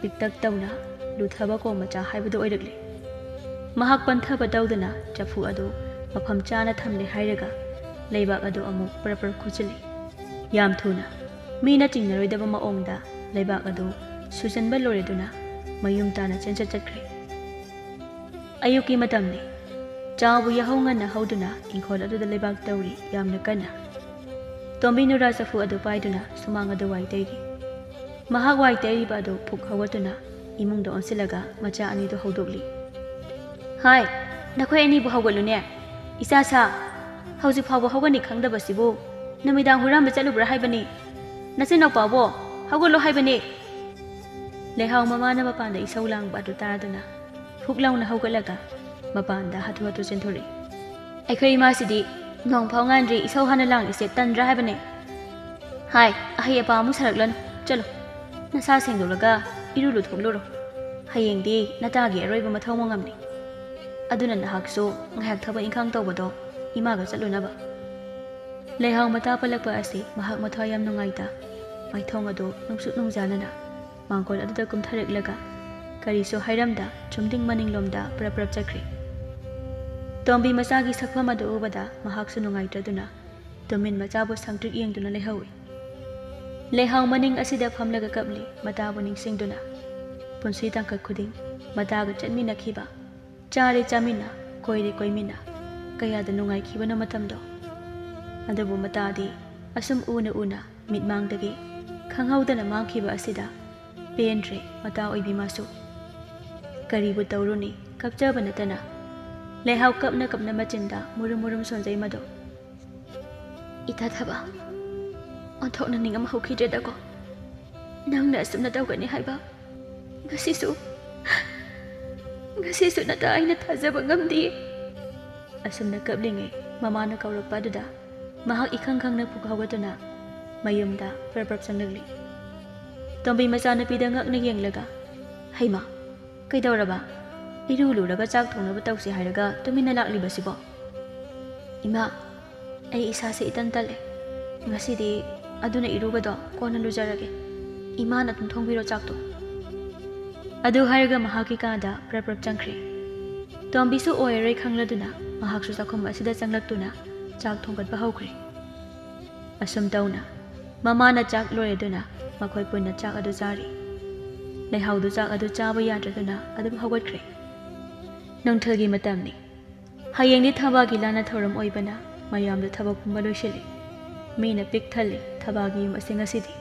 ꯄꯤꯛꯇꯛ ꯇꯧꯅ ꯂꯨꯊꯕꯀꯣ ꯃꯆꯥ ꯍꯥꯏꯕꯗꯨ ꯑꯣꯏꯔꯛꯂꯤ꯫ ꯃꯍꯥꯛ ꯄꯟꯊꯕ ꯇꯧꯗꯨꯅ ꯆꯐꯨ ꯑꯗꯨ ꯃꯐꯝ ꯆꯥꯅ ꯊꯝꯂꯦ ꯍꯥꯏꯔꯒ ꯂꯩꯕꯥꯛ ꯑꯗꯨ ꯑꯃꯨꯛ ꯄꯔ ꯈꯨꯠꯆꯤꯜꯂꯤ ꯌꯥꯝ ꯊꯨꯅ ꯃꯤꯅ ꯆꯤꯡꯅꯔꯣꯏꯗꯕ ꯃꯑꯣꯡꯗ ꯂꯩꯕꯥꯛ ꯑꯗꯨ ꯁꯨꯖꯟꯕ ꯂꯣꯏꯔꯗꯨꯅ ꯃꯌꯨꯝ ꯇꯥꯅ ꯆꯦꯟꯆꯠ ꯆꯠꯈ꯭ꯔꯦ ꯑꯌꯨꯛꯀꯤ ꯃꯇꯝꯅꯤ ꯆꯥꯎꯕ ꯌꯥꯍꯧ ꯉꯟꯅ ꯍꯧꯗꯨꯅ ꯏꯪꯈꯣꯜ ꯑꯗꯨꯗ ꯂꯩꯕꯥꯛ ꯇꯧꯔꯤ ꯌꯥꯝꯅ ꯀꯟꯅ ꯇꯣꯝꯕꯤ ꯅꯨꯔꯥ ꯆꯐꯨ ꯑꯗꯨ ꯄꯥꯏꯗꯨꯅ ꯁꯨꯃꯥꯡ ꯑꯗꯨ ꯋꯥꯏ ꯇꯩꯔꯤ ꯃꯍꯥꯛ ꯋꯥꯏ ꯇꯩꯔꯤꯕ ꯑꯗꯨ ꯄꯨꯛ ꯍꯧꯒꯠꯇꯨꯅ ꯏꯃꯨꯡꯗ ꯑꯣꯟꯁꯤꯜꯂꯒ ꯃꯆꯥ ꯑꯅꯤꯗꯨ ꯍꯧꯗꯣꯛꯂꯤ ꯍꯥꯏ ꯅꯈꯣꯏ ꯑꯅꯤꯕꯨ ꯍꯧꯒꯠꯂꯨꯅꯦ ꯏꯆꯥꯁꯥ ꯍꯧꯖꯤꯛ ꯐꯥꯎꯕ ꯍꯧꯒꯠꯅꯤ ꯈꯪꯗꯕꯁꯤꯕꯨ ꯅꯨꯃꯤꯗꯥꯡ ꯍꯨꯔꯥꯟꯕ ꯆꯠꯂꯨꯕ꯭ꯔꯥ ꯍꯥꯏꯕꯅꯤ ꯅꯆꯤꯟꯅꯥꯎꯄꯥꯕꯣ ꯍꯧꯒꯠꯂꯣ ꯍꯥꯏꯕꯅꯤ ꯂꯩꯍꯥꯎ ꯃꯃꯥꯅ ꯃꯄꯥꯟꯗ ꯏꯁꯧ ꯂꯥꯡꯕ ꯑꯗꯨ ꯇꯥꯗꯨꯅ ꯐꯨꯛ ꯂꯥꯎꯅ ꯍꯧꯒꯠꯂꯒ ꯃꯄꯥꯟꯗ ꯍꯥꯊꯨ ꯍꯥꯊꯨ ꯆꯦꯟꯊꯣꯔꯛꯏ ꯑꯩꯈꯣꯏ ꯏꯃꯥꯁꯤꯗꯤ ꯅꯣꯡꯐꯥꯎ ꯉꯥꯟꯗ꯭ꯔꯤ ꯏꯁꯧ ꯍꯥꯟꯅ ꯂꯥꯡꯂꯤꯁꯦ ꯇꯟꯗ꯭ꯔꯥ ꯍꯥꯏꯕꯅꯦ ꯍꯥꯏ ꯑꯍꯩ ꯑꯄꯥ ꯑꯃꯨꯛ ꯁꯥꯔꯛꯂꯅꯨ ꯆꯠꯂꯣ ꯅꯁꯥ ꯁꯦꯡꯗꯣꯛꯂꯒ ꯏꯔꯨ ꯂꯨꯊꯣꯛꯂꯨꯔꯣ ꯍꯌꯦꯡꯗꯤ ꯅꯇꯥꯒꯤ ꯑꯔꯣꯏꯕ ꯃꯊꯧ ꯃꯉꯝꯅꯤ ꯑꯗꯨꯅ ꯅꯍꯥꯛꯁꯨ ꯉꯥꯏꯍꯥꯛ ꯊꯕꯛ ꯏꯪꯈꯥꯡ ꯇꯧꯕꯗꯣ ꯏꯃꯥꯒ ꯆꯠꯂꯨꯅꯕ ꯂꯩꯍꯥꯎ ꯃꯇꯥ ꯄꯜꯂꯛꯄ ꯑꯁꯤ ꯃꯍꯥꯛ ꯃꯊ꯭ꯋꯥꯏ ꯌꯥꯝ ꯅꯨꯡꯉꯥꯏꯇ ꯃꯥꯏꯊꯣꯡ ꯑꯗꯨ ꯅꯨꯡꯁꯨꯛ ꯅꯨꯡꯖꯥꯅꯅ ꯃꯥꯡꯒꯣꯜ ꯑꯗꯨꯗ ꯀꯨꯝꯊꯔꯛꯂꯒ ꯀꯔꯤꯁꯨ ꯍꯥꯏꯔꯝꯗ ꯆꯨꯝꯗꯤꯡ ꯃꯅꯤꯡꯂꯣꯝꯗ ꯄꯔꯞ ꯆꯠꯈ꯭ꯔꯦ ꯇꯣꯝꯕꯤ ꯃꯆꯥꯒꯤ ꯁꯛꯐꯝ ꯑꯗꯨ ꯎꯕꯗ ꯃꯍꯥꯛꯁꯨ ꯅꯨꯡꯉꯥꯏꯇ꯭ꯔꯗꯨꯅ ꯇꯨꯃꯤꯟ ꯃꯆꯥꯕꯨ ꯁꯪꯇ꯭ꯔꯤꯛ ꯌꯦꯡꯗꯨꯅ ꯂꯩꯍꯧꯏ ꯂꯩꯍꯥꯎ ꯃꯅꯤꯡ ꯑꯁꯤꯗ ꯐꯝꯂꯒ ꯀꯞꯂꯤ ꯃꯇꯥꯕꯨ ꯅꯤꯡꯁꯤꯡꯗꯨꯅ ꯄꯨꯟꯁꯤ ꯇꯥꯡꯀꯛ ꯈꯨꯗꯤꯡ ꯃꯇꯥꯒ ꯆꯠꯃꯤꯟꯅꯈꯤꯕ ꯆꯥꯔꯦ ꯆꯥꯃꯤꯟꯅ ꯀꯣꯏꯔꯦ ꯀꯣꯏꯃꯤꯟꯅ ꯀꯌꯥꯗ ꯅꯨꯡꯉꯥꯏꯈꯤꯕꯅ ꯃꯇꯝꯗꯣ ꯑꯗꯨꯕꯨ ꯃꯇꯥꯗꯤ ꯑꯁꯨꯝ ꯎꯅ ꯎꯅ ꯃꯤꯠꯃꯥꯡꯗꯒꯤ ꯈꯪꯍꯧꯗꯅ ꯃꯥꯡꯈꯤꯕ ꯑꯁꯤꯗ ꯄꯦꯟꯗ꯭ꯔꯦ ꯃꯇꯥ ꯑꯣꯏꯕꯤ ꯃꯥꯁꯨ ꯀꯔꯤꯕꯨ ꯇꯧꯔꯨꯅꯤ ꯀꯞꯆꯕ ꯅꯠꯇꯅ ꯂꯩꯍꯥꯎ ꯀꯞꯅ ꯀꯞꯅ ꯃꯆꯤꯟꯗ ꯃꯨꯔꯨꯝ ꯃꯨꯔꯨꯝ ꯁꯣꯟꯖꯩ ꯃꯗꯣ ꯏꯊꯥ ꯊꯕ ꯑꯣꯟꯊꯣꯛꯅ ꯅꯤꯡꯉꯝ ꯍꯧꯈꯤꯗ꯭ꯔꯦꯗꯀꯣ ꯅꯪꯅ ꯑꯁꯨꯝꯅ ꯇꯧꯒꯅꯤ ꯍꯥꯏꯕ ꯉꯁꯤꯁꯨ ꯅꯇꯥ ꯑꯩꯅ ꯊꯥꯖꯕ ꯉꯝꯗꯤꯌꯦ ꯑꯁꯨꯝꯅ ꯀꯞꯂꯤꯉꯩ ꯃꯃꯥꯅ ꯀꯧꯔꯛꯄ ꯑꯗꯨꯗ ꯃꯍꯥꯛ ꯏꯈꯪ ꯈꯪꯅ ꯄꯨꯛ ꯍꯧꯒꯠꯇꯨꯅ ꯃꯌꯨꯝꯗ ꯄꯔꯞ ꯆꯪꯂꯛꯂꯤ ꯇꯣꯝꯕꯤ ꯃꯆꯥꯅꯨꯄꯤꯗ ꯉꯛꯅ ꯌꯦꯡꯂꯒ ꯍꯩꯃꯥ ꯀꯩꯗꯧꯔꯕ ꯏꯔꯨ ꯂꯨꯔꯒ ꯆꯥꯛ ꯊꯣꯡꯅꯕ ꯇꯧꯁꯤ ꯍꯥꯏꯔꯒ ꯇꯨꯃꯤꯟꯅ ꯂꯥꯛꯂꯤꯕꯁꯤꯕꯣ ꯏꯃꯥ ꯑꯩ ꯏꯁꯥꯁꯦ ꯏꯇꯟ ꯇꯜꯂꯦ ꯉꯁꯤꯗꯤ ꯑꯗꯨꯅ ꯏꯔꯨꯕꯗꯣ ꯀꯣꯟꯅ ꯂꯨꯖꯔꯒꯦ ꯏꯃꯥꯅ ꯑꯗꯨꯝ ꯊꯣꯡꯕꯤꯔꯣ ꯆꯥꯛꯇꯣ ꯑꯗꯨ ꯍꯥꯏꯔꯒ ꯃꯍꯥꯛꯀꯤ ꯀꯥꯗ ꯄꯔꯞ ꯆꯪꯈ꯭ꯔꯦ ꯇꯣꯝꯕꯤꯁꯨ ꯑꯣꯏꯔꯔꯣꯏ ꯈꯪꯂꯗꯨꯅ ꯃꯍꯥꯛꯁꯨ ꯆꯥꯛꯈꯨꯝ ꯑꯁꯤꯗ ꯆꯪꯂꯛꯇꯨꯅ ꯆꯥꯛ ꯊꯣꯡꯒꯠꯄ ꯍꯧꯈ꯭ꯔꯦ ꯑꯁꯨꯝ ꯇꯧꯅ ꯃꯃꯥꯅ ꯆꯥꯛ ꯂꯣꯏꯔꯗꯨꯅ ꯃꯈꯣꯏ ꯄꯨꯟꯅ ꯆꯥꯛ ꯑꯗꯨ ꯆꯥꯔꯤ ꯂꯩꯍꯥꯎꯗꯨ ꯆꯥꯛ ꯑꯗꯨ ꯆꯥꯕ ꯌꯥꯗ꯭ꯔꯗꯨꯅ ꯑꯗꯨꯝ ꯍꯧꯒꯠꯈ꯭ꯔꯦ ꯅꯨꯡꯊꯤꯜꯒꯤ ꯃꯇꯝꯅꯤ ꯍꯌꯦꯡꯗꯤ ꯊꯕꯥꯒꯤ ꯂꯥꯟꯅ ꯊꯧꯔꯝ ꯑꯣꯏꯕꯅ ꯃꯌꯥꯝꯗ ꯊꯕꯛ ꯄꯨꯝꯕ ꯂꯣꯏꯁꯤꯜꯂꯤ ꯃꯤꯅ ꯄꯤꯛ ꯊꯜꯂꯤ ꯊꯕꯥꯒꯤ ꯌꯨꯝ ꯑꯁꯤ ꯉꯁꯤꯗꯤ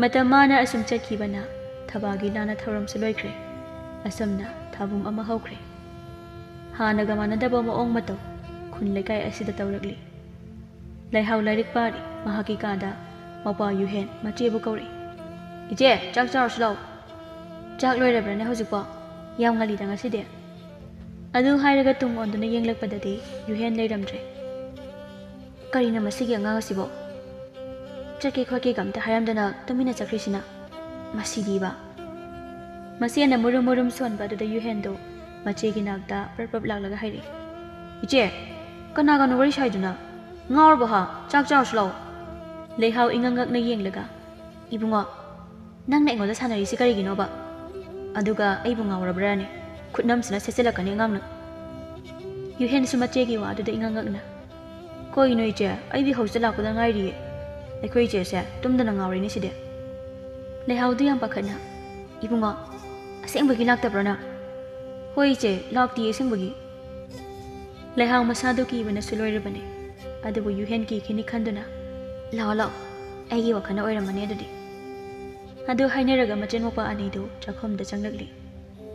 ꯃꯇꯝ ꯃꯥꯅ ꯑꯁꯨꯝ ꯆꯠꯈꯤꯕꯅ ꯊꯕꯥꯒꯤ ꯂꯥꯟꯅ ꯊꯧꯔꯝꯁꯨ ꯂꯣꯏꯈ꯭ꯔꯦ ꯑꯁꯨꯝꯅ ꯊꯥꯕꯨꯝ ꯑꯃ ꯍꯧꯈ꯭ꯔꯦ ꯍꯥꯟꯅꯒ ꯃꯥꯟꯅꯗꯕ ꯃꯑꯣꯡ ꯃꯇꯧ ꯈꯨꯟ ꯂꯩꯀꯥꯏ ꯑꯁꯤꯗ ꯇꯧꯔꯛꯂꯤ ꯂꯩꯍꯥꯎ ꯂꯥꯏꯔꯤꯛ ꯄꯥꯔꯤ ꯃꯍꯥꯛꯀꯤ ꯀꯥꯗ ꯃꯄꯥ ꯌꯨꯍꯦꯟ ꯃꯆꯦꯕꯨ ꯀꯧꯔꯛꯏ ꯏꯆꯦ ꯆꯥꯛ ꯆꯥꯔꯁꯨ ꯂꯥꯛꯎ ꯆꯥꯛ ꯂꯣꯏꯔꯕ꯭ꯔꯅꯦ ꯍꯧꯖꯤꯛꯄꯣ ꯌꯥꯝ ꯉꯜꯂꯤꯗ ꯉꯁꯤꯗꯤ ꯑꯗꯨ ꯍꯥꯏꯔꯒ ꯇꯨꯡ ꯑꯣꯟꯗꯨꯅ ꯌꯦꯡꯂꯛꯄꯗꯗꯤ ꯌꯨꯍꯦꯟ ꯂꯩꯔꯝꯗ꯭ꯔꯦ ꯀꯔꯤꯅ ꯃꯁꯤꯒꯤ ꯑꯉꯥꯡ ꯑꯁꯤꯕꯣ ꯆꯠꯀꯦ ꯈꯣꯠꯀꯦꯒ ꯑꯝꯇ ꯍꯥꯏꯔꯝꯗꯅ ꯇꯨꯃꯤꯟꯅ ꯆꯠꯈ꯭ꯔꯤꯁꯤꯅ ꯃꯁꯤꯗꯤꯕ ꯃꯆꯦꯅ ꯃꯨꯔꯨꯝ ꯃꯨꯔꯨꯝ ꯁꯣꯟꯕ ꯑꯗꯨꯗ ꯌꯨꯍꯦꯟꯗꯣ ꯃꯆꯦꯒꯤ ꯅꯥꯛꯇ ꯄꯔꯞ ꯂꯥꯛꯂꯒ ꯍꯥꯏꯔꯛꯏ ꯏꯆꯦ ꯀꯅꯥꯒꯅꯣ ꯋꯥꯔꯤ ꯁꯥꯏꯗꯨꯅ ꯉꯥꯎꯔꯕꯣ ꯍꯥ ꯆꯥꯛ ꯆꯥꯔꯁꯨ ꯂꯥꯛꯎ ꯂꯩꯍꯥꯎ ꯏꯉꯛꯉꯛꯅ ꯌꯦꯡꯂꯒ ꯏꯕꯨꯡꯉꯣ ꯅꯪꯅ ꯑꯩꯉꯣꯟꯗ ꯁꯥꯟꯅꯔꯤꯁꯤ ꯀꯔꯤꯒꯤꯅꯣꯕ ꯑꯗꯨꯒ ꯑꯩꯕꯨ ꯉꯥꯎꯔꯕ꯭ꯔꯥꯅꯦ ꯈꯨꯠꯅꯝꯁꯤꯅ ꯁꯦꯠꯆꯤꯜꯂꯛꯀꯅꯤ ꯑꯉꯥꯡꯅ ꯌꯨꯍꯦꯟꯁꯨ ꯃꯆꯦꯒꯤ ꯋꯥ ꯑꯗꯨꯗ ꯏꯉꯛꯉꯛꯅ ꯀꯣꯏꯅꯣ ꯏꯆꯦ ꯑꯩꯗꯤ ꯍꯧꯖꯤꯛꯇ ꯂꯥꯛꯄꯗ ꯉꯥꯏꯔꯤꯌꯦ ꯑꯩꯈꯣꯏ ꯏꯆꯦꯁꯦ ꯇꯨꯝꯗꯅ ꯉꯥꯎꯔꯤꯅꯤ ꯁꯤꯗꯤ ꯂꯩꯍꯥꯎꯗꯨ ꯌꯥꯝ ꯄꯥꯈꯠꯅ ꯏꯕꯨꯡꯉꯣ ꯑꯁꯦꯡꯕꯒꯤ ꯂꯥꯛꯇꯕ꯭ꯔꯅ ꯍꯣꯏ ꯏꯆꯦ ꯂꯥꯛꯇꯤꯌꯦ ꯑꯁꯦꯡꯕꯒꯤ ꯂꯩꯍꯥꯎ ꯃꯁꯥꯗꯨ ꯀꯤꯕꯅꯁꯨ ꯂꯣꯏꯔꯕꯅꯦ ꯑꯗꯨꯕꯨ ꯌꯨꯍꯦꯟ ꯀꯤꯈꯤꯅꯤ ꯈꯟꯗꯨꯅ ꯂꯥꯛꯑꯣ ꯂꯥꯛꯑꯣ ꯑꯩꯒꯤ ꯋꯥꯈꯜꯅ ꯑꯣꯏꯔꯝꯃꯅꯤ ꯑꯗꯨꯗꯤ ꯑꯗꯨ ꯍꯥꯏꯅꯔꯒ ꯃꯆꯦꯟ ꯃꯧꯄꯥ ꯑꯅꯤꯗꯨ ꯆꯥꯛꯈꯨꯝꯗ ꯆꯪꯂꯛꯂꯤ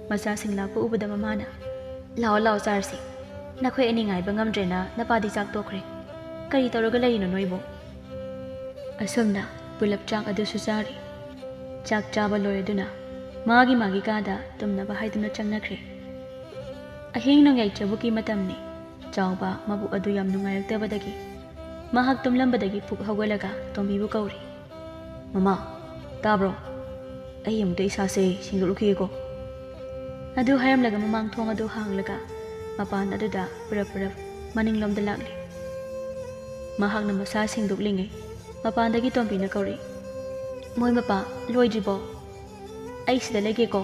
ꯃꯆꯥꯁꯤꯡ ꯂꯥꯛꯄ ꯎꯕꯗ ꯃꯃꯥꯅ ꯂꯥꯛꯑꯣ ꯂꯥꯛꯑꯣ ꯆꯥꯔꯁꯤ ꯅꯈꯣꯏ ꯑꯅꯤ ꯉꯥꯏꯕ ꯉꯝꯗ꯭ꯔꯦꯅ ꯅꯄꯥꯗꯤ ꯆꯥꯛ ꯇꯣꯛꯈ꯭ꯔꯦ ꯀꯔꯤ ꯇꯧꯔꯒ ꯂꯩꯔꯤꯅꯣ ꯅꯣꯏꯕꯨ ꯑꯁꯨꯝꯅ ꯄꯨꯂꯞ ꯆꯥꯛ ꯑꯗꯨꯁꯨ ꯆꯥꯔꯤ ꯆꯥꯛ ꯆꯥꯕ ꯂꯣꯏꯔꯗꯨꯅ ꯃꯥꯒꯤ ꯀꯥꯗ ꯇꯨꯝꯅꯕ ꯍꯥꯏꯗꯨꯅ ꯆꯪꯅꯈ꯭ꯔꯦ ꯑꯍꯤꯡ ꯅꯣꯡꯌꯥꯏ ꯆꯕꯨꯛꯀꯤ ꯃꯇꯝꯅꯤ ꯆꯥꯎꯕ ꯃꯕꯨꯛ ꯑꯗꯨ ꯌꯥꯝ ꯅꯨꯡꯉꯥꯏꯔꯛꯇꯕꯗꯒꯤ ꯃꯍꯥꯛ ꯇꯨꯝꯂꯝꯕꯗꯒꯤ ꯄꯨꯛ ꯍꯧꯒꯠꯂꯒ ꯇꯣꯝꯕꯤꯕꯨ ꯀꯧꯔꯤ ꯃꯃꯥ ꯇꯥꯕ꯭ꯔꯣ ꯑꯩ ꯑꯃꯨꯛꯇ ꯏꯁꯥꯁꯦ ꯁꯦꯡꯗꯣꯛꯂꯨꯈꯤꯒꯦꯀꯣ ꯑꯗꯨ ꯍꯥꯏꯔꯝꯂꯒ ꯃꯃꯥꯡ ꯊꯣꯡ ꯑꯗꯨ ꯍꯥꯡꯂꯒ ꯃꯄꯥꯟ ꯑꯗꯨꯗ ꯄꯨꯔꯞ ꯃꯅꯤꯡꯂꯣꯝꯗ ꯂꯥꯛꯂꯤ ꯃꯍꯥꯛꯅ ꯃꯁꯥ ꯁꯦꯡꯗꯣꯛꯂꯤꯉꯩ ꯃꯄꯥꯟꯗꯒꯤ ꯇꯣꯝꯕꯤꯅ ꯀꯧꯔꯤ ꯃꯣꯏ ꯃꯄꯥ ꯂꯣꯏꯗ꯭ꯔꯤꯕꯣ ꯑꯩ ꯁꯤꯗ ꯂꯩꯒꯦꯀꯣ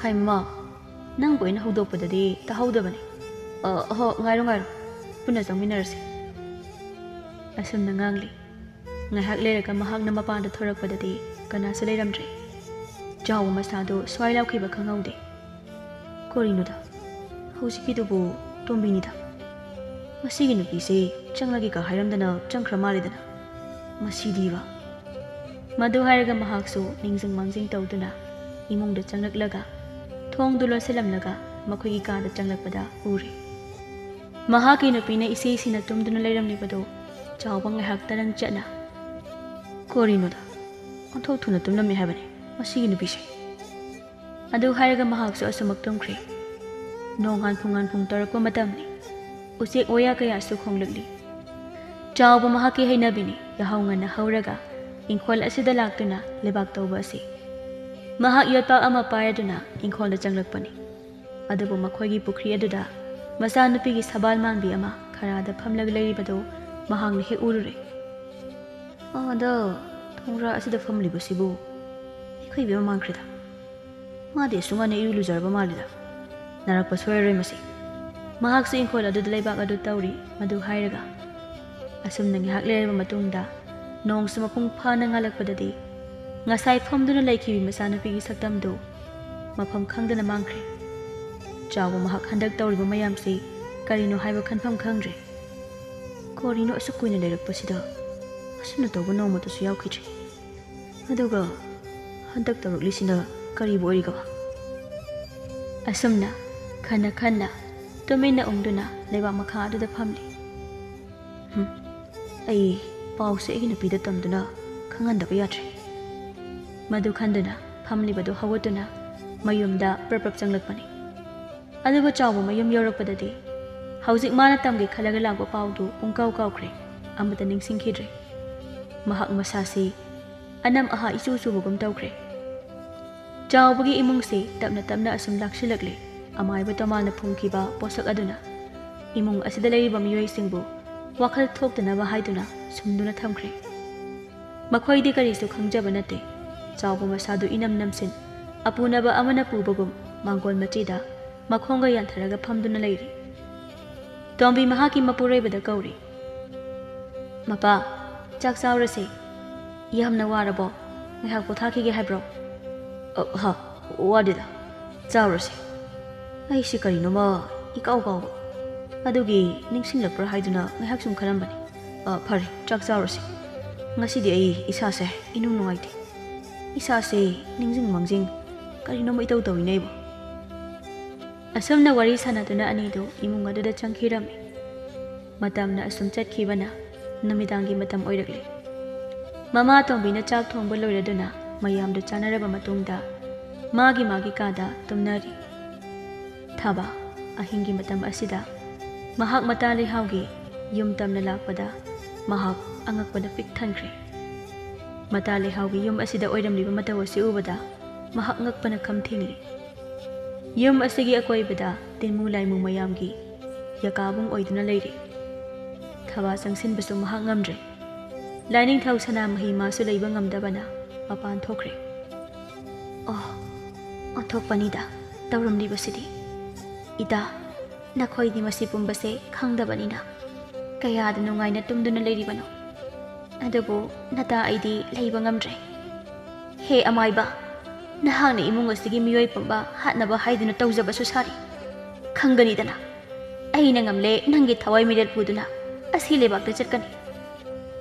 ꯍꯥꯏ ꯃꯃꯥ ꯅꯪꯕꯨ ꯑꯩꯅ ꯍꯧꯗꯣꯛꯄꯗꯗꯤ ꯇꯥꯍꯧꯗꯕꯅꯤ ꯑꯍꯣ ꯉꯥꯏꯔꯣ ꯄꯨꯟꯅ ꯆꯪꯃꯤꯟꯅꯔꯁꯤ ꯑꯁꯨꯝꯅ ꯉꯥꯡꯂꯤ ꯉꯥꯏꯍꯥꯛ ꯂꯩꯔꯒ ꯃꯍꯥꯛꯅ ꯃꯄꯥꯟꯗ ꯊꯣꯔꯛꯄꯗꯗꯤ ꯀꯅꯥꯁꯨ ꯂꯩꯔꯝꯗ꯭ꯔꯦ ꯆꯥꯎꯕ ꯃꯁꯥꯗꯣ ꯁ꯭ꯋꯥꯏ ꯂꯥꯎꯈꯤꯕ ꯈꯪꯍꯧꯗꯦ ꯀꯣꯔꯤꯅꯣꯗ ꯍꯧꯖꯤꯛꯀꯤꯗꯨꯕꯨ ꯇꯣꯝꯕꯤꯅꯤꯗ ꯃꯁꯤꯒꯤ ꯅꯨꯄꯤꯁꯦ ꯆꯪꯂꯒꯦꯒ ꯍꯥꯏꯔꯝꯗꯅ ꯆꯪꯈ꯭ꯔ ꯃꯥꯜꯂꯦꯗꯅ ꯃꯁꯤꯗꯤꯕ ꯃꯗꯨ ꯍꯥꯏꯔꯒ ꯃꯍꯥꯛꯁꯨ ꯅꯤꯡꯖꯤꯡ ꯃꯥꯡꯖꯤꯡ ꯇꯧꯗꯨꯅ ꯏꯃꯨꯡꯗ ꯆꯪꯂꯛꯂꯒ ꯊꯣꯡꯗꯨ ꯂꯣꯟꯁꯤꯜꯂꯝꯂꯒ ꯃꯈꯣꯏꯒꯤ ꯀꯥꯗ ꯆꯪꯂꯛꯄꯗ ꯎꯔꯦ ꯃꯍꯥꯛꯀꯤ ꯅꯨꯄꯤꯅ ꯏꯁꯤꯁꯤꯅ ꯇꯨꯝꯗꯨꯅ ꯂꯩꯔꯝꯂꯤꯕꯗꯣ ꯆꯥꯎꯕ ꯉꯥꯏꯍꯥꯛ ꯇꯔꯪ ꯆꯠꯅ ꯀꯣꯔꯤꯅꯣꯗ ꯑꯣꯟꯊꯣꯛ ꯊꯨꯅ ꯇꯨꯝꯂꯝꯃꯤ ꯍꯥꯏꯕꯅꯤ ꯃꯁꯤꯒꯤ ꯅꯨꯄꯤꯁꯦ ꯑꯗꯨ ꯍꯥꯏꯔꯒ ꯃꯍꯥꯛꯁꯨ ꯑꯁꯨꯃꯛ ꯇꯨꯝꯈ꯭ꯔꯦ ꯅꯣꯡꯉꯥꯟꯐꯨꯡ ꯇꯧꯔꯛꯄ ꯃꯇꯝꯅꯤ ꯎꯆꯦꯛ ꯋꯥꯌꯥ ꯀꯌꯥꯁꯨ ꯈꯣꯡꯂꯛꯂꯤ ꯆꯥꯎꯕ ꯃꯍꯥꯛꯀꯤ ꯍꯩꯅꯕꯤꯅꯤ ꯌꯥꯍꯧ ꯉꯟꯅ ꯍꯧꯔꯒ ꯏꯪꯈꯣꯜ ꯑꯁꯤꯗ ꯂꯥꯛꯇꯨꯅ ꯂꯩꯕꯥꯛ ꯇꯧꯕ ꯑꯁꯤ ꯃꯍꯥꯛ ꯌꯣꯠꯄꯥꯛ ꯑꯃ ꯄꯥꯏꯔꯗꯨꯅ ꯏꯪꯈꯣꯜꯗ ꯆꯪꯂꯛꯄꯅꯤ ꯑꯗꯨꯕꯨ ꯃꯈꯣꯏꯒꯤ ꯄꯨꯈ꯭ꯔꯤ ꯑꯗꯨꯗ ꯃꯆꯥꯅꯨꯄꯤꯒꯤ ꯁꯕꯥꯜ ꯃꯥꯟꯕꯤ ꯑꯃ ꯈꯔꯥꯗ ꯐꯝꯂꯒ ꯂꯩꯔꯤꯕꯗꯣ ꯃꯍꯥꯛꯅ ꯍꯦꯛ ꯎꯔꯨꯔꯦ ꯑꯥꯗ ꯊꯣꯡꯒ꯭ꯔꯥ ꯑꯁꯤꯗ ꯐꯝꯂꯤꯕꯁꯤꯕꯨ ꯑꯩꯈꯣꯏ ꯏꯕꯦꯝꯃ ꯃꯥꯟꯈ꯭ꯔꯦꯗ ꯃꯥꯗꯤ ꯑꯁꯨꯡꯉꯅ ꯏꯔꯨ ꯂꯨꯖꯔꯕ ꯃꯥꯜꯂꯤꯗ ꯅꯥꯔꯛꯄ ꯁꯣꯏꯔꯔꯣꯏ ꯃꯁꯤ ꯃꯍꯥꯛꯁꯨ ꯏꯪꯈꯣꯜ ꯑꯗꯨꯗ ꯂꯩꯕꯥꯛ ꯑꯗꯨ ꯇꯧꯔꯤ ꯃꯗꯨ ꯍꯥꯏꯔꯒ ꯑꯁꯨꯝꯅ ꯉꯥꯏꯍꯥꯛ ꯂꯩꯔꯕ ꯃꯇꯨꯡꯗ ꯅꯣꯡꯁꯨ ꯃꯄꯨꯡ ꯐꯥꯅ ꯉꯥꯜꯂꯛꯄꯗꯗꯤ ꯉꯁꯥꯏ ꯐꯝꯗꯨꯅ ꯂꯩꯈꯤꯕꯤ ꯃꯆꯥꯅꯨꯄꯤꯒꯤ ꯁꯛꯇꯝꯗꯨ ꯃꯐꯝ ꯈꯪꯗꯅ ꯃꯥꯡꯈ꯭ꯔꯦ ꯆꯥꯎꯕ ꯃꯍꯥꯛ ꯍꯟꯗꯛ ꯇꯧꯔꯤꯕ ꯃꯌꯥꯝꯁꯤ ꯀꯔꯤꯅꯣ ꯍꯥꯏꯕ ꯈꯟꯐꯝ ꯈꯪꯗ꯭ꯔꯦ ꯀꯣꯔꯤꯅꯣ ꯑꯁꯨꯛ ꯀꯨꯏꯅ ꯂꯩꯔꯛꯄꯁꯤꯗ ꯑꯁꯨꯝꯅ ꯇꯧꯕ ꯅꯣꯡꯃꯇꯁꯨ ꯌꯥꯎꯈꯤꯗ꯭ꯔꯦ ꯑꯗꯨꯒ ꯍꯟꯗꯛ ꯇꯧꯔꯛꯂꯤꯁꯤꯅ ꯀꯔꯤꯕꯨ ꯑꯣꯏꯔꯤꯒꯕ ꯑꯁꯨꯝꯅ ꯈꯟꯅ ꯇꯨꯃꯤꯟꯅ ꯎꯪꯗꯨꯅ ꯂꯩꯕꯥꯛ ꯃꯈꯥ ꯑꯗꯨꯗ ꯐꯝꯂꯤ ꯑꯩ ꯄꯥꯎꯁꯦ ꯑꯩꯒꯤ ꯅꯨꯄꯤꯗ ꯇꯝꯗꯨꯅ ꯈꯪꯍꯟꯗꯕ ꯌꯥꯗ꯭ꯔꯦ ꯃꯗꯨ ꯈꯟꯗꯨꯅ ꯐꯝꯂꯤꯕꯗꯨ ꯍꯧꯒꯠꯇꯨꯅ ꯃꯌꯨꯝꯗ ꯄ꯭ꯔꯞ ꯆꯪꯂꯛꯄꯅꯤ ꯑꯗꯨꯕꯨ ꯆꯥꯎꯕ ꯃꯌꯨꯝ ꯌꯧꯔꯛꯄꯗꯗꯤ ꯍꯧꯖꯤꯛ ꯃꯥꯅ ꯇꯝꯒꯦ ꯈꯜꯂꯒ ꯂꯥꯛꯄ ꯄꯥꯎꯗꯨ ꯄꯨꯡꯀꯥꯎ ꯀꯥꯎꯈ꯭ꯔꯦ ꯑꯃꯠꯇ ꯅꯤꯡꯁꯤꯡꯈꯤꯗ꯭ꯔꯦ ꯃꯍꯥꯛ ꯃꯁꯥꯁꯤ ꯑꯅꯝ ꯑꯍꯥ ꯏꯆꯨ ꯆꯨꯕꯒꯨꯝ ꯇꯧꯈ꯭ꯔꯦ ꯆꯥꯎꯕꯒꯤ ꯏꯃꯨꯡꯁꯤ ꯇꯞꯅ ꯑꯁꯨꯝ ꯂꯥꯛꯁꯤꯜꯂꯛꯂꯤ ꯑꯃꯥꯏꯕ ꯇꯣꯃꯥꯜꯅ ꯐꯨꯝꯈꯤꯕ ꯄꯣꯠꯁꯛ ꯑꯗꯨꯅ ꯏꯃꯨꯡ ꯑꯁꯤꯗ ꯂꯩꯔꯤꯕ ꯃꯤꯑꯣꯏꯁꯤꯡꯕꯨ ꯋꯥꯈꯜ ꯊꯣꯛꯇꯅꯕ ꯍꯥꯏꯗꯨꯅ ꯁꯨꯝꯗꯨꯅ ꯊꯝꯈ꯭ꯔꯦ ꯃꯈꯣꯏꯗꯤ ꯀꯔꯤꯁꯨ ꯈꯪꯖꯕ ꯅꯠꯇꯦ ꯆꯥꯎꯕ ꯃꯁꯥꯗꯨ ꯏꯅꯝ ꯅꯝꯁꯤꯟ ꯑꯄꯨꯅꯕ ꯑꯃꯅ ꯄꯨꯕꯒꯨꯝ ꯃꯥꯡꯒꯣꯜ ꯃꯆꯤꯗ ꯃꯈꯣꯡꯒ ꯌꯥꯟꯊꯔꯒ ꯐꯝꯗꯨꯅ ꯂꯩꯔꯤ ꯇꯣꯝꯕꯤ ꯃꯍꯥꯛꯀꯤ ꯃꯄꯨꯔꯣꯏꯕꯗ ꯀꯧꯔꯤ ꯃꯄꯥ ꯆꯥꯛ ꯆꯥꯎꯔꯁꯦ ꯌꯥꯝꯅ ꯋꯥꯔꯕꯣ ꯉꯥꯏꯍꯥꯛ ꯄꯣꯊꯥꯈꯤꯒꯦ ꯍꯥꯏꯕ꯭ꯔꯣ ꯋꯥꯗꯦꯗ ꯆꯥꯎꯔꯁꯦ ꯑꯩꯁꯤ ꯀꯔꯤꯅꯣꯃ ꯏꯀꯥꯎ ꯀꯥꯎꯕ ꯑꯗꯨꯒꯤ ꯅꯤꯡꯁꯤꯡꯂꯛꯄ꯭ꯔꯥ ꯍꯥꯏꯗꯨꯅ ꯉꯥꯏꯍꯥꯛ ꯁꯨꯝ ꯈꯜꯂꯝꯕꯅꯤ ꯐꯔꯦ ꯆꯥꯛ ꯆꯥꯎꯔꯁꯤ ꯉꯁꯤꯗꯤ ꯑꯩ ꯏꯁꯥꯁꯦ ꯏꯅꯨꯡ ꯅꯨꯡꯉꯥꯏꯇꯦ ꯏꯁꯥꯁꯦ ꯅꯤꯡꯖꯤꯡ ꯃꯥꯡꯖꯤꯡ ꯀꯔꯤꯅꯣꯃ ꯏꯇꯧ ꯇꯧꯏꯅꯦ ꯑꯩꯕꯨ ꯑꯁꯨꯝꯅ ꯋꯥꯔꯤ ꯁꯥꯟꯅꯗꯨꯅ ꯑꯅꯤꯗꯨ ꯏꯃꯨꯡ ꯑꯗꯨꯗ ꯆꯪꯈꯤꯔꯝꯃꯤ ꯃꯇꯝꯅ ꯑꯁꯨꯝ ꯆꯠꯈꯤꯕꯅ ꯅꯨꯃꯤꯗꯥꯡꯒꯤ ꯃꯇꯝ ꯑꯣꯏꯔꯛꯂꯤ ꯃꯃꯥ ꯇꯣꯝꯕꯤꯅ ꯆꯥꯛ ꯊꯣꯡꯕ ꯂꯣꯏꯔꯗꯨꯅ ꯃꯌꯥꯝꯗꯨ ꯆꯥꯅꯔꯕ ꯃꯇꯨꯡꯗ ꯃꯥꯒꯤ ꯀꯥꯗ ꯇꯨꯝꯅꯔꯤ ꯊꯥꯕ ꯑꯍꯤꯡꯒꯤ ꯃꯇꯝ ꯑꯁꯤꯗ ꯃꯍꯥꯛ ꯃꯇꯥ ꯂꯩꯍꯥꯎꯒꯤ ꯌꯨꯝ ꯇꯝꯅ ꯂꯥꯛꯄꯗ ꯃꯍꯥꯛ ꯑꯉꯛꯄꯗ ꯄꯤꯛ ꯊꯟꯈ꯭ꯔꯦ ꯃꯇꯥ ꯂꯩꯍꯥꯎꯒꯤ ꯌꯨꯝ ꯑꯁꯤꯗ ꯑꯣꯏꯔꯝꯂꯤꯕ ꯃꯇꯧ ꯑꯁꯤ ꯎꯕꯗ ꯃꯍꯥꯛ ꯉꯛꯄꯅ ꯈꯝ ꯊꯦꯡꯂꯤ ꯌꯨꯝ ꯑꯁꯤꯒꯤ ꯑꯀꯣꯏꯕꯗ ꯇꯤꯟꯃꯨ ꯂꯥꯏꯃꯨ ꯃꯌꯥꯝꯒꯤ ꯌꯀꯥꯕꯨꯡ ꯑꯣꯏꯗꯨꯅ ꯂꯩꯔꯤ ꯊꯕꯥ ꯆꯪꯁꯤꯟꯕꯁꯨ ꯃꯍꯥꯛ ꯉꯝꯗ꯭ꯔꯦ ꯂꯥꯏꯅꯤꯡꯊꯧ ꯁꯅꯥꯃꯍꯤ ꯃꯥꯁꯨ ꯂꯩꯕ ꯉꯝꯗꯕꯅ ꯃꯄꯥꯟ ꯊꯣꯛꯈ꯭ꯔꯦ ꯑꯣꯟꯊꯣꯛꯄꯅꯤꯗ ꯇꯧꯔꯝꯂꯤꯕꯁꯤꯗꯤ ꯏꯇꯥ ꯅꯈꯣꯏꯗꯤ ꯃꯁꯤ ꯄꯨꯝꯕꯁꯦ ꯈꯪꯗꯕꯅꯤꯅ ꯀꯌꯥꯗ ꯅꯨꯡꯉꯥꯏꯅ ꯇꯨꯝꯗꯨꯅ ꯂꯩꯔꯤꯕꯅꯣ ꯑꯗꯨꯕꯨ ꯅꯇꯥ ꯑꯩꯗꯤ ꯂꯩꯕ ꯉꯝꯗ꯭ꯔꯦ ꯍꯦ ꯑꯃꯥꯏꯕ ꯅꯍꯥꯛꯅ ꯏꯃꯨꯡ ꯑꯁꯤꯒꯤ ꯃꯤꯑꯣꯏ ꯄꯨꯝꯕ ꯍꯥꯠꯅꯕ ꯍꯥꯏꯗꯨꯅ ꯇꯧꯖꯕꯁꯨ ꯁꯥꯔꯤ ꯈꯪꯒꯅꯤꯗꯅ ꯑꯩꯅ ꯉꯝꯂꯦ ꯅꯪꯒꯤ ꯊꯋꯥꯏ ꯃꯤꯔꯦꯜ ꯄꯨꯗꯨꯅ ꯑꯁꯤ ꯂꯩꯕꯥꯛꯇ ꯆꯠꯀꯅꯤ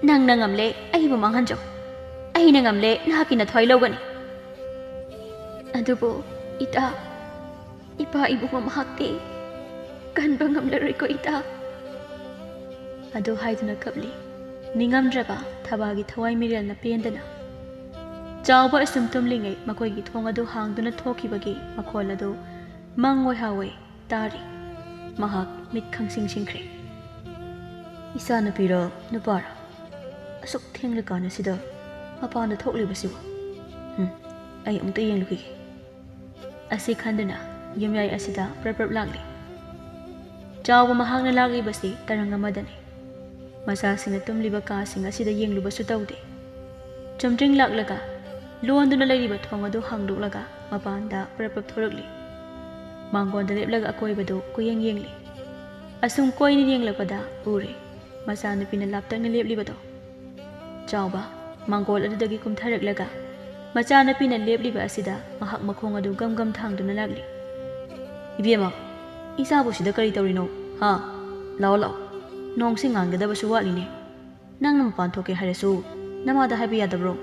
ꯅꯪꯅ ꯉꯝꯂꯦ ꯑꯩꯕꯨ ꯃꯥꯡꯍꯟꯖꯧ ꯑꯩꯅ ꯉꯝꯂꯦ ꯅꯍꯥꯛꯀꯤ ꯅꯊꯋꯥꯏ ꯂꯧꯒꯅꯤ ꯑꯗꯨꯕꯨ ꯏꯇꯥ ꯏꯄꯥ ꯏꯕꯨꯡ ꯃꯍꯥꯛꯇꯤ ꯀꯟꯕ ꯉꯝꯂꯔꯣꯏꯀꯣ ꯏꯇꯥ ꯑꯗꯨ ꯍꯥꯏꯗꯨꯅ ꯀꯞꯂꯤ ꯅꯤꯡꯉꯝꯗ꯭ꯔꯕ ꯊꯕꯥꯒꯤ ꯊꯋꯥꯏ ꯃꯤꯔꯦꯜꯅ ꯄꯦꯟꯗꯅ ꯆꯥꯎꯕ ꯑꯁꯨꯝ ꯇꯨꯝꯂꯤꯉꯩ ꯃꯈꯣꯏꯒꯤ ꯊꯣꯡ ꯑꯗꯨ ꯍꯥꯡꯗꯨꯅ ꯊꯣꯛꯈꯤꯕꯒꯤ ꯃꯈꯣꯜ ꯑꯗꯨ ꯃꯪꯑꯣꯏ ꯇꯥꯔꯤ ꯃꯍꯥꯛ ꯃꯤꯠ ꯈꯪꯁꯤꯡꯁꯤꯡꯈ꯭ꯔꯦ ꯏꯆꯥꯅꯨꯄꯤꯔ ꯅꯨꯄꯥꯔ ꯑꯁꯨꯛ ꯊꯦꯡꯂꯀꯥꯟꯁꯤꯗ ꯃꯄꯥꯟꯗ ꯊꯣꯛꯂꯤꯕꯁꯤꯕꯨ ꯑꯩ ꯑꯃꯨꯛꯇ ꯌꯦꯡꯂꯨꯈꯤꯒꯦ ꯑꯁꯤ ꯈꯟꯗꯨꯅ ꯌꯨꯝꯌꯥꯏ ꯑꯁꯤꯗ ꯄ꯭ꯔꯞ ꯂꯥꯛꯂꯤ ꯆꯥꯎꯕ ꯃꯍꯥꯛꯅ ꯂꯥꯛꯂꯤꯕꯁꯤ ꯇꯔꯪ ꯑꯃꯗꯅꯤ ꯃꯆꯥꯁꯤꯡꯅ ꯇꯨꯝꯂꯤꯕ ꯀꯥꯁꯤꯡ ꯑꯁꯤꯗ ꯌꯦꯡꯂꯨꯕꯁꯨ ꯇꯧꯗꯦ ꯆꯨꯝꯗ꯭ꯔꯤꯡ ꯂꯥꯛꯂꯒ ꯂꯣꯟꯗꯨꯅ ꯂꯩꯔꯤꯕ ꯊꯣꯡ ꯑꯗꯨ ꯍꯥꯡꯗꯣꯛꯂꯒ ꯃꯄꯥꯟꯗ ꯄ꯭ꯔꯞ ꯊꯣꯔꯛꯂꯤ ꯃꯥꯡꯒꯣꯟꯗ ꯂꯦꯞꯂꯒ ꯑꯀꯣꯏꯕꯗꯨ ꯀꯨꯌꯦꯡ ꯌꯦꯡꯂꯤ asum koini yenglakpada ure machanupina laptakna leplibado ꯆꯥꯎꯕ ꯃꯥꯡꯒꯣꯜ ꯑꯗꯨꯗꯒꯤ ꯀꯨꯝꯊꯔꯛꯂꯒ ꯃꯆꯥꯅꯨꯄꯤꯅ ꯂꯦꯞꯂꯤꯕ ꯑꯁꯤꯗ ꯃꯍꯥꯛ ꯃꯈꯣꯡ ꯑꯗꯨ ꯒꯝ ꯒꯝ ꯊꯥꯡꯗꯨꯅ ꯂꯥꯛꯂꯤ ꯏꯕꯦꯝꯃ ꯏꯆꯥꯕꯨ ꯁꯤꯗ ꯀꯔꯤ ꯇꯧꯔꯤꯅꯣ ꯍꯥ ꯂꯥꯎ ꯂꯥꯎ ꯅꯣꯡꯁꯤ ꯉꯥꯟꯒꯗꯕꯁꯨ ꯋꯥꯠꯂꯤꯅꯦ ꯅꯪꯅ ꯃꯄꯥꯟ ꯊꯣꯛꯀꯦ ꯍꯥꯏꯔꯁꯨ ꯅꯃꯥꯗ ꯍꯥꯏꯕ ꯌꯥꯗꯕ꯭ꯔꯣ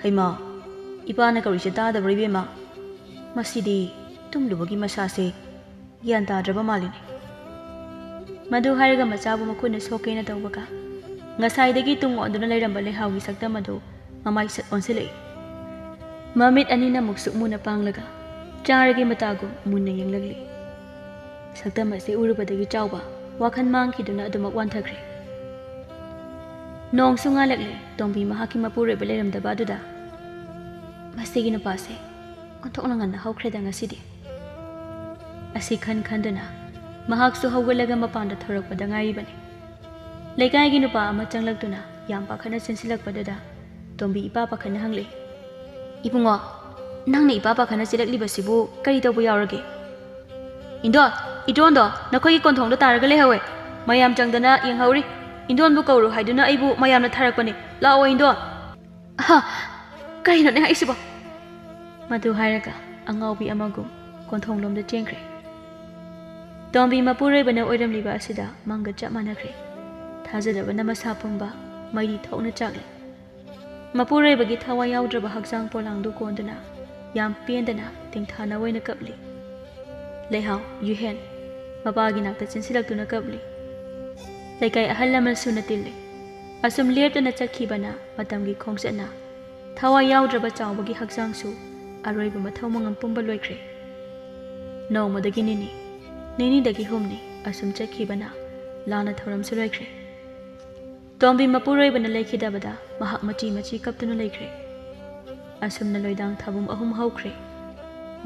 ꯍꯩꯃꯥ ꯏꯄꯥꯅ ꯀꯧꯔꯤꯁꯦ ꯇꯥꯗꯕ꯭ꯔꯣ ꯏꯕꯦꯝꯃ ꯃꯁꯤꯗꯤ ꯇꯨꯝꯂꯨꯕꯒꯤ ꯃꯁꯥꯁꯦ ꯒ꯭ꯌꯥꯟ ꯇꯥꯗ꯭ꯔꯕ ꯃꯥꯜꯂꯤꯅꯦ ꯃꯗꯨ ꯍꯥꯏꯔꯒ ꯃꯆꯥꯕꯨ ꯃꯈꯨꯠꯅ ꯁꯣꯛꯀꯦꯅ ꯇꯧꯕꯒ ꯉꯁꯥꯏꯗꯒꯤ ꯇꯨꯡ ꯑꯣꯟꯗꯨꯅ ꯂꯩꯔꯝꯕ ꯂꯩꯍꯥꯎꯒꯤ ꯁꯛꯇꯝ ꯑꯗꯨ ꯃꯃꯥꯏ ꯁꯠ ꯑꯣꯟꯁꯤꯜꯂꯛꯏ ꯃꯃꯤꯠ ꯑꯅꯤꯅ ꯃꯨꯛꯁꯨꯛ ꯃꯨꯅ ꯄꯥꯡꯂꯒ ꯆꯥꯔꯒꯤ ꯃꯇꯥꯒꯨꯝ ꯃꯨꯟꯅ ꯌꯦꯡꯂꯛꯂꯤ ꯁꯛꯇꯝ ꯑꯁꯤ ꯎꯔꯨꯕꯗꯒꯤ ꯆꯥꯎꯕ ꯋꯥꯈꯜ ꯃꯥꯡꯈꯤꯗꯨꯅ ꯑꯗꯨꯃꯛ ꯋꯥꯟꯊꯈ꯭ꯔꯦ ꯅꯣꯡꯁꯨ ꯉꯥꯜꯂꯛꯂꯦ ꯇꯣꯝꯕꯤ ꯃꯍꯥꯛꯀꯤ ꯃꯄꯨꯔꯣꯏꯕ ꯂꯩꯔꯝꯗꯕ ꯑꯗꯨꯗ ꯃꯁꯤꯒꯤ ꯅꯨꯄꯥꯁꯦ ꯑꯣꯟꯊꯣꯛꯅ ꯉꯟꯅ ꯍꯧꯈ꯭ꯔꯦꯗ ꯉꯁꯤꯗꯤ ꯑꯁꯤ ꯈꯟꯗꯨꯅ ꯃꯍꯥꯛꯁꯨ ꯍꯧꯒꯠꯂꯒ ꯃꯄꯥꯟꯗ ꯊꯣꯔꯛꯄꯗ ꯉꯥꯏꯔꯤꯕꯅꯤ ꯂꯩꯀꯥꯏꯒꯤ ꯅꯨꯄꯥ ꯑꯃ ꯆꯪꯂꯛꯇꯨꯅ ꯌꯥꯝ ꯄꯥꯈꯠꯅ ꯆꯦꯟꯁꯤꯜꯂꯛꯄꯗꯨꯗ ꯇꯣꯝꯕꯤ ꯏꯄꯥ ꯄꯥꯈꯠꯅ ꯍꯪꯂꯛꯏ ꯏꯕꯨꯡꯉꯣ ꯅꯪꯅ ꯏꯄꯥ ꯄꯥꯈꯠꯅ ꯆꯦꯜꯂꯛꯂꯤꯕꯁꯤꯕꯨ ꯀꯔꯤ ꯇꯧꯕ ꯌꯥꯎꯔꯒꯦ ꯏꯟꯗꯣꯟꯗꯣ ꯅꯈꯣꯏꯒꯤ ꯀꯣꯟꯊꯣꯡꯗ ꯇꯥꯔꯒ ꯂꯩꯍꯧꯋꯦ ꯃꯌꯥꯝ ꯆꯪꯗꯅ ꯌꯦꯡꯍꯧꯔꯤ ꯏꯟꯗꯣꯟꯕꯨ ꯀꯧꯔꯨ ꯍꯥꯏꯗꯨꯅ ꯑꯩꯕు ꯃꯌꯥꯝꯅ ꯊꯥꯔꯛꯄꯅꯤ ꯂꯥꯛꯑꯣ ꯏꯟꯗꯣꯟ ꯀꯔꯤꯅꯣꯅꯦ ꯍꯥꯏꯁꯤꯕꯣ ꯃꯗꯨ ꯍꯥꯏꯔꯒ ꯑꯉꯥꯎꯕꯤ ꯑꯃꯒꯨꯝ ꯀꯣꯟꯊꯣꯡꯂꯣꯝꯗ ꯆꯦꯟꯈ꯭ꯔꯦ ꯇꯣꯝꯕꯤ ꯃꯄꯨꯔꯣꯏꯕꯅ ꯑꯣꯏꯔꯝꯂꯤꯕ ꯑꯁꯤꯗ ꯃꯪꯒ ꯆꯞ ꯃꯥꯟꯅꯈ꯭ꯔꯦ ꯊꯥꯖꯗꯕꯅ ꯃꯁꯥ ꯄꯨꯝꯕ ꯃꯩꯔꯤ ꯊꯣꯛꯅ ꯆꯥꯛꯂꯤ ꯃꯄꯨꯔꯣꯏꯕꯒꯤ ꯊꯋꯥꯏ ꯌꯥꯎꯗ꯭ꯔꯕ ꯍꯛꯆꯥꯡ ꯄꯣꯂꯥꯡꯗꯨ ꯀꯣꯟꯗꯨꯅ ꯌꯥꯝ ꯄꯦꯟꯗꯅ ꯇꯦꯡꯊꯥꯅ ꯑꯣꯏꯅ ꯀꯞꯂꯤ ꯂꯩꯍꯥꯎ ꯌꯨꯍꯦꯟ ꯃꯄꯥꯒꯤ ꯅꯥꯛꯇ ꯆꯦꯟꯁꯤꯜꯂꯛꯇꯨꯅ ꯀꯞꯂꯤ ꯂꯩꯀꯥꯏ ꯑꯍꯜ ꯂꯃꯟ ꯁꯨꯅ ꯇꯤꯜꯂꯤ ꯑꯁꯨꯝ ꯂꯦꯞꯇꯅ ꯆꯠꯈꯤꯕꯅ ꯃꯇꯝꯒꯤ ꯈꯣꯡꯆꯠꯅ ꯊꯋꯥꯏ ꯌꯥꯎꯗ꯭ꯔꯕ ꯆꯥꯎꯕꯒꯤ ꯍꯛꯆꯥꯡꯁꯨ ꯑꯔꯣꯏꯕ ꯃꯊꯧ ꯃꯉꯝ ꯄꯨꯝꯕ ꯂꯣꯏꯈ꯭ꯔꯦ ꯅꯣꯡꯃꯗꯒꯤ ꯅꯤꯅꯤꯗꯒꯤ ꯍꯨꯝꯅꯤ ꯑꯁꯨꯝ ꯆꯠꯈꯤꯕꯅ ꯂꯥꯟꯅ ꯊꯧꯔꯝꯁꯨ ꯂꯣꯏꯈ꯭ꯔꯦ ꯇꯣꯝꯕꯤ ꯃꯄꯨꯔꯣꯏꯕꯅ ꯂꯩꯈꯤꯗꯕꯗ ꯃꯍꯥꯛ ꯃꯆꯤ ꯀꯞꯇꯨꯅ ꯂꯩꯈ꯭ꯔꯦ ꯑꯁꯨꯝꯅ ꯂꯣꯏꯗꯥꯡ ꯊꯥꯕꯨꯝ 3 ꯍꯧꯈ꯭ꯔꯦ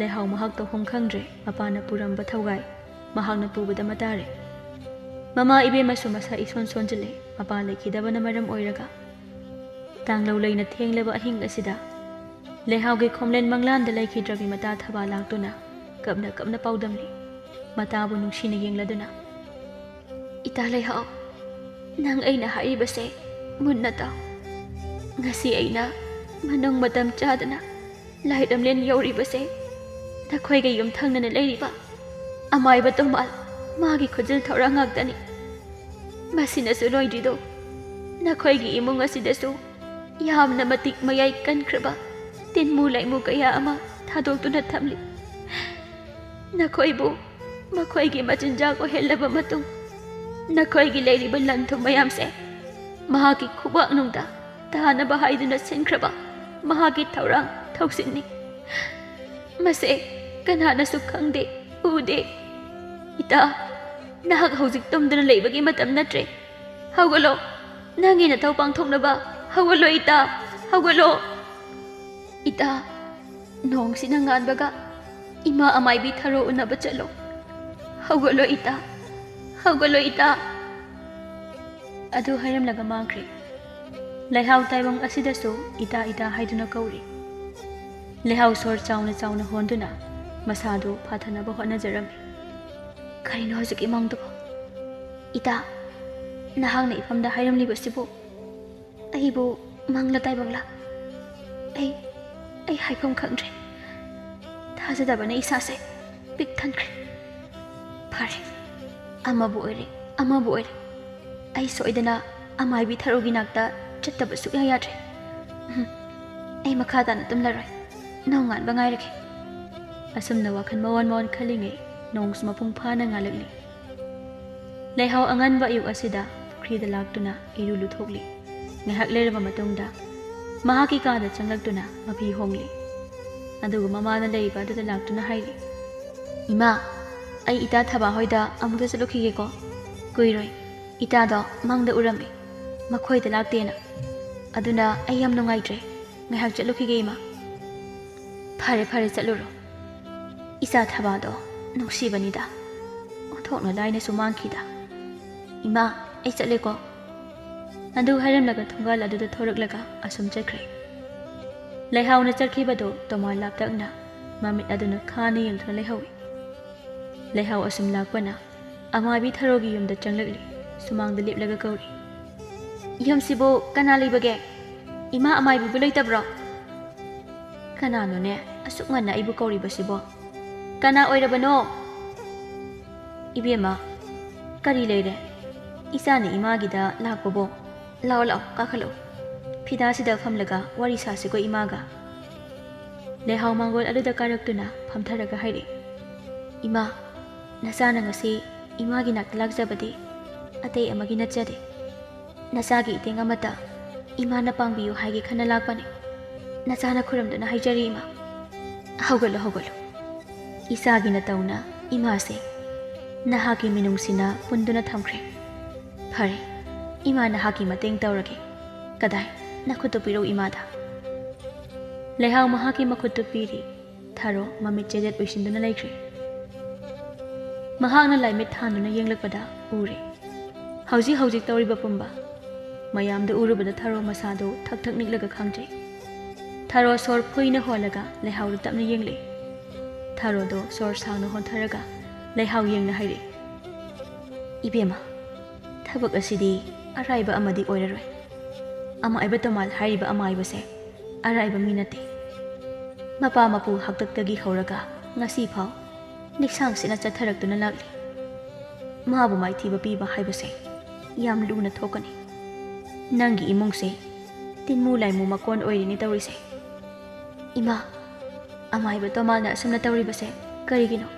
ꯂꯩꯍꯥꯎ ꯃꯍꯥꯛ ꯇꯧꯐꯝ ꯈꯪꯗ꯭ꯔꯦ ꯃꯄꯥꯅ ꯄꯨꯔꯝꯕ ꯊꯧꯒꯥꯏ ꯃꯍꯥꯛꯅ ꯄꯨꯕꯗ ꯃꯇꯥꯔꯦ ꯃꯃꯥ ꯏꯕꯦꯝꯃꯁꯨ ꯃꯁꯥ ꯏꯁꯣꯟ ꯁꯣꯟꯖꯤꯜꯂꯦ ꯃꯄꯥ ꯂꯩꯈꯤꯗꯕꯅ ꯃꯔꯝ ꯑꯣꯏꯔꯒ ꯇꯥꯡꯂꯧ ꯂꯩꯅ ꯊꯦꯡꯂꯕ ꯑꯍꯤꯡ ꯑꯁꯤꯗ ꯂꯩꯍꯥꯎꯒꯤ ꯈꯣꯝꯂꯦꯟ ꯃꯪꯂꯥꯟꯗ ꯂꯩꯈꯤꯗ꯭ꯔꯕꯤ ꯃꯇꯥ ꯊꯕꯥ ꯂꯥꯛꯇꯨꯅ ꯀꯞꯅ ꯄꯥꯎꯗꯝꯂꯤ ꯃꯇꯥꯕꯨ ꯅꯨꯡꯁꯤꯅ ꯌꯦꯡꯂꯗꯨꯅ ꯏꯇꯥ ꯂꯩꯍꯥꯎ ꯅꯪ ꯑꯩꯅ ꯍꯥꯏꯔꯤꯕꯁꯦ ꯃꯨꯟꯅ ꯇꯥꯎ ꯉꯁꯤ ꯑꯩꯅ ꯃꯅꯨꯡ ꯃꯇꯝ ꯆꯥꯗꯅ ꯂꯥꯏꯔꯝꯂꯦꯟ ꯌꯧꯔꯤꯕꯁꯦ ꯅꯈꯣꯏꯒ ꯌꯨꯝꯊꯪꯅꯅ ꯂꯩꯔꯤꯕ ꯑꯃꯥꯏꯕ ꯇꯣꯝꯕꯥꯜ ꯃꯥꯒꯤ ꯈꯨꯖꯤꯜ ꯊꯧꯔꯥꯡ ꯉꯥꯛꯇꯅꯤ ꯃꯁꯤꯅꯁꯨ ꯂꯣꯏꯗ꯭ꯔꯤꯗꯣ ꯅꯈꯣꯏꯒꯤ ꯏꯃꯨꯡ ꯑꯁꯤꯗꯁꯨ ꯌꯥꯝꯅ ꯃꯇꯤꯛ ꯃꯌꯥꯏ ꯀꯟꯈ꯭ꯔꯕ ꯇꯤꯟꯃꯨ ꯂꯩꯃꯨ ꯀꯌꯥ ꯑꯃ ꯊꯥꯗꯣꯛꯇꯨꯅ ꯊꯝꯂꯤ ꯅꯈꯣꯏꯕꯨ ꯃꯈꯣꯏꯒꯤ ꯃꯆꯤꯟꯖꯥꯛ ꯑꯣꯏꯍꯜꯂꯕ ꯃꯇꯨꯡ ꯅꯈꯣꯏꯒꯤ ꯂꯩꯔꯤꯕ ꯂꯟ ꯊꯨꯝ ꯃꯌꯥꯝꯁꯦ ꯃꯍꯥꯛꯀꯤ ꯈꯨꯕꯥꯛꯅꯨꯡꯗ ꯇꯥꯅꯕ ꯍꯥꯏꯗꯨꯅ ꯁꯤꯟꯈ꯭ꯔꯕ ꯃꯍꯥꯛꯀꯤ ꯊꯧꯔꯥꯡ ꯊꯧꯁꯤꯟꯅꯤ ꯃꯁꯦ ꯀꯅꯥꯅꯁꯨ ꯈꯪꯗꯦ ꯎꯗꯦ ꯏꯇꯥ ꯅꯍꯥꯛ ꯍꯧꯖꯤꯛ ꯇꯨꯝꯗꯨꯅ ꯂꯩꯕꯒꯤ ꯃꯇꯝ ꯅꯠꯇ꯭ꯔꯦ ꯍꯧꯒꯠꯂꯣ ꯅꯪꯒꯤ ꯅꯊꯧ ꯄꯥꯡꯊꯣꯛꯅꯕ ꯍꯧꯒꯠꯂꯣ ꯏꯇꯥ ꯍꯧꯒꯠꯂꯣ ꯏꯇꯥ ꯅꯣꯡꯁꯤꯅ ꯉꯥꯟꯕꯒ ꯏꯃꯥ ꯑꯃꯥꯏꯕꯤ ꯊꯔꯣ ꯎꯅꯕ ꯆꯠꯂꯣ ꯍꯧꯒꯠꯂꯣ ꯏꯇꯥ ꯍꯧꯒꯠꯂꯣ ꯏꯇꯥ ꯑꯗꯨ ꯍꯥꯏꯔꯝꯂꯒ ꯃꯥꯡꯈ꯭ꯔꯦ ꯂꯩꯍꯥꯎ ꯇꯥꯏꯕꯪ ꯑꯁꯤꯗꯁꯨ ꯏꯇꯥ ꯍꯥꯏꯗꯨꯅ ꯀꯧꯔꯤ ꯂꯩꯍꯥꯎ ꯁꯣꯔ ꯆꯥꯎꯅ ꯍꯣꯟꯗꯨꯅ ꯃꯁꯥꯗꯨ ꯐꯥꯊꯅꯕ ꯍꯣꯠꯅꯖꯔꯝꯃꯤ ꯀꯔꯤꯅꯣ ꯍꯧꯖꯤꯛꯀꯤ ꯃꯪꯗꯨꯕꯣ ꯏꯇꯥ ꯅꯍꯥꯛꯅ ꯏꯐꯝꯗ ꯍꯥꯏꯔꯝꯂꯤꯕꯁꯤꯕꯨ ꯑꯩꯕꯨ ꯃꯪꯂ ꯇꯥꯏꯕꯪꯂ ꯑꯩ ꯍꯥꯏꯐꯝ ꯈꯪꯗ꯭ꯔꯦ ꯊꯥꯖꯗꯕꯅ ꯏꯁꯥꯁꯦ ꯄꯤꯛ ꯊꯟꯈ꯭ꯔꯦ ꯐꯔꯦ ꯑꯃꯕꯨ ꯑꯣꯏꯔꯦ ꯑꯩ ꯁꯣꯏꯗꯅ ꯑꯃꯥꯏꯕꯤ ꯊꯔꯣꯒꯤ ꯅꯥꯛꯇ ꯆꯠꯇꯕ ꯁꯨꯛꯌꯥ ꯌꯥꯗ꯭ꯔꯦ ꯑꯩ ꯃꯈꯥ ꯇꯥꯅ ꯇꯨꯝꯂꯔꯣꯏ ꯅꯣꯡꯉꯥꯟꯕ ꯉꯥꯏꯔꯒꯦ ꯑꯁꯨꯝꯅ ꯋꯥꯈꯜ ꯃꯋꯣꯟ ꯈꯜꯂꯤꯉꯩ ꯅꯣꯡꯁꯨ ꯃꯄꯨꯡ ꯐꯥꯅ ꯉꯥꯜꯂꯛꯂꯤ ꯂꯩꯍꯥꯎ ꯑꯉꯟꯕ ꯑꯌꯨꯛ ꯑꯁꯤꯗ ꯄꯨꯈ꯭ꯔꯤꯗ ꯂꯥꯛꯇꯨꯅ ꯏꯔꯨ ꯂꯨꯊꯣꯛꯂꯤ ꯉꯥꯏꯍꯥꯛ ꯂꯩꯔꯕ ꯃꯇꯨꯡꯗ ꯃꯍꯥꯛꯀꯤ ꯀꯥꯗ ꯆꯪꯂꯛꯇꯨꯅ ꯃꯐꯤ ꯍꯣꯡꯂꯤ ꯑꯗꯨꯒ ꯃꯃꯥꯅ ꯂꯩꯔꯤꯕ ꯑꯗꯨꯗ ꯂꯥꯛꯇꯨꯅ ꯍꯥꯏꯔꯤ ꯏꯃꯥ ꯑꯩ ꯏꯇꯥ ꯊꯕꯥ ꯍꯣꯏꯗ ꯑꯃꯨꯛꯇ ꯆꯠꯂꯨꯈꯤꯒꯦꯀꯣ ꯀꯨꯏꯔꯣꯏ ꯏꯇꯥꯗꯣ ꯃꯪꯗ ꯎꯔꯝꯃꯤ ꯃꯈꯣꯏꯗ ꯂꯥꯛꯇꯦꯅ ꯑꯗꯨꯅ ꯑꯩ ꯌꯥꯝ ꯅꯨꯡꯉꯥꯏꯇ꯭ꯔꯦ ꯉꯥꯏꯍꯥꯛ ꯆꯠꯂꯨꯈꯤꯒꯦ ꯏꯃꯥ ꯐꯔꯦ ꯆꯠꯂꯨꯔꯣ ꯏꯆꯥ ꯊꯕꯥꯗꯣ ꯅꯨꯡꯁꯤꯕꯅꯤꯗ ꯑꯣꯟꯊꯣꯛꯅ ꯂꯥꯏꯅꯁꯨ ꯃꯥꯡꯈꯤꯗ ꯏꯃꯥ ꯑꯩ ꯆꯠꯂꯦꯀꯣ ꯑꯗꯨ ꯍꯥꯏꯔꯝꯂꯒ ꯊꯣꯡꯒꯥꯜ ꯑꯗꯨꯗ ꯊꯣꯔꯛꯂꯒ ꯑꯁꯨꯝ ꯆꯠꯈ꯭ꯔꯦ ꯂꯩꯍꯥꯎꯅ ꯆꯠꯈꯤꯕꯗꯣ ꯇꯣꯃꯥꯟ ꯂꯥꯞꯇꯛꯅ ꯃꯃꯤꯠ ꯑꯗꯨꯅ ꯈꯥꯅ ꯌꯦꯡꯗꯨꯅ ꯂꯩꯍꯧꯏ ꯂꯩꯍꯥꯎ ꯑꯁꯨꯝ ꯂꯥꯛꯄꯅ ꯑꯃꯥꯏꯕꯤ ꯊꯔꯣꯒꯤ ꯌꯨꯝꯗ ꯆꯪꯂꯛꯂꯤ ꯁꯨꯃꯥꯡꯗ ꯂꯦꯞꯂꯒ ꯀꯧꯔꯤ ꯌꯨꯝꯁꯤꯕꯨ ꯀꯅꯥ ꯂꯩꯕꯒꯦ ꯏꯃꯥ ꯑꯃꯥꯏꯕꯤꯕꯨ ꯂꯩꯇꯕ꯭ꯔꯣ ꯀꯅꯥꯅꯣꯅꯦ ꯑꯁꯨꯛ ꯉꯟꯅ ꯑꯩꯕꯨ ꯀꯧꯔꯤꯕꯁꯤꯕꯣ ꯀꯅꯥ ꯑꯣꯏꯔꯕꯅꯣ ꯏꯕꯦꯝꯃ ꯀꯔꯤ ꯂꯩꯔꯦ ꯏꯆꯥꯅ ꯏꯃꯥꯒꯤꯗ ꯂꯥꯛꯄꯕꯣ ꯂꯥꯛꯑꯣ ꯂꯥꯛꯑꯣ ꯀꯥꯈꯠꯂꯛꯑꯣ ꯐꯤꯗꯥꯁꯤꯗ ꯐꯝꯂꯒ ꯋꯥꯔꯤ ꯁꯥꯁꯤꯀꯣ ꯏꯃꯥꯒ ꯂꯩꯍꯥꯎ ꯃꯥꯡꯒꯣꯜ ꯑꯗꯨꯗ ꯀꯥꯔꯛꯇꯨꯅ ꯐꯝꯊꯔꯒ ꯍꯥꯏꯔꯛꯏ ꯏꯃꯥ ꯅꯆꯥꯅ ꯉꯁꯤ ꯏꯃꯥꯒꯤ ꯅꯥꯛꯇ ꯂꯥꯛꯆꯕꯗꯤ ꯑꯇꯩ ꯑꯃꯒꯤ ꯅꯠꯆꯗꯦ ꯅꯆꯥꯒꯤ ꯏꯇꯦꯡ ꯑꯃꯠꯇ ꯏꯃꯥꯅ ꯄꯥꯡꯕꯤꯌꯨ ꯍꯥꯏꯒꯦ ꯈꯟꯅ ꯂꯥꯛꯄꯅꯤ ꯅꯆꯥꯅ ꯈꯨꯔꯨꯝꯗꯨꯅ ꯍꯥꯏꯖꯔꯤ ꯏꯃꯥ ꯍꯧꯒꯠꯂꯣ ꯍꯧꯒꯠꯂꯣ ꯏꯆꯥꯒꯤ ꯅꯇꯧꯅ ꯏꯃꯥꯁꯦ ꯅꯍꯥꯛꯀꯤ ꯃꯤꯅꯨꯡꯁꯤꯅ ꯄꯨꯟꯗꯨꯅ ꯊꯝꯈ꯭ꯔꯦ ꯐꯔꯦ ꯏꯃꯥ ꯅꯍꯥꯛꯀꯤ ꯃꯇꯦꯡ ꯇꯧꯔꯒꯦ ꯀꯗꯥꯏ ꯅꯈꯨꯠꯇꯨ ꯄꯤꯔꯛꯎ ꯏꯃꯥꯗ ꯂꯩꯍꯥꯎ ꯃꯍꯥꯛꯀꯤ ꯃꯈꯨꯠꯇꯨ ꯄꯤꯔꯤ ꯊꯥꯔꯣ ꯃꯃꯤꯠ ꯆꯦꯖꯦꯠ ꯎꯏꯁꯤꯟꯗꯨꯅ ꯂꯩꯈ꯭ꯔꯦ ꯃꯍꯥꯛꯅ ꯂꯥꯏꯃꯤꯠ ꯊꯥꯟꯗꯨꯅ ꯌꯦꯡꯂꯛꯄꯗ ꯎꯔꯦ ꯍꯧꯖꯤꯛ ꯍꯧꯖꯤꯛ ꯇꯧꯔꯤꯕ ꯄꯨꯝꯕ ꯃꯌꯥꯝꯗ ꯎꯔꯨꯕꯗ ꯊꯥꯔꯣ ꯃꯁꯥꯗꯣ ꯊꯛ ꯊꯛ ꯅꯤꯛꯂꯒ ꯈꯪꯖꯩ ꯊꯥꯔꯣ ꯁꯣꯔ ꯐꯨꯏꯅ ꯍꯣꯜꯂꯒ ꯂꯩꯍꯥꯎꯗ ꯇꯞꯅ ꯌꯦꯡꯂꯛꯏ ꯊꯥꯔꯣꯗꯣ ꯁꯣꯔ ꯁꯥꯡꯅ ꯍꯣꯟꯊꯔꯒ ꯂꯩꯍꯥꯎ ꯌꯦꯡꯅ ꯍꯥꯏꯔꯛꯏ ꯏꯕꯦꯝꯃ ꯊꯕꯛ ꯑꯁꯤꯗꯤ ꯑꯔꯥꯏꯕ ꯑꯃꯗꯤ ꯑꯣꯏꯔꯔꯣꯏ ꯑꯃꯥꯏꯕ ꯇꯣꯃꯥꯜ ꯍꯥꯏꯔꯤꯕ ꯑꯃꯥꯏꯕꯁꯦ ꯑꯔꯥꯏꯕ ꯃꯤ ꯅꯠꯇꯦ ꯃꯄꯥ ꯃꯄꯨ ꯍꯥꯛꯇꯛꯇꯒꯤ ꯍꯧꯔꯒ ꯉꯁꯤ ꯐꯥꯎ ꯅꯤꯛꯁꯥꯡꯁꯤꯅ ꯆꯠꯊꯔꯛꯇꯨꯅ ꯂꯥꯛꯂꯤ ꯃꯥꯕꯨ ꯃꯥꯏꯊꯤꯕ ꯄꯤꯕ ꯍꯥꯏꯕꯁꯦ ꯌꯥꯝ ꯂꯨꯅ ꯊꯣꯛꯀꯅꯤ ꯅꯪꯒꯤ ꯏꯃꯨꯡꯁꯦ ꯇꯤꯟꯃꯨ ꯂꯥꯏꯃꯨ ꯃꯀꯣꯟ ꯑꯣꯏꯔꯤꯅꯤ ꯇꯧꯔꯤꯁꯦ ꯏꯃꯥ ꯑꯃꯥꯏꯕ ꯇꯣꯃꯥꯜꯅ ꯑꯁꯨꯝꯅ ꯇꯧꯔꯤꯕꯁꯦ ꯀꯔꯤꯒꯤꯅꯣ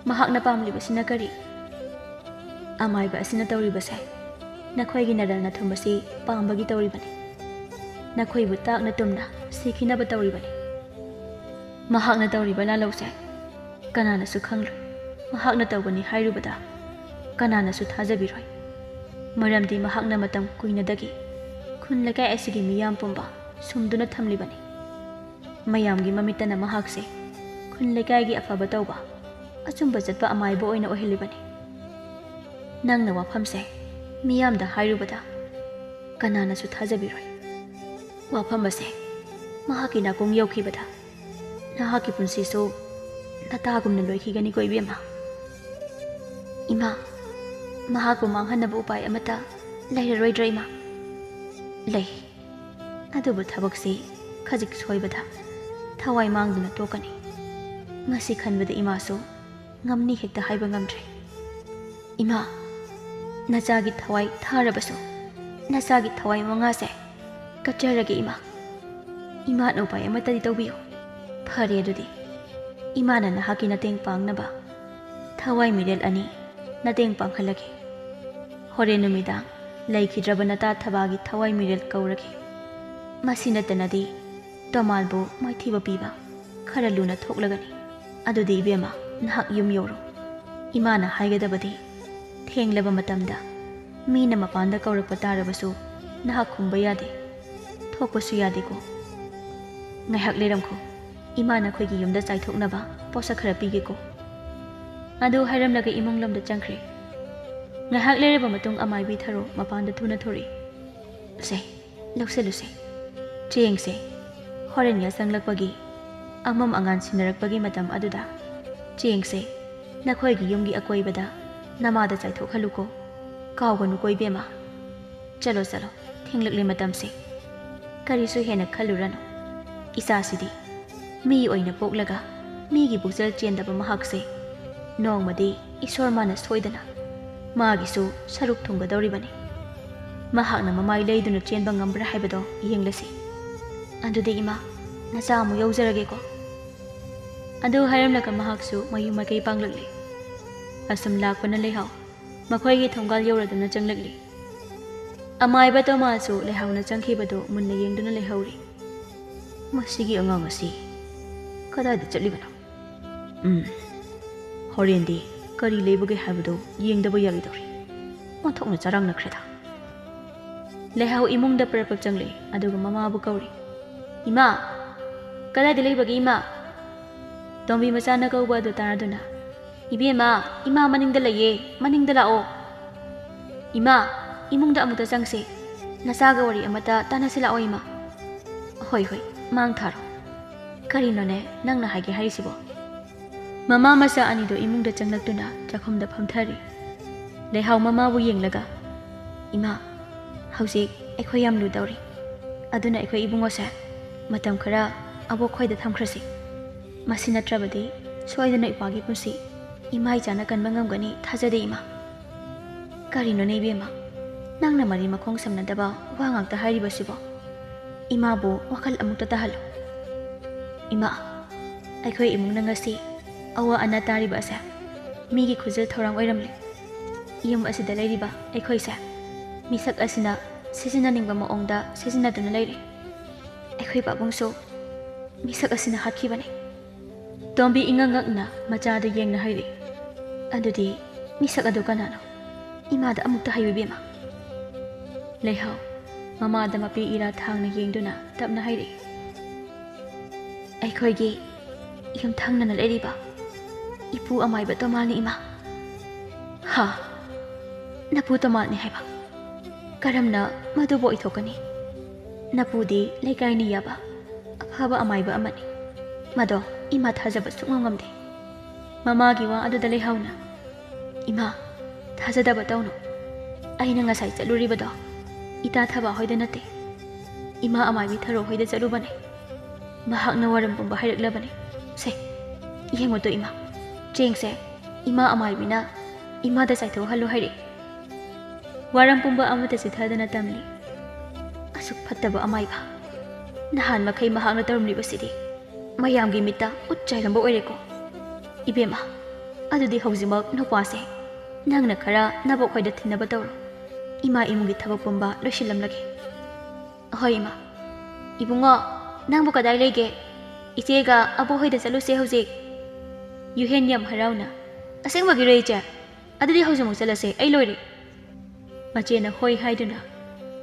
ꯃꯍꯥꯛꯅ ꯄꯥꯝꯂꯤꯕꯁꯤꯅ ꯀꯔꯤ ꯑꯃꯥꯏꯕ ꯑꯁꯤꯅ ꯇꯧꯔꯤꯕꯁꯦ ꯅꯈꯣꯏꯒꯤ ꯅꯔꯜꯅ ꯊꯨꯝꯕꯁꯤ ꯄꯥꯝꯕꯒꯤ ꯇꯧꯔꯤꯕꯅꯤ ꯅꯈꯣꯏꯕꯨ ꯇꯥꯛꯅ ꯇꯨꯝꯅ ꯁꯤꯈꯤꯅꯕ ꯇꯧꯔꯤꯕꯅꯤ ꯃꯍꯥꯛꯅ ꯇꯧꯔꯤꯕ ꯂꯥꯜꯍꯧꯁꯦ ꯀꯅꯥꯅꯁꯨ ꯈꯪꯂꯣꯏ ꯃꯍꯥꯛꯅ ꯇꯧꯒꯅꯤ ꯍꯥꯏꯔꯨꯕꯗ ꯀꯅꯥꯅꯁꯨ ꯊꯥꯖꯕꯤꯔꯣꯏ ꯃꯔꯝꯗꯤ ꯃꯍꯥꯛꯅ ꯃꯇꯝ ꯀꯨꯏꯅꯗꯒꯤ ꯈꯨꯟ ꯂꯩꯀꯥꯏ ꯑꯁꯤꯒꯤ ꯃꯤꯌꯥꯝ ꯄꯨꯝꯕ ꯁꯨꯝꯗꯨꯅ ꯊꯝꯂꯤꯕꯅꯤ ꯃꯌꯥꯝꯒꯤ ꯃꯃꯤꯠꯇꯅ ꯃꯍꯥꯛꯁꯦ ꯈꯨꯟ ꯂꯩꯀꯥꯏꯒꯤ ꯑꯐꯕ ꯇꯧꯕ ꯑꯆꯨꯝꯕ ꯆꯠꯄ ꯑꯃꯥꯏꯕ ꯑꯣꯏꯅ ꯑꯣꯏꯍꯜꯂꯤꯕꯅꯤ ꯅꯪꯅ ꯋꯥꯐꯝꯁꯦ ꯃꯤꯌꯥꯝꯗ ꯍꯥꯏꯔꯨꯕꯗ ꯀꯅꯥꯅꯁꯨ ꯊꯥꯖꯕꯤꯔꯣꯏ ꯋꯥꯐꯝ ꯑꯁꯦ ꯃꯍꯥꯛꯀꯤ ꯅꯥꯀꯣꯡ ꯌꯧꯈꯤꯕꯗ ꯅꯍꯥꯛꯀꯤ ꯄꯨꯟꯁꯤꯁꯨ ꯅꯇꯥꯒꯨꯝꯅ ꯂꯣꯏꯈꯤꯒꯅꯤꯀꯣ ꯏꯕꯦꯝꯃ ꯏꯃꯥ ꯃꯍꯥꯛꯄꯨ ꯃꯥꯡꯍꯟꯅꯕ ꯎꯄꯥꯏ ꯑꯃꯠꯇ ꯂꯩꯔꯔꯣꯏꯗ꯭ꯔꯥ ꯏꯃꯥ ꯂꯩ ꯑꯗꯨꯕꯨ ꯊꯕꯛꯁꯤ ꯈꯖꯤꯛ ꯁꯣꯏꯕꯗ ꯊꯋꯥꯏ ꯃꯥꯡꯗꯨꯅ ꯇꯣꯛꯀꯅꯤ ꯉꯁꯤ ꯈꯟꯕꯗ ꯏꯃꯥꯁꯨ ꯉꯝꯅꯤ ꯍꯦꯛꯇ ꯍꯥꯏꯕ ꯉꯝꯗ꯭ꯔꯦ ꯏꯃꯥ ꯅꯆꯥꯒꯤ ꯊꯋꯥꯏ ꯊꯥꯔꯕꯁꯨ ꯅꯆꯥꯒꯤ ꯊꯋꯥꯏ ꯃꯉꯥꯁꯦ ꯀꯠꯆꯔꯒꯦ ꯏꯃꯥ ꯏꯃꯥꯅ ꯎꯄꯥꯏ ꯑꯃꯠꯇꯗꯤ ꯇꯧꯕꯤꯌꯨ ꯐꯔꯦ ꯑꯗꯨꯗꯤ ꯏꯃꯥꯅ ꯅꯍꯥꯛꯀꯤ ꯅꯇꯦꯡ ꯄꯥꯡꯅꯕ ꯊꯋꯥꯏ ꯃꯤꯔꯦꯜ ꯑꯅꯤ ꯅꯇꯦꯡ ꯄꯥꯡꯍꯜꯂꯒꯦ ꯍꯣꯔꯦꯟ ꯅꯨꯃꯤꯗꯥꯡ ꯂꯩꯈꯤꯗ꯭ꯔꯕ ꯅꯇꯥ ꯊꯕꯥꯒꯤ ꯊꯋꯥꯏ ꯃꯤꯔꯦꯜ ꯀꯧꯔꯒꯦ ꯃꯁꯤ ꯅꯠꯇꯅꯗꯤ ꯇꯣꯃꯥꯜꯕꯨ ꯃꯥꯏꯊꯤꯕ ꯄꯤꯕ ꯈꯔ ꯂꯨꯅ ꯊꯣꯛꯂꯒꯅꯤ ꯑꯗꯨꯗꯤ ꯏꯕꯦꯝꯃ ꯅꯍꯥꯛ ꯌꯨꯝ ꯌꯧꯔꯣ ꯏꯃꯥꯅ ꯍꯥꯏꯒꯗꯕꯗꯤ ꯊꯦꯡꯂꯕ ꯃꯇꯝꯗ ꯃꯤꯅ ꯃꯄꯥꯟꯗ ꯀꯧꯔꯛꯄ ꯇꯥꯔꯕꯁꯨ ꯅꯍꯥꯛ ꯈꯨꯝꯕ ꯌꯥꯗꯦ ꯊꯣꯛꯄꯁꯨ ꯌꯥꯗꯦꯀꯣ ꯉꯥꯏꯍꯥꯛ ꯂꯩꯔꯝꯈꯣ ꯏꯃꯥ ꯅꯈꯣꯏꯒꯤ ꯌꯨꯝꯗ ꯆꯥꯏꯊꯣꯛꯅꯕ ꯄꯣꯠꯁꯛ ꯈꯔ ꯄꯤꯒꯦꯀꯣ ꯑꯗꯨ ꯍꯥꯏꯔꯝꯂꯒ ꯏꯃꯨꯡ ꯂꯣꯝꯗ ꯆꯪꯈ꯭ꯔꯦ ꯉꯥꯏꯍꯥꯛ ꯂꯩꯔꯕ ꯃꯇꯨꯡ ꯑꯃꯥꯏꯕꯤ ꯊꯔꯣ ꯃꯄꯥꯟꯗ ꯊꯨꯅ ꯊꯣꯔꯛꯏ ꯁꯦ ꯂꯧꯁꯤꯜꯂꯨꯁꯦ ꯆꯦꯡꯁꯦ ꯍꯣꯔꯦꯟ ꯌꯥꯆꯪꯂꯛꯄꯒꯤ ꯑꯃꯝ ꯑꯉꯥꯟ ꯁꯤꯟꯅꯔꯛꯄꯒꯤ ꯃꯇꯝ ꯑꯗꯨꯗ ꯆꯦꯡꯁꯦ ꯅꯈꯣꯏꯒꯤ ꯌꯨꯝꯒꯤ ꯑꯀꯣꯏꯕꯗ ꯅꯃꯥꯗ ꯆꯥꯏꯊꯣꯛꯍꯜꯂꯨꯀꯣ ꯀꯥꯎꯒꯅꯨꯀꯣ ꯏꯕꯦꯝꯃ ꯆꯠꯂꯣ ꯆꯠꯂꯣ ꯊꯦꯡꯂꯛꯂꯤ ꯃꯇꯝꯁꯦ ꯀꯔꯤꯁꯨ ꯍꯦꯟꯅ ꯈꯜꯂꯨꯔꯅꯨ ꯏꯆꯥꯁꯤꯗꯤ ꯃꯤ ꯑꯣꯏꯅ ꯄꯣꯛꯂꯒ ꯃꯤꯒꯤ ꯄꯨꯛꯆꯦꯜ ꯆꯦꯟꯗꯕ ꯃꯍꯥꯛꯁꯦ ꯅꯣꯡꯃꯗꯤ ꯏꯁꯣꯔ ꯃꯥꯅ ꯁꯣꯏꯗꯅ ꯃꯥꯒꯤꯁꯨ ꯁꯔꯨꯛ ꯊꯨꯡꯒꯗꯧꯔꯤꯕꯅꯤ ꯃꯍꯥꯛꯅ ꯃꯃꯥꯏ ꯂꯩꯗꯨꯅ ꯆꯦꯟꯕ ꯉꯝꯕ꯭ꯔꯥ ꯍꯥꯏꯕꯗꯣ ꯌꯦꯡꯂꯁꯤ ꯑꯗꯨꯗꯤ ꯏꯃꯥ ꯅꯆꯥ ꯑꯃꯨꯛ ꯌꯧꯖꯔꯒꯦꯀꯣ ꯑꯗꯨ ꯍꯥꯏꯔꯝꯂꯒ ꯃꯍꯥꯛꯁꯨ ꯃꯌꯨꯝ ꯃꯀꯩ ꯄꯥꯡꯂꯛꯂꯤ ꯑꯁꯨꯝ ꯂꯥꯛꯄꯅ ꯂꯩꯍꯥꯎ ꯃꯈꯣꯏꯒꯤ ꯊꯣꯡꯒꯥꯜ ꯌꯧꯔꯗꯨꯅ ꯆꯪꯂꯛꯂꯤ ꯑꯃꯥꯏꯕ ꯇꯣꯃꯥꯜꯁꯨ ꯂꯩꯍꯥꯎꯅ ꯆꯪꯈꯤꯕꯗꯨ ꯃꯨꯟꯅ ꯌꯦꯡꯗꯨꯅ ꯂꯩꯍꯧꯔꯤ ꯃꯁꯤꯒꯤ ꯑꯉꯥꯡ ꯑꯁꯤ ꯀꯗꯥꯏꯗ ꯆꯠꯂꯤꯕꯅꯣ ꯍꯣꯔꯦꯟꯗꯤ ꯀꯔꯤ ꯂꯩꯕꯒꯦ ꯍꯥꯏꯕꯗꯨ ꯌꯦꯡꯗꯕ ꯌꯥꯔꯣꯏꯗꯧꯔꯤ ꯑꯣꯟꯊꯣꯛꯅ ꯆꯔꯥꯡꯅꯈ꯭ꯔꯦꯗ ꯂꯩꯍꯥꯎ ꯏꯃꯨꯡꯗ ꯄꯔꯄꯛ ꯆꯪꯂꯛꯏ ꯑꯗꯨꯒ ꯃꯃꯥꯕꯨ ꯀꯧꯔꯤ ꯏꯃꯥ ꯀꯗꯥꯏꯗ ꯂꯩꯕꯒꯦ ꯏꯃꯥ ꯇꯣꯝꯕꯤ ꯃꯆꯥꯅ ꯀꯧꯕ ꯑꯗꯨ ꯇꯥꯔꯗꯨꯅ ꯏꯕꯦꯝꯃ ꯏꯃꯥ ꯃꯅꯤꯡꯗ ꯂꯩꯌꯦ ꯃꯅꯤꯡꯗ ꯂꯥꯛꯑꯣ ꯏꯃꯥ ꯏꯃꯨꯡꯗ ꯑꯃꯨꯛꯇ ꯆꯪꯁꯤ ꯅꯆꯥꯒ ꯋꯥꯔꯤ ꯑꯃꯠꯇ ꯇꯥꯟꯅꯁꯤ ꯂꯥꯛꯑꯣ ꯏꯃꯥ ꯍꯣꯏ ꯍꯣꯏ ꯃꯥꯡ ꯊꯥꯔꯣ ꯀꯔꯤꯅꯣꯅꯦ ꯅꯪꯅ ꯍꯥꯏꯒꯦ ꯍꯥꯏꯔꯤꯁꯤꯕꯣ ꯃꯃꯥ ꯃꯆꯥ ꯑꯅꯤꯗꯣ ꯏꯃꯨꯡꯗ ꯆꯪꯂꯛꯇꯨꯅ ꯆꯥꯛꯈꯨꯝꯗ ꯐꯝꯊꯔꯤ ꯂꯩꯍꯥꯎ ꯃꯃꯥꯕꯨ ꯌꯦꯡꯂꯒ ꯏꯃꯥ ꯍꯧꯖꯤꯛ ꯑꯩꯈꯣꯏ ꯌꯥꯝ ꯂꯨꯗꯧꯔꯤ ꯑꯗꯨꯅ ꯑꯩꯈꯣꯏ ꯏꯕꯨꯡꯉꯣꯁꯦ ꯃꯇꯝ ꯈꯔ ꯑꯕꯣꯛꯈꯣꯏꯗ ꯊꯝꯈ꯭ꯔꯁꯤ ꯃꯁꯤ ꯅꯠꯇ꯭ꯔꯕꯗꯤ ꯁꯣꯏꯗꯅ ꯏꯄꯥꯒꯤ ꯄꯨꯟꯁꯤ ꯏꯃꯥ ꯏꯆꯥꯅ ꯀꯟꯕ ꯉꯝꯒꯅꯤ ꯊꯥꯖꯗꯦ ꯏꯃꯥ ꯀꯔꯤꯅꯣꯅꯦ ꯏꯕꯦꯝꯃ ꯅꯪꯅ ꯃꯔꯤ ꯃꯈꯣꯡ ꯁꯝꯅꯗꯕ ꯋꯥ ꯉꯥꯛꯇ ꯍꯥꯏꯔꯤꯕꯁꯤꯕꯣ ꯏꯃꯥꯕꯨ ꯋꯥꯈꯜ ꯑꯃꯨꯛꯇ ꯇꯥꯍꯜꯂꯨ ꯏꯃꯥ ꯑꯩꯈꯣꯏ ꯏꯃꯨꯡꯅ ꯉꯁꯤ ꯑꯋꯥ ꯑꯅꯥ ꯇꯥꯔꯤꯕ ꯑꯁꯦ ꯃꯤꯒꯤ ꯈꯨꯖꯤꯜ ꯊꯧꯔꯥꯡ ꯑꯣꯏꯔꯝꯂꯦ ꯌꯨꯝ ꯑꯁꯤꯗ ꯂꯩꯔꯤꯕ ꯑꯩꯈꯣꯏꯁꯦ ꯃꯤꯁꯛ ꯑꯁꯤꯅ ꯁꯤꯖꯤꯟꯅꯅꯤꯡꯕ ꯃꯑꯣꯡꯗ ꯁꯤꯖꯤꯟꯅꯗꯨꯅ ꯂꯩꯔꯦ ꯑꯩꯈꯣꯏ ꯄꯥꯕꯨꯡꯁꯨ ꯃꯤꯁꯛ ꯑꯁꯤꯅ ꯍꯥꯠꯈꯤꯕꯅꯤ ꯇꯣꯝꯕꯤ ꯏꯉꯛ ꯉꯛꯅ ꯃꯆꯥꯗ ꯌꯦꯡꯅ ꯍꯥꯏꯔꯤ ꯑꯗꯨꯗꯤ ꯃꯤꯁꯛ ꯑꯗꯨ ꯀꯅꯥꯅꯣ ꯏꯃꯥꯗ ꯑꯃꯨꯛꯇ ꯍꯥꯏꯌꯨ ꯏꯕꯦꯝꯃ ꯂꯩꯍꯥꯎ ꯃꯃꯥꯗ ꯃꯄꯤ ꯏꯔꯥ ꯊꯥꯡꯅ ꯌꯦꯡꯗꯨꯅ ꯇꯞꯅ ꯍꯥꯏꯔꯛꯏ ꯑꯩꯈꯣꯏꯒꯤ ꯌꯨꯝꯊꯪꯅꯅ ꯂꯩꯔꯤꯕ ꯏꯄꯨ ꯑꯃꯥꯏꯕ ꯇꯣꯃꯥꯜꯅꯤ ꯏꯃꯥ ꯍꯥ ꯅꯄꯨ ꯇꯣꯃꯥꯜꯅꯤ ꯍꯥꯏꯕ ꯀꯔꯝꯅ ꯃꯗꯨꯕꯨ ꯑꯣꯏꯊꯣꯛꯀꯅꯤ ꯅꯄꯨꯗꯤ ꯂꯩꯀꯥꯏꯅ ꯌꯥꯕ ꯑꯐꯕ ꯑꯃꯥꯏꯕ ꯑꯃꯅꯤ ꯃꯗꯣ ꯏꯃꯥ ꯊꯥꯖꯕ ꯁꯨꯡꯉꯝ ꯉꯝꯗꯦ ꯃꯃꯥꯒꯤ ꯋꯥ ꯑꯗꯨꯗ ꯂꯩꯍꯥꯎꯅ ꯏꯃꯥ ꯊꯥꯖꯗꯕ ꯇꯧꯅꯨ ꯑꯩꯅ ꯉꯁꯥꯏ ꯆꯠꯂꯨꯔꯤꯕꯗꯣ ꯏꯇꯥ ꯊꯕꯥ ꯍꯣꯏꯗ ꯅꯠꯇꯦ ꯏꯃꯥ ꯑꯃꯥꯏꯕꯤ ꯊꯔꯣ ꯍꯣꯏꯗ ꯆꯠꯂꯨꯕꯅꯦ ꯃꯍꯥꯛꯅ ꯋꯥꯔꯝ ꯄꯨꯝꯕ ꯍꯥꯏꯔꯛꯂꯕꯅꯤ ꯁꯦ ꯌꯦꯡꯉꯨꯇꯣ ꯏꯃꯥ ꯆꯦꯡꯁꯦ ꯏꯃꯥ ꯑꯃꯥꯏꯕꯤꯅ ꯏꯃꯥꯗ ꯆꯥꯏꯊꯣꯛꯍꯜꯂꯨ ꯍꯥꯏꯔꯛꯏ ꯋꯥꯔꯝ ꯄꯨꯝꯕ ꯑꯃꯗ ꯆꯤꯊꯗꯅ ꯇꯝꯂꯤ ꯑꯁꯨꯛ ꯐꯠꯇꯕ ꯑꯃꯥꯏꯕ ꯅꯍꯥꯟ ꯃꯈꯩ ꯃꯍꯥꯛꯅ ꯇꯧꯔꯝꯂꯤꯕꯁꯤꯗꯤ ꯃꯌꯥꯝꯒꯤ ꯃꯤꯠꯇ ꯎꯠ ꯆꯥꯏꯔꯝꯕ ꯑꯣꯏꯔꯦꯀꯣ ꯏꯕꯦꯝꯃ ꯑꯗꯨꯗꯤ ꯍꯧꯖꯤꯛꯃꯛ ꯅꯨꯄꯥꯁꯦ ꯅꯪꯅ ꯈꯔ ꯅꯕꯣꯛ ꯍꯣꯏꯗ ꯊꯤꯟꯅꯕ ꯇꯧꯔꯣ ꯏꯃꯥ ꯏꯃꯨꯡꯒꯤ ꯊꯕꯛ ꯄꯨꯝꯕ ꯂꯣꯏꯁꯤꯜꯂꯝꯂꯒꯦ ꯑꯍꯣꯏ ꯏꯃꯥ ꯏꯕꯨꯡꯉꯣ ꯅꯪꯕꯨ ꯀꯗꯥꯏ ꯂꯩꯒꯦ ꯏꯆꯦꯒ ꯑꯕꯣꯛ ꯍꯣꯏꯗ ꯆꯠꯂꯨꯁꯦ ꯍꯧꯖꯤꯛ ꯌꯨꯍꯦꯟ ꯌꯥꯝ ꯍꯔꯥꯎꯅ ꯑꯁꯦꯡꯕꯒꯤꯔꯣ ꯏꯆꯦ ꯑꯗꯨꯗꯤ ꯍꯧꯖꯤꯛꯃꯛ ꯆꯠꯂꯁꯦ ꯑꯩ ꯂꯣꯏꯔꯦ ꯃꯆꯦꯅ ꯍꯣꯏ ꯍꯥꯏꯗꯨꯅ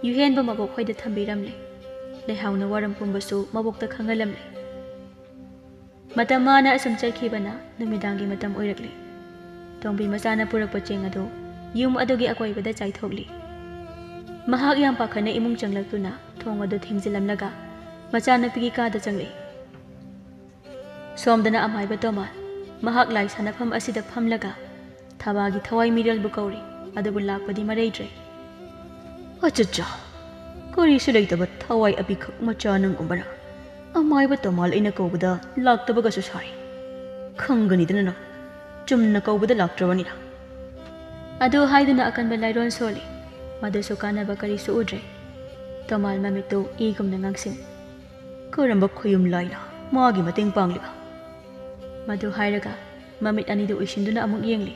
ꯌꯨꯍꯦꯟꯕꯨ ꯃꯕꯣꯛ ꯍꯣꯏꯗ ꯊꯝꯕꯤꯔꯝꯂꯦ ꯂꯩꯍꯥꯎꯅ ꯋꯥꯔꯝ ꯄꯨꯝꯕꯁꯨ ꯃꯕꯣꯛꯇ ꯈꯪꯍꯜꯂꯝꯂꯦ ꯃꯇꯝ ꯃꯥꯅ ꯑꯁꯨꯝ ꯆꯠꯈꯤꯕꯅ ꯅꯨꯃꯤꯗꯥꯡꯒꯤ ꯃꯇꯝ ꯑꯣꯏꯔꯛꯂꯦ ꯇꯣꯝꯕꯤ ꯃꯆꯥꯅ ꯄꯨꯔꯛꯄ ꯆꯦꯡ ꯑꯗꯨ ꯌꯨꯝ ꯑꯗꯨꯒꯤ ꯑꯀꯣꯏꯕꯗ ꯆꯥꯏꯊꯣꯛꯂꯤ ꯃꯍꯥꯛ ꯌꯥꯝ ꯄꯥꯈꯠꯅ ꯏꯃꯨꯡ ꯆꯪꯂꯛꯇꯨꯅ ꯊꯣꯡ ꯑꯗꯨ ꯊꯤꯡꯖꯤꯜꯂꯝꯂꯒ ꯃꯆꯥꯅꯨꯄꯤꯒꯤ ꯀꯥꯗ ꯆꯪꯂꯛꯏ ꯁꯣꯝꯗꯅ ꯑꯃꯥꯏꯕ ꯇꯣꯃꯥꯜ ꯃꯍꯥꯛ ꯂꯥꯏ ꯁꯥꯟꯅꯐꯝ ꯑꯁꯤꯗ ꯐꯝꯂꯒ ꯊꯕꯥꯒꯤ ꯊꯋꯥꯏ ꯃꯤꯔꯦꯜꯕꯨ ꯀꯧꯔꯤ ꯑꯗꯨꯕꯨ ꯂꯥꯛꯄꯗꯤ ꯃꯔꯩꯗ꯭ꯔꯦ ꯑꯆꯠꯆꯥ ꯀꯔꯤꯁꯨ ꯂꯩꯇꯕ ꯊꯋꯥꯏ ꯑꯄꯤꯈꯛ ꯃꯆꯥ ꯅꯪꯒꯨꯝꯕꯅ ꯑꯃꯥꯏꯕ ꯇꯣꯃꯥꯜ ꯑꯩꯅ ꯀꯧꯕꯗ ꯂꯥꯛꯇꯕꯒꯁꯨ ꯁꯥꯔꯤ ꯈꯪꯒꯅꯤꯗꯅ ꯅꯪ ꯆꯨꯝꯅ ꯀꯧꯕꯗ ꯂꯥꯛꯇ꯭ꯔꯕꯅꯤꯅ ꯑꯗꯨ ꯍꯥꯏꯗꯨꯅ ꯑꯀꯟꯕ ꯂꯥꯏꯔꯣꯟ ꯁꯣꯜꯂꯤ ꯃꯗꯨꯁꯨ ꯀꯥꯟꯅꯕ ꯀꯔꯤꯁꯨ ꯎꯗ꯭ꯔꯦ ꯇꯣꯃꯥꯜ ꯃꯃꯤꯠꯇꯨ ꯏꯒꯨꯝꯅ ꯉꯥꯡꯁꯤꯟ ꯀꯔꯝꯕ ꯈꯨꯌꯨꯝ ꯂꯥꯏꯅ ꯃꯥꯒꯤ ꯃꯇꯦꯡ ꯄꯥꯡꯂꯤꯕ ꯃꯗꯨ ꯍꯥꯏꯔꯒ ꯃꯃꯤꯠ ꯑꯅꯤꯗꯨ ꯎꯏꯁꯤꯟꯗꯨꯅ ꯑꯃꯨꯛ ꯌꯦꯡꯂꯤ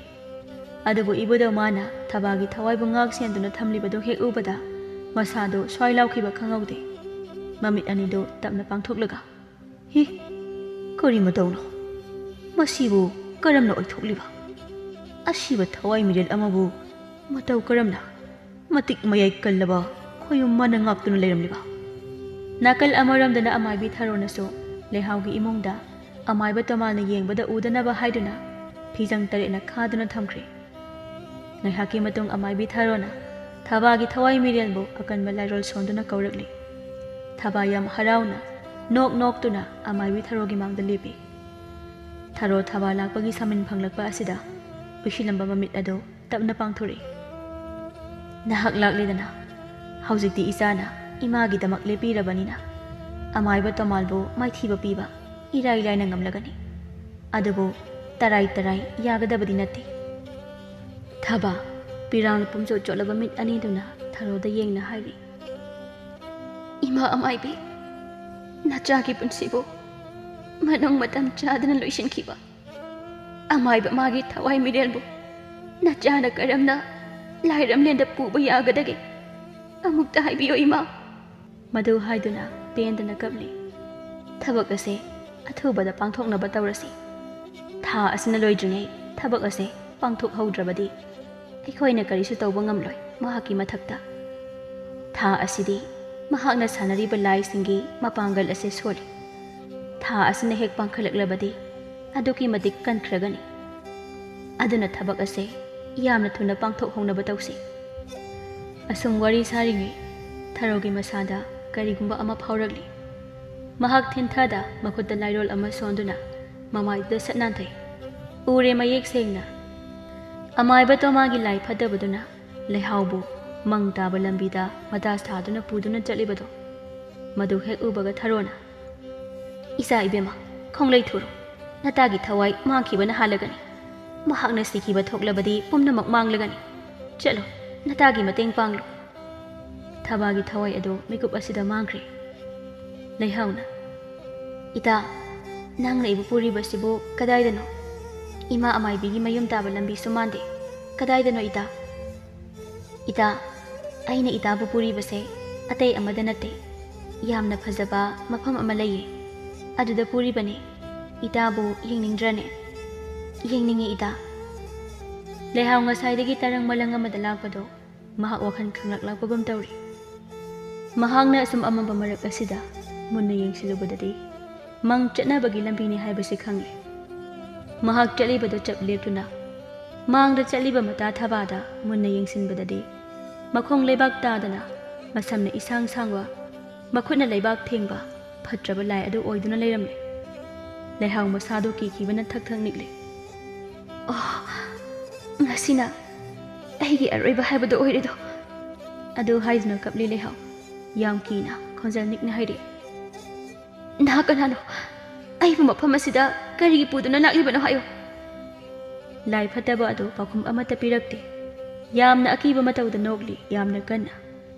ꯑꯗꯨꯕꯨ ꯏꯕꯨꯙꯧ ꯃꯥꯅ ꯊꯕꯥꯒꯤ ꯊꯋꯥꯏꯕꯨ ꯉꯥꯛ ꯁꯦꯟꯗꯨꯅ ꯊꯝꯂꯤꯕꯗꯨ ꯍꯦꯛ ꯎꯕꯗ ꯃꯁꯥꯗꯨ ꯁ꯭ꯋꯥꯏ ꯂꯥꯎꯈꯤꯕ ꯈꯪꯍꯧꯗꯦ ꯃꯃꯤꯠ ꯑꯅꯤꯗꯨ ꯇꯞꯅ ꯄꯥꯡꯊꯣꯛꯂꯒ ꯍꯤ ꯀꯔꯤ ꯃꯇꯧꯅꯣ ꯃꯁꯤꯕꯨ ꯀꯔꯝꯅ ꯑꯣꯏꯊꯣꯛꯂꯤꯕ ꯑꯁꯤꯕ ꯊꯋꯥꯏ ꯃꯤꯔꯦꯜ ꯑꯃꯕꯨ ꯃꯇꯧ ꯀꯔꯝꯅ ꯃꯇꯤꯛ ꯃꯌꯥꯏ ꯀꯜꯂꯕ ꯈꯣꯌꯨꯝ ꯃꯥꯅ ꯉꯥꯛꯇꯨꯅ ꯂꯩꯔꯝꯂꯤꯕ ꯅꯥꯀꯜ ꯑꯃꯔꯣꯝꯗꯅ ꯑꯃꯥꯏꯕꯤ ꯊꯔꯣꯅꯁꯨ ꯂꯩꯍꯥꯎꯒꯤ ꯏꯃꯨꯡꯗ ꯑꯃꯥꯏꯕ ꯇꯣꯃꯥꯜꯅ ꯌꯦꯡꯕꯗ ꯎꯗꯅꯕ ꯍꯥꯏꯗꯨꯅ ꯐꯤꯖꯪ ꯇꯔꯦꯠꯅ ꯈꯥꯗꯨꯅ ꯊꯝꯈ꯭ꯔꯦ ꯉꯥꯏꯍꯥꯛꯀꯤ ꯃꯇꯨꯡ ꯑꯃꯥꯏꯕꯤ ꯊꯔꯣꯅ ꯊꯕꯥꯒꯤ ꯊꯋꯥꯏ ꯃꯤꯔꯦꯜꯕꯨ ꯑꯀꯟꯕ ꯂꯥꯏꯔꯣꯜ ꯁꯣꯟꯗꯨꯅ ꯀꯧꯔꯛꯂꯤ ꯊꯕꯥ ꯌꯥꯝ ꯍꯔꯥꯎꯅ ꯅꯣꯛ ꯅꯣꯛꯇꯨꯅ ꯑꯃꯥꯏꯕꯤ ꯊꯔꯣꯒꯤ ꯃꯥꯡꯗ ꯂꯦꯞꯄꯤ ꯊꯔꯣ ꯊꯕꯥ ꯂꯥꯛꯄꯒꯤ ꯁꯥꯃꯤꯟ ꯐꯪꯂꯛꯄ ꯑꯁꯤꯗ ꯎꯏꯁꯤꯜꯂꯝꯕ ꯃꯃꯤꯠ ꯑꯗꯨ ꯇꯞꯅ ꯄꯥꯡꯊꯣꯔꯛꯏ ꯅꯍꯥꯛ ꯂꯥꯛꯂꯤꯗꯅ ꯍꯧꯖꯤꯛꯇꯤ ꯏꯆꯥꯅ ꯏꯃꯥꯒꯤꯗꯃꯛ ꯂꯦꯞꯄꯤꯔꯕꯅꯤꯅ ꯑꯃꯥꯏꯕ ꯇꯣꯃꯥꯜꯕꯨ ꯃꯥꯏꯊꯤꯕ ꯄꯤꯕ ꯏꯔꯥꯏ ꯂꯥꯏꯅ ꯉꯝꯂꯒꯅꯤ ꯑꯗꯨꯕꯨ ꯇꯔꯥꯏ ꯇꯔꯥꯏ ꯌꯥꯒꯗꯕꯗꯤ ꯅꯠꯇꯦ ꯊꯕꯥ ꯄꯤꯔꯥꯡꯅ ꯄꯨꯝꯆꯣꯠ ꯆꯣꯠꯂꯕ ꯃꯤꯠ ꯑꯅꯤꯗꯨꯅ ꯊꯔꯣꯗ ꯌꯦꯡꯅ ꯍꯥꯏꯔꯤ ꯏꯃꯥ ꯑꯃꯥꯏꯕꯤ ꯅꯆꯥꯒꯤ ꯄꯨꯟꯁꯤꯕꯨ ꯃꯅꯨꯡ ꯃꯇꯝ ꯆꯥꯗꯅ ꯂꯣꯏꯁꯤꯟꯈꯤꯕ ꯑꯃꯥꯏꯕ ꯃꯥꯒꯤ ꯊꯋꯥꯏ ꯃꯤꯔꯦꯜꯕꯨ ꯅꯆꯥꯅ ꯀꯔꯝꯅ ꯂꯥꯏꯔꯝꯂꯦꯟꯗ ꯄꯨꯕ ꯌꯥꯒꯗꯒꯦ ꯑꯃꯨꯛꯇ ꯍꯥꯏꯕꯤꯌꯣ ꯏꯃꯥ ꯃꯗꯨ ꯍꯥꯏꯗꯨꯅ ꯄꯦꯟꯗꯅ ꯀꯞꯂꯤ ꯊꯕꯛ ꯑꯁꯦ ꯑꯊꯨꯕꯗ ꯄꯥꯡꯊꯣꯛꯅꯕ ꯇꯧꯔꯁꯤ ꯊꯥ ꯑꯁꯤꯅ ꯂꯣꯏꯗ꯭ꯔꯤꯉꯩ ꯊꯕꯛ ꯑꯁꯦ ꯄꯥꯡꯊꯣꯛꯍꯧꯗ꯭ꯔꯕꯗꯤ ꯑꯩꯈꯣꯏꯅ ꯀꯔꯤꯁꯨ ꯇꯧꯕ ꯉꯝꯂꯣꯏ ꯃꯍꯥꯛꯀꯤ ꯃꯊꯛꯇ ꯊꯥ ꯑꯁꯤꯗꯤ ꯃꯍꯥꯛꯅ ꯁꯥꯟꯅꯔꯤꯕ ꯂꯥꯏꯁꯤꯡꯒꯤ ꯃꯄꯥꯡꯒꯜ ꯑꯁꯦ ꯁꯣꯜꯂꯤ ꯊꯥ ꯑꯁꯤꯅ ꯍꯦꯛ ꯄꯥꯡꯈꯠꯂꯛꯂꯕꯗꯤ ꯑꯗꯨꯛꯀꯤ ꯃꯇꯤꯛ ꯀꯟꯈ꯭ꯔꯒꯅꯤ ꯑꯗꯨꯅ ꯊꯕꯛ ꯑꯁꯦ ꯌꯥꯝꯅ ꯊꯨꯅ ꯄꯥꯡꯊꯣꯛꯍꯧꯅꯕ ꯇꯧꯁꯤ ꯑꯁꯨꯝ ꯋꯥꯔꯤ ꯁꯥꯔꯤꯉꯩ ꯊꯔꯣꯒꯤ ꯃꯁꯥꯗ ꯀꯔꯤꯒꯨꯝꯕ ꯑꯃ ꯐꯥꯎꯔꯛꯂꯤ ꯃꯍꯥꯛ ꯊꯤꯟꯊꯗ ꯃꯈꯨꯠꯇ ꯂꯥꯏꯔꯣꯜ ꯑꯃ ꯁꯣꯟꯗꯨꯅ ꯃꯃꯥꯏꯗꯨꯗ ꯁꯠ ꯅꯥꯟꯊꯩ ꯎꯔꯦ ꯃꯌꯦꯛ ꯁꯦꯡꯅ ꯑꯃꯥꯏꯕ ꯇꯣꯃꯥꯒꯤ ꯂꯥꯏ ꯐꯠꯇꯕꯗꯨꯅ ꯂꯩꯍꯥꯎꯕꯨ ꯃꯪ ꯇꯥꯕ ꯂꯝꯕꯤꯗ ꯃꯇꯥ ꯁꯥꯗꯨꯅ ꯄꯨꯗꯨꯅ ꯆꯠꯂꯤꯕꯗꯣ ꯃꯗꯨ ꯍꯦꯛ ꯎꯕꯒ ꯊꯔꯣꯅ "ꯏꯆꯥ ꯏꯕꯦꯝꯃ ꯈꯣꯡꯂꯩ ꯊꯨꯔꯣ, ꯅꯇꯥꯒꯤ ꯊꯋꯥꯏ ꯃꯥꯡꯈꯤꯕꯅ ꯍꯥꯜꯂꯒꯅꯤ, ꯃꯍꯥꯛꯅ ꯁꯤꯈꯤꯕ ꯊꯣꯛꯂꯕꯗꯤ ꯄꯨꯝꯅꯃꯛ ꯃꯥꯡꯂꯒꯅꯤ, ꯆꯠꯂꯣ ꯅꯇꯥꯒꯤ ꯃꯇꯦꯡ ꯄꯥꯡꯂꯨ." ꯊꯕꯥꯒꯤ ꯊꯋꯥꯏ ꯑꯗꯨ ꯃꯤꯀꯨꯞ ꯑꯁꯤꯗ ꯃꯥꯡꯈ꯭ꯔꯦ꯫ ꯂꯩꯍꯥꯎꯅ "ꯏꯇꯥ, ꯅꯪꯅ ꯏꯕꯨ ꯄꯨꯔꯤꯕꯁꯤꯕꯨ ꯀꯗꯥꯏꯗꯅꯣ? ꯏꯃꯥ ꯑꯃꯥꯏꯕꯤꯒꯤ ꯃꯌꯨꯝ ꯇꯥꯕ ꯂꯝꯕꯤꯁꯨ ꯃꯥꯟꯗꯦ, ꯀꯗꯥꯏꯗꯅꯣ ꯏꯇꯥ?" "ꯏꯇꯥ, ꯑꯩꯅ ꯏꯇꯥꯕꯨ ꯄꯨꯔꯤꯕꯁꯦ ꯑꯇꯩ ꯑꯃꯗ ꯅꯠꯇꯦ, ꯌꯥꯝꯅ ꯐꯖꯕ ꯃꯐꯝ ꯑꯃ ꯂꯩꯌꯦ, ꯑꯗꯨꯗ ꯄꯨꯔꯤꯕꯅꯤ, ꯏꯇꯥꯕꯨ ꯌꯦꯡꯅꯤꯡꯗ꯭ꯔꯅꯦ?" "ꯌꯦꯡꯅꯤꯡꯉꯤ ꯏꯇꯥ." ꯂꯩꯍꯥꯎ ꯉꯁꯥꯏꯗꯒꯤ ꯇꯔꯪ ꯃꯂꯪ ꯑꯃꯗ ꯂꯥꯛꯄꯗꯣ ꯃꯍꯥꯛ ꯋꯥꯈꯜ ꯈꯪꯂꯛꯂꯛꯄꯒꯨꯝ ꯇꯧꯔꯤ꯫ ꯃꯍꯥꯛꯅ ꯑꯁꯨꯝ ꯑꯃꯝꯕ ꯃꯔꯛ ꯑꯁꯤꯗ ꯃꯨꯟꯅ ꯌꯦꯡꯁꯤꯜꯂꯨꯕꯗꯗꯤ ꯃꯪ ꯆꯠꯅꯕꯒꯤ ꯂꯝꯕꯤꯅꯤ ꯍꯥꯏꯕꯁꯤ ꯈꯪꯂꯦ꯫ ꯃꯍꯥꯛ ꯆꯠꯂꯤꯕꯗꯣ ꯆꯞ ꯂꯦꯞꯇꯨꯅ ꯃꯥꯡꯗ ꯆꯠꯂꯤꯕ ꯃꯇꯥ ꯊꯕꯥꯗ ꯃꯨꯟꯅ ꯌꯦꯡꯁꯤꯟꯕꯗꯗꯤ ꯃꯈꯣꯡ ꯂꯩꯕꯥꯛ ꯇꯥꯗꯅ ꯃꯁꯝꯅ ꯏꯁꯥꯡ ꯁꯥꯡꯕ, ꯃꯈꯨꯠꯅ ꯂꯩꯕꯥꯛ ꯊꯦꯡꯕ ꯐꯠꯇ꯭ꯔꯕ ꯂꯥꯏ ꯑꯗꯨ ꯑꯣꯏꯗꯨꯅ ꯂꯩꯔꯝꯂꯦ꯫ ꯂꯩꯍꯥꯎ ꯃꯁꯥꯗꯨ ꯀꯤꯈꯤꯕꯅ ꯊꯛ ꯊꯛ ꯅꯤꯛꯂꯦ꯫ "ꯑꯣ, ꯉꯁꯤꯅ ꯑꯩꯒꯤ ꯑꯔꯣꯏꯕ ꯍꯥꯏꯕꯗꯣ ꯑꯣꯏꯔꯦꯗꯣ." ꯑꯗꯨ ꯍꯥꯏꯗꯨꯅ ꯀꯞꯂꯤ ꯂꯩꯍꯥꯎ ꯌꯥꯝ ꯀꯤꯅ ꯈꯣꯟꯖꯦꯜ ꯅꯤꯛꯅ ꯍꯥꯏꯔꯛꯏ꯫ "ꯅꯍꯥꯛ ꯀꯅꯥꯅꯣ? ꯑꯩꯕꯨ ꯃꯐꯝ ꯑꯁꯤꯗ ꯀꯔꯤꯒꯤ ꯄꯨꯗꯨꯅ ꯂꯥꯛꯂꯤꯕꯅꯣ ꯍꯥꯏꯌꯣ." ꯂꯥꯏ ꯐꯠꯇꯕ ꯑꯗꯨ ꯄꯥꯎꯈꯨꯝ ꯑꯃꯠꯇ ꯄꯤꯔꯛꯇꯦ꯫ ꯌꯥꯝꯅ ꯑꯀꯤꯕ ꯃꯇꯧꯗ ꯅꯣꯛꯂꯤ ꯌꯥꯝꯅ ꯀꯟꯅ,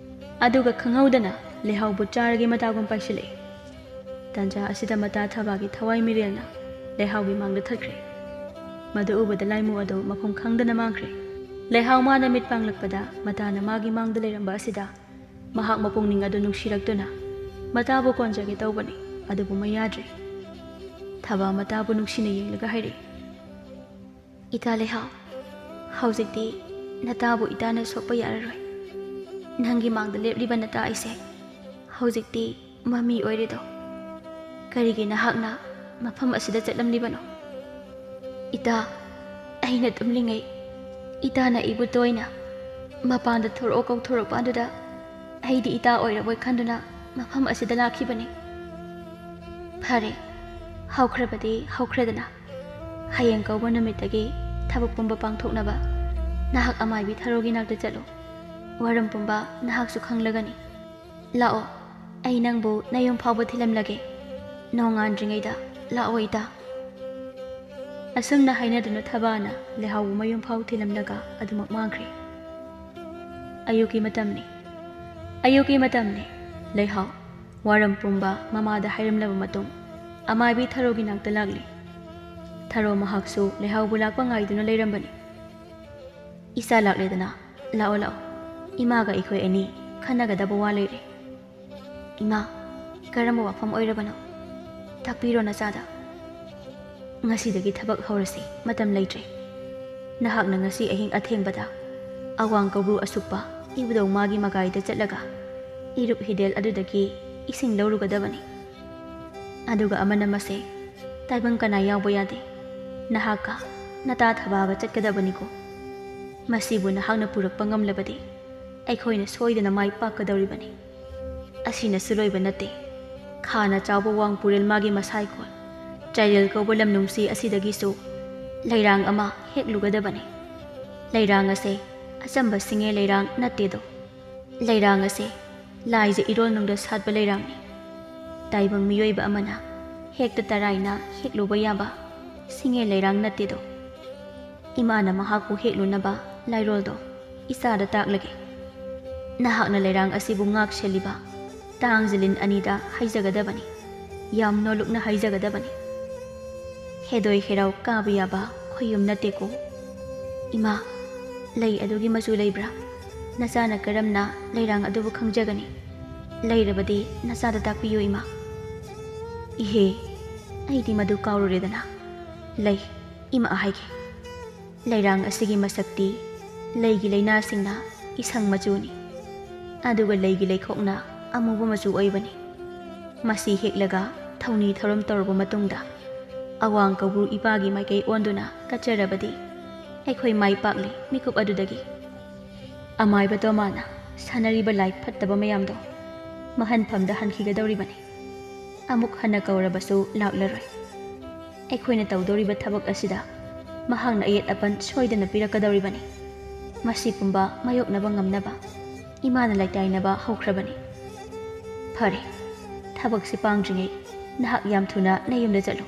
ꯑꯗꯨꯒ ꯈꯪꯍꯧꯗꯅ ꯂꯩꯍꯥꯎꯕꯨ ꯆꯥꯔꯒꯤ ꯃꯇꯥꯒꯨꯝ ꯄꯥꯏꯁꯤꯜꯂꯛꯏ꯫ ꯇꯥꯟꯖꯥ ꯑꯁꯤꯗ ꯃꯇꯥ ꯊꯕꯥꯒꯤ ꯊꯋꯥꯏ ꯃꯤꯔꯦꯜꯅ ꯂꯩꯍꯥꯎꯒꯤ ꯃꯥꯡꯗ ꯊꯠꯈ꯭ꯔꯦ꯫ ꯃꯗꯨ ꯎꯕꯗ ꯂꯥꯏꯃꯨ ꯑꯗꯨ ꯃꯐꯝ ꯈꯪꯗꯅ ꯃꯥꯡꯈ꯭ꯔꯦ꯫ ꯂꯩꯍꯥꯎ ꯃꯥꯅ ꯃꯤꯠ ꯄꯥꯡꯂꯛꯄꯗ ꯃꯇꯥꯅ ꯃꯥꯒꯤ ꯃꯥꯡꯗ ꯂꯩꯔꯝꯕ ꯑꯁꯤꯗ ꯃꯍꯥꯛ ꯃꯄꯨꯛꯅꯤꯡ ꯑꯗꯨ ꯅꯨꯡꯁꯤꯔꯛꯇꯨꯅ ꯃꯇꯥꯕꯨ ꯀꯣꯟꯖꯒꯦ ꯇꯧꯕꯅꯤ, ꯑꯗꯨꯕꯨ ꯃꯌꯥꯗ꯭ꯔꯦ꯫ ꯊꯕꯥ ꯃꯇꯥꯕꯨ ꯅꯨꯡꯁꯤꯅ ꯌꯦꯡꯂꯒ ꯍꯥꯏꯔꯛꯏ꯫ "ꯏꯇꯥ ꯂꯩꯍꯥꯎ, ꯍꯧꯖꯤꯛꯇꯤ ꯅꯇꯥꯕꯨ ꯏꯇꯥꯅ ꯁꯣꯛꯄ ꯌꯥꯔꯔꯣꯏ꯫ ꯅꯪꯒꯤ ꯃꯥꯡꯗ ꯂꯦꯞꯂꯤꯕ ꯅꯇꯥ ꯑꯩꯁꯦ ꯍꯧꯖꯤꯛꯇꯤ ꯃꯃꯤ ꯑꯣꯏꯔꯦꯗꯣ꯫ ꯀꯔꯤꯒꯤ ꯅꯍꯥꯛꯅ ꯃꯐꯝ ꯑꯁꯤꯗ ꯆꯠꯂꯝꯂꯤꯕꯅꯣ? ꯏꯇꯥ, ꯑꯩꯅ ꯇꯨꯝꯂꯤꯉꯩ ꯏꯇꯥꯅ ꯑꯩꯕꯨ ꯇꯣꯏꯅ ꯃꯄꯥꯟꯗ ꯊꯣꯔꯛꯑꯣ ꯀꯧꯊꯣꯔꯛꯄ ꯑꯗꯨꯗ ꯑꯩꯗꯤ ꯏꯇꯥ ꯑꯣꯏꯔꯕꯣꯏ ꯈꯟꯗꯨꯅ ꯃꯐꯝ ꯑꯁꯤꯗ ꯂꯥꯛꯈꯤꯕꯅꯤ꯫ ꯐꯔꯦ, ꯍꯧꯈ꯭ꯔꯕꯗꯤ ꯍꯧꯈ꯭ꯔꯦꯗꯅ, ꯍꯌꯦꯡ ꯀꯧꯕ ꯅꯨꯃꯤꯠꯇꯒꯤ ꯊꯕꯛ ꯄꯨꯝꯕ ꯄꯥꯡꯊꯣꯛꯅꯕ ꯅꯍꯥꯛ ꯑꯃꯥꯏꯕꯤ ꯊꯔꯣꯒꯤ ꯅꯥꯛꯇ ꯆꯠꯂꯣ, ꯋꯥꯔꯝ ꯄꯨꯝꯕ ꯅꯍꯥꯛꯁꯨ ꯈꯪꯂꯒꯅꯤ꯫ ꯂꯥꯛꯑꯣ, ꯑꯩ ꯅꯪꯕꯨ ꯅꯌꯨꯝ ꯐꯥꯎꯕ ꯊꯤꯜꯂꯝꯂꯒꯦ, ꯅꯣꯡꯉꯥꯟꯗ꯭ꯔꯤꯉꯩꯗ ꯂꯥꯛꯑꯣ ꯏꯇꯥ." ꯑꯁꯨꯝꯅ ꯍꯥꯏꯅꯗꯨꯅ ꯊꯕꯥꯅ ꯂꯩꯍꯥꯎꯕꯨ ꯃꯌꯨꯝ ꯐꯥꯎ ꯊꯤꯜꯂꯝꯂꯒ ꯑꯗꯨꯃꯛ ꯃꯥꯡꯈ꯭ꯔꯦ꯫ ꯑꯌꯨꯛꯀꯤ ꯃꯇꯝꯅꯤ, ꯑꯌꯨꯛꯀꯤ ꯃꯇꯝꯅꯤ꯫ ꯂꯩꯍꯥꯎ ꯋꯥꯔꯝ ꯄꯨꯝꯕ ꯃꯃꯥꯗ ꯍꯥꯏꯔꯝꯂꯕ ꯃꯇꯨꯡ ꯑꯃꯥꯏꯕꯤ ꯊꯔꯣꯒꯤ ꯅꯥꯛꯇ ꯂꯥꯛꯂꯤ꯫ ꯊꯔꯣ ꯃꯍꯥꯛꯁꯨ ꯂꯩꯍꯥꯎꯕꯨ ꯂꯥꯛꯄ ꯉꯥꯏꯗꯨꯅ ꯂꯩꯔꯝꯕꯅꯤ꯫ "ꯏꯆꯥ ꯂꯥꯛꯂꯦꯗꯅ, ꯂꯥꯛꯑꯣ ꯂꯥꯛꯑꯣ, ꯏꯃꯥꯒ ꯑꯩꯈꯣꯏ ꯑꯅꯤ ꯈꯟꯅꯒꯗꯕ ꯋꯥ ꯂꯩꯔꯦ." "ꯏꯃꯥ, ꯀꯔꯝꯕ ꯋꯥꯐꯝ ꯑꯣꯏꯔꯕꯅꯣ? ꯇꯥꯛꯄꯤꯔꯣ ꯅꯆꯥꯗ." "ꯉꯁꯤꯗꯒꯤ ꯊꯕꯛ ꯍꯧꯔꯁꯤ, ꯃꯇꯝ ꯂꯩꯇ꯭ꯔꯦ꯫ ꯅꯍꯥꯛꯅ ꯉꯁꯤ ꯑꯍꯤꯡ ꯑꯊꯦꯡꯕꯗ ꯑꯋꯥꯡ ꯀꯧꯕ꯭ꯔꯨ ꯑꯁꯨꯛꯄ ꯏꯕꯨꯙꯧ ꯃꯥꯒꯤ ꯃꯒꯥꯏꯗ ꯆꯠꯂꯒ ꯏꯔꯨꯞ ꯍꯤꯗꯦꯜ ꯑꯗꯨꯗꯒꯤ ꯏꯁꯤꯡ ꯂꯧꯔꯨꯒꯗꯕꯅꯤ꯫ ꯑꯗꯨꯒ ꯑꯃꯅ ꯃꯁꯦ ꯇꯥꯏꯕꯪ ꯀꯅꯥ ꯌꯥꯎꯕ ꯌꯥꯗꯦ, ꯅꯍꯥꯛꯀ ꯅꯇꯥ ꯊꯕꯥꯒ ꯆꯠꯀꯗꯕꯅꯤꯀꯣ꯫ ꯃꯁꯤꯕꯨ ꯅꯍꯥꯛꯅ ꯄꯨꯔꯛꯄ ꯉꯝꯂꯕꯗꯤ ꯑꯩꯈꯣꯏꯅ ꯁꯣꯏꯗꯅ ꯃꯥꯏ ꯄꯥꯛꯀꯗꯧꯔꯤꯕꯅꯤ꯫ ꯑꯁꯤꯅꯁꯨ ꯂꯣꯏꯕ ꯅꯠꯇꯦ, ꯈꯥꯅ ꯆꯥꯎꯕ ꯋꯥꯡꯄꯨꯔꯦꯜ ꯃꯥꯒꯤ ꯃꯁꯥꯏꯈꯣꯜ ꯆꯥꯏꯔꯦꯜ ꯀꯧꯕ ꯂꯝꯅꯨꯡꯁꯤ ꯑꯁꯤꯗꯒꯤꯁꯨ ꯂꯩꯔꯥꯡ ꯑꯃ ꯍꯦꯛꯂꯨꯒꯗꯕꯅꯤ꯫ ꯂꯩꯔꯥꯡ ꯑꯁꯦ ꯑꯆꯝꯕ ꯁꯤꯡꯉꯦ ꯂꯩꯔꯥꯡ ꯅꯠꯇꯦꯗꯣ, ꯂꯩꯔꯥꯡ ꯑꯁꯦ ꯂꯥꯏꯖ ꯏꯔꯣꯜꯅꯨꯡꯗ ꯁꯥꯠꯄ ꯂꯩꯔꯥꯡꯅꯤ꯫ ꯇꯥꯏꯕꯪ ꯃꯤꯑꯣꯏꯕ ꯑꯃꯅ ꯍꯦꯛꯇ ꯇꯔꯥꯏꯅ ꯍꯦꯛꯂꯨꯕ ꯌꯥꯕ ꯁꯤꯡꯉꯦ ꯂꯩꯔꯥꯡ ꯅꯠꯇꯦꯗꯣ꯫ ꯏꯃꯥꯅ ꯃꯍꯥꯛꯄꯨ ꯍꯦꯛꯂꯨꯅꯕ ꯂꯥꯏꯔꯣꯜꯗꯣ ꯏꯆꯥꯗ ꯇꯥꯛꯂꯒꯦ꯫ ꯅꯍꯥꯛꯅ ꯂꯩꯔꯥꯡ ꯑꯁꯤꯕꯨ ꯉꯥꯛ ꯁꯦꯜꯂꯤꯕ ꯇꯥꯡꯖꯂꯤꯟ ꯑꯅꯤꯗ ꯍꯩꯖꯒꯗꯕꯅꯤ, ꯌꯥꯝ ꯅꯣꯜꯂꯨꯛꯅ ꯍꯩꯖꯒꯗꯕꯅꯤ꯫ ꯍꯦꯗꯣꯏ ꯍꯦꯔꯥꯎ ꯀꯥꯕ ꯌꯥꯕ ꯈꯣꯏꯌꯨꯝ ꯅꯠꯇꯦꯀꯣ꯫ ꯏꯃꯥ, ꯂꯩ ꯑꯗꯨꯒꯤ ꯃꯆꯨ ꯂꯩꯕ꯭ꯔꯥ? ꯅꯆꯥꯅ ꯀꯔꯝꯅ ꯂꯩꯔꯥꯡ ꯑꯗꯨꯕꯨ ꯈꯪꯖꯒꯅꯤ? ꯂꯩꯔꯕꯗꯤ ꯅꯆꯥꯗ ꯇꯥꯛꯄꯤꯌꯨ ꯏꯃꯥ꯫ "ꯏꯍꯦ, ꯑꯩꯗꯤ ꯃꯗꯨ ꯀꯥꯎꯔꯨꯔꯦꯗꯅ꯫ ꯂꯩ, ꯏꯃꯥ ꯍꯥꯏꯒꯦ꯫ ꯂꯩꯔꯥꯡ ꯑꯁꯤꯒꯤ ꯃꯁꯛꯇꯤ ꯂꯩꯒꯤ ꯂꯩꯅꯥꯁꯤꯡꯅ ꯏꯁꯪ ꯃꯆꯨꯅꯤ, ꯑꯗꯨꯒ ꯂꯩꯒꯤ ꯂꯩꯈꯣꯛꯅ ꯑꯃꯨꯕ ꯃꯆꯨ ꯑꯣꯏꯕꯅꯤ꯫ ꯃꯁꯤ ꯍꯦꯛꯂꯒ ꯊꯧꯅꯤ ꯊꯧꯔꯝ ꯇꯧꯔꯕ ꯃꯇꯨꯡꯗ ꯑꯋꯥꯡ ꯀꯧꯕ꯭ꯔꯨ ꯏꯄꯥꯒꯤ ꯃꯥꯏꯀꯩ ꯑꯣꯟꯗꯨꯅ ꯀꯠꯆꯔꯕꯗꯤ ꯑꯩꯈꯣꯏ ꯃꯥꯏ ꯄꯥꯛꯂꯤ ꯃꯤꯀꯨꯞ ꯑꯗꯨꯗꯒꯤ꯫ ꯑꯃꯥꯏꯕ ꯇꯣꯃꯥꯅ ꯁꯥꯟꯅꯔꯤꯕ ꯂꯥꯏ ꯐꯠꯇꯕ ꯃꯌꯥꯝꯗꯣ ꯃꯍꯟꯐꯝꯗ ꯍꯟꯈꯤꯒꯗꯧꯔꯤꯕꯅꯤ, ꯑꯃꯨꯛ ꯍꯟꯅ ꯀꯧꯔꯕꯁꯨ ꯂꯥꯛꯂꯔꯣꯏ꯫ ꯑꯩꯈꯣꯏꯅ ꯇꯧꯗꯧꯔꯤꯕ ꯊꯕꯛ ꯑꯁꯤꯗ ꯃꯍꯥꯛꯅ ꯑꯌꯦꯠ ꯑꯄꯟ ꯁꯣꯏꯗꯅ ꯄꯤꯔꯛꯀꯗꯧꯔꯤꯕꯅꯤ꯫ ꯃꯁꯤ ꯄꯨꯝꯕ ꯃꯥꯌꯣꯛꯅꯕ ꯉꯝꯅꯕ ꯏꯃꯥꯅ ꯂꯩꯇꯥꯏꯅꯕ ꯍꯧꯈ꯭ꯔꯕꯅꯤ꯫ ꯐꯔꯦ, ꯊꯕꯛꯁꯤ ꯄꯥꯡꯗ꯭ꯔꯤꯉꯩ ꯅꯍꯥꯛ ꯌꯥꯝ ꯊꯨꯅ ꯅꯌꯨꯝꯗ ꯆꯠꯂꯨ꯫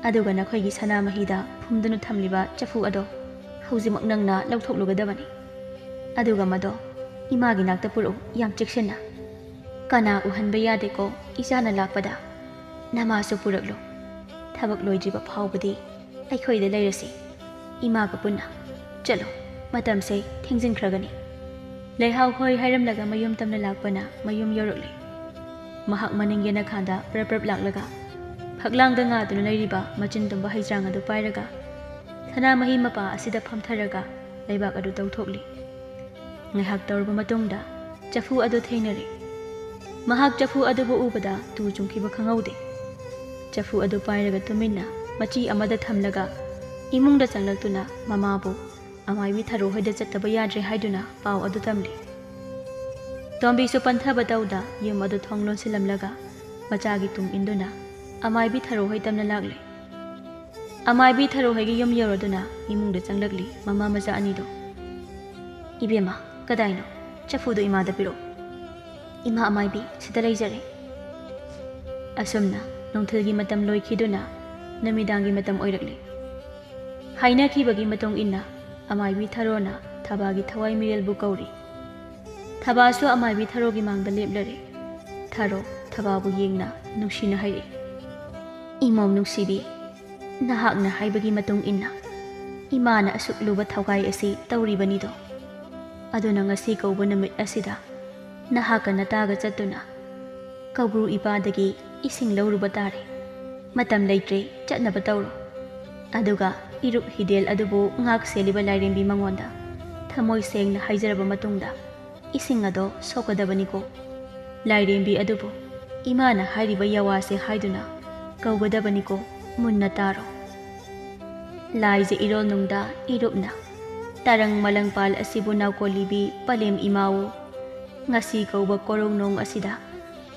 ꯑꯗꯨꯒ ꯅꯈꯣꯏꯒꯤ ꯁꯅꯥꯃꯍꯤꯗ ꯐꯨꯝꯗꯨꯅ ꯊꯝꯂꯤꯕ ꯆꯐꯨ ꯑꯗꯣ ꯍꯧꯖꯤꯛꯃꯛ ꯅꯪꯅ ꯂꯧꯊꯣꯛꯂꯨꯒꯗꯕꯅꯤ꯫ ꯑꯗꯨꯒ ꯃꯗꯣ ꯏꯃꯥꯒꯤ ꯅꯥꯛꯇ ꯄꯨꯔꯛꯎ ꯌꯥꯝ ꯆꯦꯛꯁꯤꯟꯅ꯫ ꯀꯅꯥ ꯎꯍꯟꯕ ꯌꯥꯗꯦꯀꯣ ꯏꯆꯥꯅ ꯂꯥꯛꯄꯗ꯫ ꯅꯃꯥꯁꯨ ꯄꯨꯔꯛꯂꯨ꯫ ꯊꯕꯛ ꯂꯣꯏꯗ꯭ꯔꯤꯕ ꯐꯥꯎꯕꯗꯤ ꯑꯩꯈꯣꯏꯗ ꯂꯩꯔꯁꯤ ꯏꯃꯥꯒ ꯄꯨꯟꯅ꯫ ꯆꯠꯂꯣ, ꯃꯇꯝꯁꯦ ꯊꯦꯡꯖꯤꯟꯈ꯭ꯔꯒꯅꯤ꯫ ꯂꯩꯍꯥꯎ ꯍꯣꯏ ꯍꯥꯏꯔꯝꯂꯒ ꯃꯌꯨꯝ ꯇꯝꯅ ꯂꯥꯛꯄꯅ ꯃꯌꯨꯝ ꯌꯧꯔꯛꯂꯤ꯫ ꯃꯍꯥꯛ ꯃꯅꯤꯡ ꯌꯦꯅꯈꯥꯗ ꯄ꯭ꯔꯞ ꯄ꯭ꯔꯞ ꯂꯥꯛꯂꯒ ꯐꯛꯂꯥꯡꯗ ꯉꯥꯗꯨꯅ ꯂꯩꯔꯤꯕ ꯃꯆꯤꯟ ꯇꯨꯝꯕ ꯍꯩꯖ꯭ꯔꯥꯡ ꯑꯗꯨ ꯄꯥꯏꯔꯒ ꯁꯅꯥꯃꯍꯤ ꯃꯄꯥ ꯑꯁꯤꯗ ꯐꯝꯊꯔꯒ ꯂꯩꯕꯥꯛ ꯑꯗꯨ ꯇꯧꯊꯣꯛꯂꯤ꯫ ꯉꯥꯏꯍꯥꯛ ꯇꯧꯔꯕ ꯃꯇꯨꯡꯗ ꯆꯐꯨ ꯑꯗꯨ ꯊꯦꯡꯅꯔꯦ꯫ ꯃꯍꯥꯛ ꯆꯐꯨ ꯑꯗꯨꯕꯨ ꯎꯕꯗ ꯇꯨ ꯆꯨꯡꯈꯤꯕ ꯈꯪꯍꯧꯗꯦ꯫ ꯆꯐꯨ ꯑꯗꯨ ꯄꯥꯏꯔꯒ ꯇꯨꯃꯤꯟꯅ ꯃꯆꯤ ꯑꯃꯗ ꯊꯝꯂꯒ ꯏꯃꯨꯡꯗ ꯆꯪꯂꯛꯇꯨꯅ ꯃꯃꯥꯕꯨ ꯑꯃꯥꯏꯕꯤ ꯊꯔꯣ ꯍꯣꯏꯗ ꯆꯠꯇꯕ ꯌꯥꯗ꯭ꯔꯦ ꯍꯥꯏꯗꯨꯅ ꯄꯥꯎ ꯑꯗꯨ ꯇꯝꯂꯤ꯫ ꯇꯣꯝꯕꯤꯁꯨ ꯄꯟꯊꯕꯇꯧꯗ ꯌꯨꯝ ꯑꯗꯨ ꯊꯣꯡ ꯂꯣꯟꯁꯤꯜꯂꯝꯂꯒ ꯃꯆꯥꯒꯤ ꯇꯨꯡ ꯏꯟꯗꯨꯅ ꯑꯃꯥꯏꯕꯤ ꯊꯔꯣ ꯍꯣꯏ ꯇꯝꯅ ꯂꯥꯛꯂꯤ꯫ ꯑꯃꯥꯏꯕꯤ ꯊꯔꯣ ꯍꯣꯏꯒꯤ ꯌꯨꯝ ꯌꯧꯔꯗꯨꯅ ꯏꯃꯨꯡꯗ ꯆꯪꯂꯛꯂꯤ ꯃꯃꯥ ꯃꯆꯥ ꯑꯅꯤꯗꯣ꯫ ꯏꯕꯦꯝꯃ, ꯀꯗꯥꯏꯅꯣ? ꯆꯐꯨꯗꯨ ꯏꯃꯥꯗ ꯄꯤꯔꯛꯎ꯫ ꯏꯃꯥ ꯑꯃꯥꯏꯕꯤ, ꯁꯤꯗ ꯂꯩꯖꯔꯦ꯫ ꯑꯁꯨꯝꯅ ꯅꯨꯡꯊꯤꯜꯒꯤ ꯃꯇꯝ ꯂꯣꯏꯈꯤꯗꯨꯅ ꯅꯨꯃꯤꯗꯥꯡꯒꯤ ꯃꯇꯝ ꯑꯣꯏꯔꯛꯂꯤ꯫ ꯍꯥꯏꯅꯈꯤꯕꯒꯤ ꯃꯇꯨꯡ ꯏꯟꯅ ꯑꯃꯥꯏꯕꯤ ꯊꯔꯣꯅ ꯊꯕꯥꯒꯤ ꯊꯋꯥꯏ ꯃꯤꯔꯦꯜꯕꯨ ꯀꯧꯔꯤ꯫ ꯊꯕꯥꯁꯨ ꯑꯃꯥꯏꯕꯤ ꯊꯔꯣꯒꯤ ꯃꯥꯡꯗ ꯂꯦꯞꯂꯔꯦ꯫ ꯊꯔꯣ ꯊꯕꯥꯕꯨ ꯌꯦꯡꯅ ꯅꯨꯡꯁꯤꯅ ꯍꯥꯏꯔꯛꯏ꯫ ꯏꯃꯣꯝ ꯅꯨꯡꯁꯤꯕꯤ, ꯅꯍꯥꯛꯅ ꯍꯥꯏꯕꯒꯤ ꯃꯇꯨꯡ ꯏꯟꯅ ꯏꯃꯥꯅ ꯑꯁꯨꯛ ꯂꯨꯕ ꯊꯧꯒꯥꯏ ꯑꯁꯤ ꯇꯧꯔꯤꯕꯅꯤꯗꯣ꯫ ꯑꯗꯨꯅ ꯉꯁꯤ ꯀꯧꯕ ꯅꯨꯃꯤꯠ ꯑꯁꯤꯗ ꯅꯍꯥꯛꯀ ꯅꯇꯥꯒ ꯆꯠꯇꯨꯅ ꯀꯧꯕ꯭ꯔꯨ ꯏꯄꯥꯗꯒꯤ ꯏꯁꯤꯡ ꯂꯧꯔꯨꯕ ꯇꯥꯔꯦ꯫ ꯃꯇꯝ ꯂꯩꯇ꯭ꯔꯦ, ꯆꯠꯅꯕ ꯇꯧꯔꯣ꯫ ꯑꯗꯨꯒ ꯏꯔꯨꯞ ꯍꯤꯗꯦꯜ ꯑꯗꯨꯕꯨ ꯉꯥꯛ ꯁꯦꯜꯂꯤꯕ ꯂꯥꯏꯔꯦꯝꯕꯤ ꯃꯉꯣꯟꯗ ꯊꯃꯣꯏ ꯁꯦꯡꯅ ꯍꯥꯏꯖꯔꯕ ꯃꯇꯨꯡꯗ ꯏꯁꯤꯡ ꯑꯗꯣ ꯁꯣꯛꯀꯗꯕꯅꯤꯀꯣ꯫ ꯂꯥꯏꯔꯦꯝꯕꯤ ꯑꯗꯨꯕꯨ ꯏꯃꯥꯅ ꯍꯥꯏꯔꯤꯕ ꯌꯋꯥꯁꯦ ꯍꯥꯏꯗꯨꯅ ꯀꯧꯒꯗꯕꯅꯤꯀꯣ, ꯃꯨꯟꯅ ꯇꯥꯔꯣ꯫ ꯂꯥꯏꯖ ꯏꯔꯣꯜꯅꯨꯡꯗ ꯏꯔꯨꯞꯅ ꯇꯔꯪ ꯃꯂꯪꯄꯥꯜ ꯑꯁꯤꯕꯨ ꯅꯥꯎꯀꯣꯜꯂꯤꯕꯤ ꯄꯂꯦꯝ ꯏꯃꯥꯋꯣ, ꯉꯁꯤ ꯀꯧꯕ ꯀꯣꯔꯧꯅꯣꯡ ꯑꯁꯤꯗ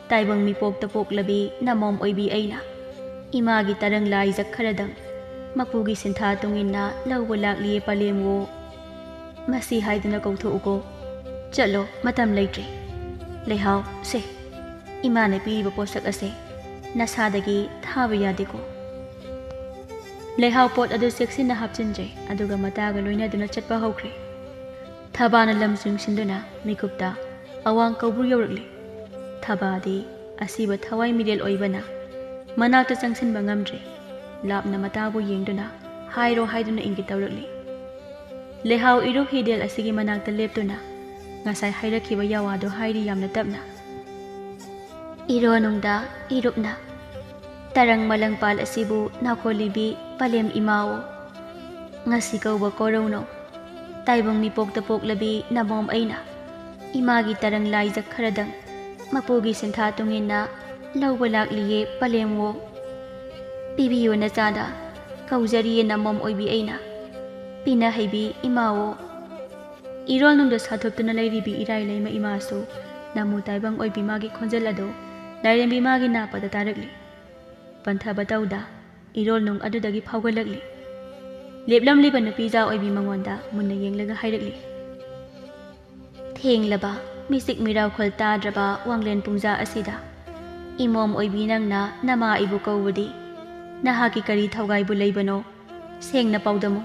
ꯇꯥꯏꯕꯪ ꯃꯤꯄꯣꯛꯇ ꯄꯣꯛꯂꯕꯤ ꯅꯃꯣꯝ ꯑꯣꯏꯕꯤ ꯑꯩꯅ ꯏꯃꯥꯒꯤ ꯇꯔꯪ ꯂꯥꯏꯖ ꯈꯔꯗꯪ ꯃꯄꯨꯒꯤ ꯁꯤꯟꯊꯥ ꯇꯨꯡꯏꯟꯅ ꯂꯧꯕ ꯂꯥꯛꯂꯤꯌꯦ ꯄꯂꯦꯝꯋꯣ꯫ ꯃꯁꯤ ꯍꯥꯏꯗꯨꯅ ꯀꯧꯊꯣꯛꯎꯀꯣ꯫ ꯆꯠꯂꯣ, ꯃꯇꯝ ꯂꯩꯇ꯭ꯔꯦ꯫ ꯂꯩꯍꯥꯎ, ꯁꯦ ꯏꯃꯥꯅ ꯄꯤꯔꯤꯕ ꯄꯣꯠꯁꯛ ꯑꯁꯦ ꯅꯁꯥꯗꯒꯤ ꯊꯥꯕ ꯌꯥꯗꯦꯀꯣ꯫ ꯂꯩꯍꯥꯎ ꯄꯣꯠ ꯑꯗꯨ ꯆꯦꯛꯁꯤꯟꯅ ꯍꯥꯞꯆꯤꯟꯖꯩ ꯑꯗꯨꯒ ꯃꯇꯥꯒ ꯂꯣꯏꯅꯗꯨꯅ ꯆꯠꯄ ꯍꯧꯈ꯭ꯔꯦ꯫ ꯊꯕꯥꯅ ꯂꯝ ꯆꯨꯡꯁꯤꯟꯗꯨꯅ ꯃꯤꯀꯨꯞꯇ ꯑꯋꯥꯡ ꯀꯧꯕ꯭ꯔꯨ ꯌꯧꯔꯛꯂꯤ꯫ ꯊꯕꯥꯗꯤ ꯑꯁꯤꯕ ꯊꯋꯥꯏ ꯃꯤꯔꯦꯜ ꯑꯣꯏꯕꯅ ꯃꯅꯥꯛꯇ ꯆꯪꯁꯤꯟꯕ ꯉꯝꯗ꯭ꯔꯦ꯫ ꯂꯥꯞꯅ ꯃꯇꯥꯕꯨ ꯌꯦꯡꯗꯨꯅ ꯍꯥꯏꯔꯣ ꯍꯥꯏꯗꯨꯅ ꯏꯪꯒꯤꯠ ꯇꯧꯔꯛꯂꯤ꯫ ꯂꯩꯍꯥꯎ ꯏꯔꯨꯞ ꯍꯤꯗꯦꯜ ꯑꯁꯤꯒꯤ ꯃꯅꯥꯛꯇ ꯂꯦꯞꯇꯨꯅ ꯉꯁꯥꯏ ꯍꯥꯏꯔꯛꯈꯤꯕ ꯌꯋꯥꯗꯣ ꯍꯥꯏꯔꯤ ꯌꯥꯝꯅ ꯇꯞꯅ꯫ ꯏꯔꯣꯅꯨꯡꯗ ꯏꯔꯨꯞꯅ ꯇꯔꯪ ꯃꯂꯪꯄꯥꯜ ꯑꯁꯤꯕꯨ ꯅꯥꯎꯀꯣꯜꯂꯤꯕꯤ ꯄꯂꯦꯝ ꯏꯃꯥꯋꯣ, ꯉꯁꯤ ꯀꯧꯕ ꯀꯣꯔꯧꯅꯣꯡ ꯇꯥꯏꯕꯪ ꯃꯤꯄꯣꯛꯇ ꯄꯣꯛꯂꯕꯤ ꯅꯃꯣꯝ ꯑꯩꯅ ꯏꯃꯥꯒꯤ ꯇꯔꯪ ꯂꯥꯏꯖ ꯈꯔꯗꯪ ꯃꯄꯨꯒꯤ ꯁꯤꯟꯊꯥ ꯇꯨꯡꯏꯟꯅ ꯂꯧꯕ ꯂꯥꯛꯂꯤꯌꯦ ꯄꯂꯦꯝꯋꯣ꯫ ꯄꯤꯕꯤꯌꯨ ꯅꯆꯥꯗ, ꯀꯧꯖꯔꯤꯌꯦ ꯅꯃꯣꯝ ꯑꯣꯏꯕꯤ ꯑꯩꯅ ꯄꯤꯅꯍꯩꯕꯤ ꯏꯃꯥꯋꯣ꯫ ꯏꯔꯣꯜꯅꯨꯡꯗ ꯁꯥꯊꯨꯞꯇꯨꯅ ꯂꯩꯔꯤꯕꯤ ꯏꯔꯥꯏ ꯂꯩꯃ ꯏꯃꯥꯁꯨ ꯅꯃꯨ ꯇꯥꯏꯕꯪ ꯑꯣꯏꯕꯤ ꯃꯥꯒꯤ ꯈꯣꯟꯖꯦꯜ ꯑꯗꯨ ꯂꯥꯏꯔꯦꯝꯕꯤ ꯃꯥꯒꯤ ꯅꯥꯄꯗ ꯇꯥꯔꯛꯂꯤ꯫ ꯄꯟꯊꯕꯇꯧꯗ ꯏꯔꯣꯜꯅꯨꯡ ꯑꯗꯨꯗꯒꯤ ꯐꯥꯎꯒꯠꯂꯛꯂꯤ꯫ ꯂꯦꯞꯂꯝꯂꯤꯕ ꯅꯨꯄꯤꯖꯥ ꯑꯣꯏꯕꯤ ꯃꯉꯣꯟꯗ ꯃꯨꯟꯅ ꯌꯦꯡꯂꯒ ꯍꯥꯏꯔꯛꯂꯤ꯫ ꯊꯦꯡꯂꯕ ꯃꯤꯆꯤꯛ ꯃꯤꯔꯥꯎꯈꯣꯜ ꯇꯥꯗ꯭ꯔꯕ ꯋꯥꯡꯂꯦꯟ ꯄꯨꯡꯖꯥ ꯑꯁꯤꯗ ꯏꯃꯣꯝ ꯑꯣꯏꯕꯤ ꯅꯪꯅ ꯅꯃꯥ ꯑꯩꯕꯨ ꯀꯧꯕꯗꯤ ꯅꯍꯥꯛꯀꯤ ꯀꯔꯤ ꯊꯧꯒꯥꯏꯕꯨ ꯂꯩꯕꯅꯣ? ꯁꯦꯡꯅ ꯄꯥꯎꯗꯝꯃꯨ,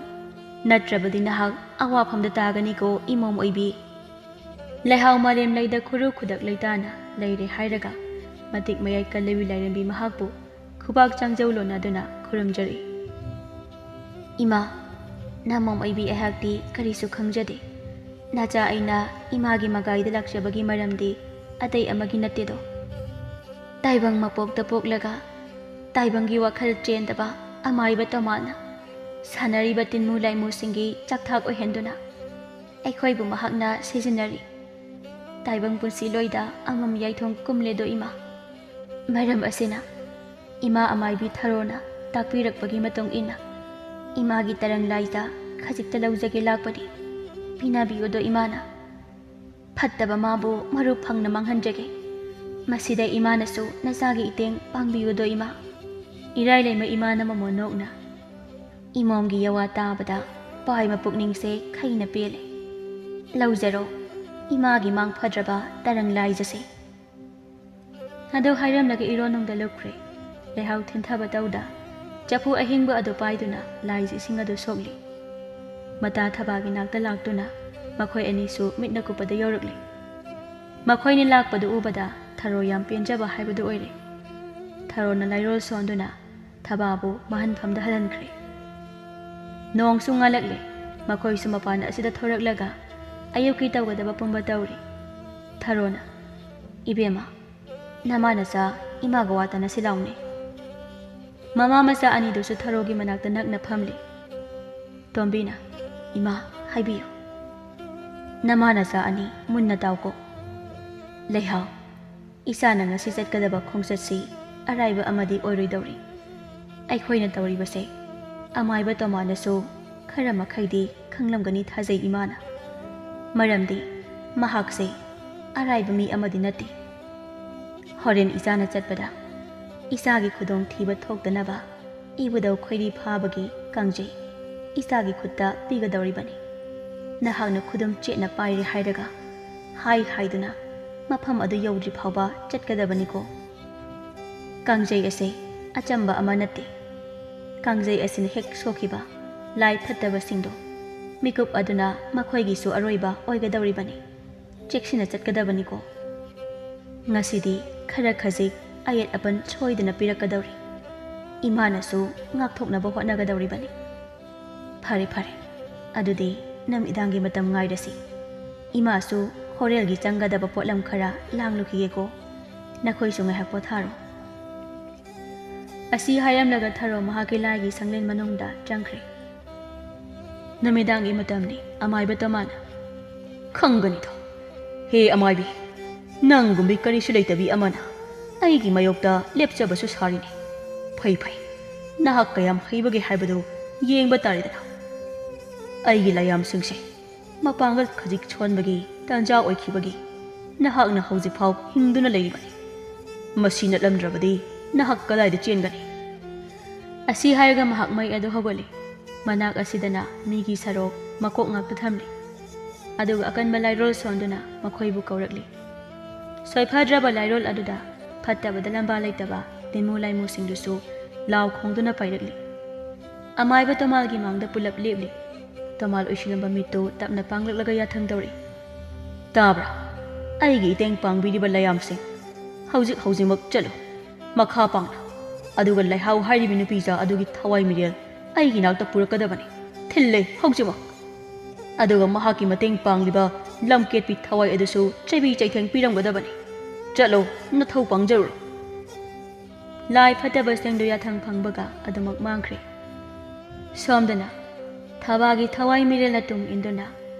ꯅꯠꯇ꯭ꯔꯕꯗꯤ ꯅꯍꯥꯛ ꯑꯋꯥꯐꯝꯗ ꯇꯥꯒꯅꯤꯀꯣ ꯏꯃꯣꯝ ꯑꯣꯏꯕꯤ꯫ ꯂꯩꯍꯥꯎ ꯃꯥꯂꯦꯝ ꯂꯩꯗ ꯈꯨꯔꯨ ꯈꯨꯗꯛ ꯂꯩꯇꯥꯅ ꯂꯩꯔꯦ ꯍꯥꯏꯔꯒ ꯃꯇꯤꯛ ꯃꯌꯥꯏ ꯀꯜꯂꯕꯤ ꯂꯥꯏꯔꯦꯝꯕꯤ ꯃꯍꯥꯛꯄꯨ ꯈꯨꯕꯥꯛ ꯆꯥꯡꯖꯧ ꯂꯣꯟꯅꯗꯨꯅ ꯈꯨꯔꯨꯝꯖꯔꯤ꯫ ꯏꯃꯥ, ꯅꯃꯣꯝ ꯑꯣꯏꯕꯤ ꯑꯩꯍꯥꯛꯇꯤ ꯀꯔꯤꯁꯨ ꯈꯪꯖꯗꯦ꯫ ꯅꯆꯥ ꯑꯩꯅ ꯏꯃꯥꯒꯤ ꯃꯒꯥꯏꯗ ꯂꯥꯛꯆꯕꯒꯤ ꯃꯔꯝꯗꯤ ꯑꯇꯩ ꯑꯃꯒꯤ ꯅꯠꯇꯦꯗꯣ꯫ ꯇꯥꯏꯕꯪ ꯃꯄꯣꯛꯇ ꯄꯣꯛꯂꯒ ꯇꯥꯏꯕꯪꯒꯤ ꯋꯥꯈꯜ ꯆꯦꯟꯗꯕ ꯑꯃꯥꯏꯕ ꯇꯣꯃꯥꯅ ꯁꯥꯟꯅꯔꯤꯕ ꯇꯤꯟꯃꯨ ꯂꯥꯏꯃꯨꯁꯤꯡꯒꯤ ꯆꯥꯛꯊꯥꯛ ꯑꯣꯏꯍꯟꯗꯨꯅ ꯑꯩꯈꯣꯏꯕꯨ ꯃꯍꯥꯛꯅ ꯁꯤꯖꯤꯟꯅꯔꯤ꯫ ꯇꯥꯏꯕꯪ ꯄꯨꯟꯁꯤꯂꯣꯏꯗ ꯑꯃꯝ ꯌꯥꯏꯊꯣꯡ ꯀꯨꯝꯂꯦꯗꯣ ꯏꯃꯥ꯫ ꯃꯔꯝ ꯑꯁꯤꯅ ꯏꯃꯥ ꯑꯃꯥꯏꯕꯤ ꯊꯔꯣꯅ ꯇꯥꯛꯄꯤꯔꯛꯄꯒꯤ ꯃꯇꯨꯡ ꯏꯟꯅ ꯏꯃꯥꯒꯤ ꯇꯔꯪ ꯂꯥꯏꯖ ꯈꯖꯤꯛꯇ ꯂꯧꯖꯒꯦ ꯂꯥꯛꯄꯅꯤ꯫ ꯄꯤꯅꯕꯤꯌꯨꯗꯣ ꯏꯃꯥꯅ꯫ ꯐꯠꯇꯕ ꯃꯥꯕꯨ ꯃꯔꯨꯞ ꯐꯪꯅ ꯃꯥꯡꯍꯟꯖꯒꯦ꯫ ꯃꯁꯤꯗ ꯏꯃꯥꯅꯁꯨ ꯅꯆꯥꯒꯤ ꯏꯇꯦꯡ ꯄꯥꯡꯕꯤꯌꯨꯗꯣ ꯏꯃꯥ꯫ ꯏꯔꯥꯏ ꯂꯩꯃ ꯏꯃꯥꯅ ꯃꯃꯣꯟ ꯅꯣꯛꯅ ꯏꯃꯣꯝꯒꯤ ꯌꯋꯥ ꯇꯥꯕꯗ ꯄꯥꯏꯃ ꯄꯨꯛꯅꯤꯡꯁꯦ ꯈꯩꯅ ꯄꯦꯜꯂꯦ ꯂꯧꯖꯔꯣ ꯏꯃꯥꯒꯤ ꯃꯥꯡ ꯐꯗ꯭ꯔꯕ ꯇꯔꯪ ꯂꯥꯏꯖꯁꯦ ꯑꯗꯨ ꯍꯥꯏꯔꯝꯂꯒ ꯏꯔꯣꯟꯅꯨꯡꯗ ꯂꯨꯞꯈ꯭ꯔꯦ ꯂꯩꯍꯥꯎ ꯊꯤꯟꯊꯕ ꯇꯧꯗ ꯆꯐꯨ ꯑꯍꯤꯡꯕ ꯑꯗꯨ ꯄꯥꯏꯗꯨꯅ ꯂꯥꯏꯖ ꯏꯁꯤꯡ ꯑꯗꯨ ꯁꯣꯛꯂꯤ ꯃꯇꯥ ꯊꯕꯥꯒꯤ ꯅꯥꯛꯇ ꯂꯥꯛꯇꯨꯅ ꯃꯈꯣꯏ ꯑꯅꯤꯁꯨ ꯃꯤꯠꯅ ꯀꯨꯞꯄꯗ ꯌꯧꯔꯛꯂꯤ ꯃꯈꯣꯏꯅ ꯂꯥꯛꯄꯗꯨ ꯎꯕꯗ ꯊꯔꯣ ꯌꯥꯝ ꯄꯦꯟꯖꯕ ꯍꯥꯏꯕꯗꯨ ꯑꯣꯏꯔꯦ ꯊꯔꯣꯅ ꯂꯩꯔꯣꯜ ꯁꯣꯟꯗꯨꯅ ꯊꯕꯥꯕꯨ ꯃꯍꯟꯐꯝꯗ ꯍꯜꯍꯟꯈ꯭ꯔꯦ ꯅꯣꯡꯁꯨ ꯉꯥꯜꯂꯛꯂꯦ ꯃꯈꯣꯏꯁꯨ ꯃꯄꯥꯟ ꯑꯁꯤꯗ ꯊꯣꯔꯛꯂꯒ ꯑꯌꯨꯛꯀꯤ ꯇꯧꯒꯗꯕ ꯄꯨꯝꯕ ꯇꯧꯔꯤ ꯊꯔꯣꯅ ꯏꯕꯦꯝꯃ ꯅꯃꯥ ꯅꯆꯥ ꯏꯃꯥꯒ ꯋꯥꯇꯅ ꯁꯤꯂꯥꯎꯅꯦ ꯃꯃꯥ ꯃꯆꯥ ꯑꯅꯤꯗꯨꯁꯨ ꯊꯔꯣꯒꯤ ꯃꯅꯥꯛꯇ ꯅꯛꯅ ꯐꯝꯂꯤ ꯇꯣꯝꯕꯤꯅ ꯏꯃꯥ ꯍꯥꯏꯕꯤꯌꯨ ꯅꯃꯥ ꯅꯆꯥ ꯑꯅꯤ ꯃꯨꯟꯅ ꯇꯥꯎꯀꯣ ꯂꯩꯍꯥꯎ ꯏꯆꯥꯅ ꯉꯁꯤ ꯆꯠꯀꯗꯕ ꯈꯣꯡꯆꯠꯁꯤ ꯑꯔꯥꯏꯕ ꯑꯃꯗꯤ ꯑꯣꯏꯔꯣꯏꯗꯧꯔꯤ ꯑꯩꯈꯣꯏꯅ ꯇꯧꯔꯤꯕꯁꯦ ꯑꯃꯥꯏꯕ ꯇꯣꯃꯥꯅꯁꯨ ꯈꯔ ꯃꯈꯩꯗꯤ ꯈꯪꯂꯝꯒꯅꯤ ꯊꯥꯖꯩ ꯏꯃꯥꯅ ꯃꯔꯝꯗꯤ ꯃꯍꯥꯛꯁꯦ ꯑꯔꯥꯏꯕ ꯃꯤ ꯑꯃꯗꯤ ꯅꯠꯇꯦ ꯍꯣꯔꯦꯟ ꯏꯆꯥꯅ ꯆꯠꯄꯗ ꯏꯆꯥꯒꯤ ꯈꯨꯗꯣꯡ ꯊꯤꯕ ꯊꯣꯛꯇꯅꯕ ꯏꯕꯨꯙꯧ ꯈꯣꯏꯔꯤ ꯐꯥꯕꯒꯤ ꯀꯥꯡꯖꯩ ꯏꯆꯥꯒꯤ ꯈꯨꯠꯇ ꯄꯤꯒꯗꯧꯔꯤꯕꯅꯤ ꯅꯍꯥꯛꯅ ꯈꯨꯗꯨꯝ ꯆꯦꯠꯅ ꯄꯥꯏꯔꯦ ꯍꯥꯏꯔꯒ ꯍꯥꯏꯗꯨꯅ ꯃꯐꯝ ꯑꯗꯨ ꯌꯧꯗ꯭ꯔꯤ ꯐꯥꯎꯕ ꯆꯠꯀꯗꯕꯅꯤꯀꯣ ꯀꯥꯡꯖꯩ ꯑꯁꯦ ꯑꯆꯝꯕ ꯑꯃ ꯅꯠꯇꯦ ꯀꯥꯡꯖꯩ ꯑꯁꯤꯅ ꯍꯦꯛ ꯁꯣꯛꯈꯤꯕ ꯂꯥꯏ ꯐꯠꯇꯕꯁꯤꯡꯗꯣ ꯃꯤꯀꯨꯞ ꯑꯗꯨꯅ ꯃꯈꯣꯏꯒꯤꯁꯨ ꯑꯔꯣꯏꯕ ꯑꯣꯏꯒꯗꯧꯔꯤꯕꯅꯤ ꯆꯦꯛꯁꯤꯟꯅ ꯆꯠꯀꯗꯕꯅꯤꯀꯣ ꯉꯁꯤꯗꯤ ꯈꯔ ꯈꯖꯤꯛ ꯑꯌꯦꯠ ꯑꯄꯟ ꯁꯣꯏꯗꯅ ꯄꯤꯔꯛꯀꯗꯧꯔꯤ ꯏꯃꯥꯅꯁꯨ ꯉꯥꯛꯊꯣꯛꯅꯕ ꯍꯣꯠꯅꯒꯗꯧꯔꯤꯕꯅꯤ ꯐꯔꯦ ꯐꯔꯦ ꯑꯗꯨꯗꯤ ꯅꯨꯃꯤꯗꯥꯡꯒꯤ ꯃꯇꯝ ꯉꯥꯏꯔꯁꯤ ꯏꯃꯥꯁꯨ ꯍꯣꯔꯦꯜꯒꯤ ꯆꯪꯒꯗꯕ ꯄꯣꯠꯂꯝ ꯈꯔ ꯂꯥꯡꯂꯨꯈꯤꯒꯦꯀꯣ ꯅꯈꯣꯏꯁꯨ ꯉꯥꯏꯍꯥꯛ ꯄꯣꯊꯥꯔꯣ ꯑꯁꯤ ꯍꯥꯏꯔꯝꯂꯒ ꯊꯔꯣ ꯃꯍꯥꯛꯀꯤ ꯂꯥꯏꯒꯤ ꯁꯪꯂꯦꯟ ꯃꯅꯨꯡꯗ ꯆꯪꯈ꯭ꯔꯦ ꯅꯨꯃꯤꯗꯥꯡꯒꯤ ꯃꯇꯝꯅꯤ ꯑꯃꯥꯏꯕ ꯇꯣꯃꯥꯅ ꯈꯪꯒꯅꯤꯗꯣ ꯍꯦ ꯑꯃꯥꯏꯕꯤ ꯅꯪꯒꯨꯝꯕꯤ ꯀꯔꯤꯁꯨ ꯂꯩꯇꯕꯤ ꯑꯃꯅ ꯑꯩꯒꯤ ꯃꯥꯌꯣꯛꯇ ꯂꯦꯞꯆꯕꯁꯨ ꯁꯥꯔꯤꯅꯤ ꯐꯩ ꯅꯍꯥꯛ ꯀꯌꯥꯝ ꯍꯩꯕꯒꯦ ꯍꯥꯏꯕꯗꯨ ꯌꯦꯡꯕ ꯇꯥꯔꯦꯗꯅ ꯑꯩꯒꯤ ꯂꯥꯌꯥꯝꯁꯤꯡꯁꯦ ꯃꯄꯥꯡꯒꯜ ꯈꯖꯤꯛ ꯁꯣꯟꯕꯒꯤ ꯇꯥꯟꯖꯥ ꯑꯣꯏꯈꯤꯕꯒꯤ ꯅꯍꯥꯛꯅ ꯍꯧꯖꯤꯛꯐꯥꯎ ꯍꯤꯡꯗꯨꯅ ꯂꯩꯔꯤꯕꯅꯤ ꯃꯁꯤ ꯅꯠꯂꯝꯗ꯭ꯔꯕꯗꯤ ꯅꯍꯥꯛ ꯀꯗꯥꯏꯗ ꯆꯦꯟꯒꯅꯤ ꯑꯁꯤ ꯍꯥꯏꯔꯒ ꯃꯍꯥꯛ ꯃꯩ ꯑꯗꯨ ꯍꯧꯒꯠꯂꯤ ꯃꯅꯥꯛ ꯑꯁꯤꯗꯅ ꯃꯤꯒꯤ ꯁꯔꯣꯛ ꯃꯀꯣꯛ ꯉꯥꯛꯇ ꯊꯝꯂꯤ ꯑꯗꯨꯒ ꯑꯀꯟꯕ ꯂꯥꯏꯔꯣꯜ ꯁꯣꯟꯗꯨꯅ ꯃꯈꯣꯏꯕꯨ ꯀꯧꯔꯛꯂꯤ ꯁꯣꯏꯐꯗ꯭ꯔꯕ ꯂꯥꯏꯔꯣꯜ ꯑꯗꯨꯗ ꯐꯠꯇꯕꯗ ꯂꯝꯕꯥ ꯂꯩꯇꯕ ꯇꯤꯟꯃꯨ ꯂꯥꯏꯃꯨꯁꯤꯡꯗꯨꯁꯨ ꯂꯥꯎ ꯈꯣꯡꯗꯨꯅ ꯄꯥꯏꯔꯛꯂꯤ ꯑꯃꯥꯏꯕ ꯇꯣꯃꯥꯜꯒꯤ ꯃꯥꯡꯗ ꯄꯨꯂꯞ ꯂꯦꯞꯂꯤ ꯇꯣꯃꯥꯜ ꯑꯣꯏꯁꯤꯜꯂꯝꯕ ꯃꯤꯠꯇꯨ ꯇꯞꯅ ꯄꯥꯡꯂꯛꯂꯒ ꯌꯥꯊꯪ ꯇꯧꯔꯤ ꯇꯥꯕ꯭ꯔꯥ ꯑꯩꯒꯤ ꯏꯇꯦꯡ ꯄꯥꯡꯕꯤꯔꯤꯕ ꯂꯥꯌꯥꯝꯁꯤꯡ ꯍꯧꯖꯤꯛꯃꯛ ꯆꯠꯂꯨ ꯃꯈꯥ ꯄꯥꯡꯅ ꯑꯗꯨꯒ ꯂꯩꯍꯥꯎ ꯍꯥꯏꯔꯤꯕ ꯅꯨꯄꯤꯖꯥ ꯑꯗꯨꯒꯤ ꯊꯋꯥꯏ ꯃꯤꯔꯦꯜ ꯑꯩꯒꯤ ꯅꯥꯛꯇ ꯄꯨꯔꯛꯀꯗꯕꯅꯤ ꯊꯤꯜꯂꯦ ꯍꯧꯖꯤꯛꯃꯛ ꯑꯗꯨꯒ ꯃꯍꯥꯛꯀꯤ ꯃꯇꯦꯡ ꯄꯥꯡꯂꯤꯕ ꯂꯝꯀꯦꯠꯄꯤ ꯊꯋꯥꯏ ꯑꯗꯨꯁꯨ ꯆꯩꯕꯤ ꯆꯩꯊꯦꯡ ꯄꯤꯔꯝꯒꯗꯕꯅꯤ ꯆꯠꯂꯣ ꯅꯊꯧ ꯄꯥꯡꯖꯔꯨꯔꯣ ꯂꯥꯏ ꯐꯠꯇꯕꯁꯤꯡꯗꯨ ꯌꯥꯊꯪ ꯐꯪꯕꯒ ꯑꯗꯨꯃꯛ ꯃꯥꯡꯈ꯭ꯔꯦ ꯁꯣꯝꯗꯅ ꯊꯕꯥꯒꯤ ꯊꯋꯥꯏ ꯃꯤꯔꯦꯜꯅ ꯇꯨꯡ ꯏꯟꯗꯨꯅ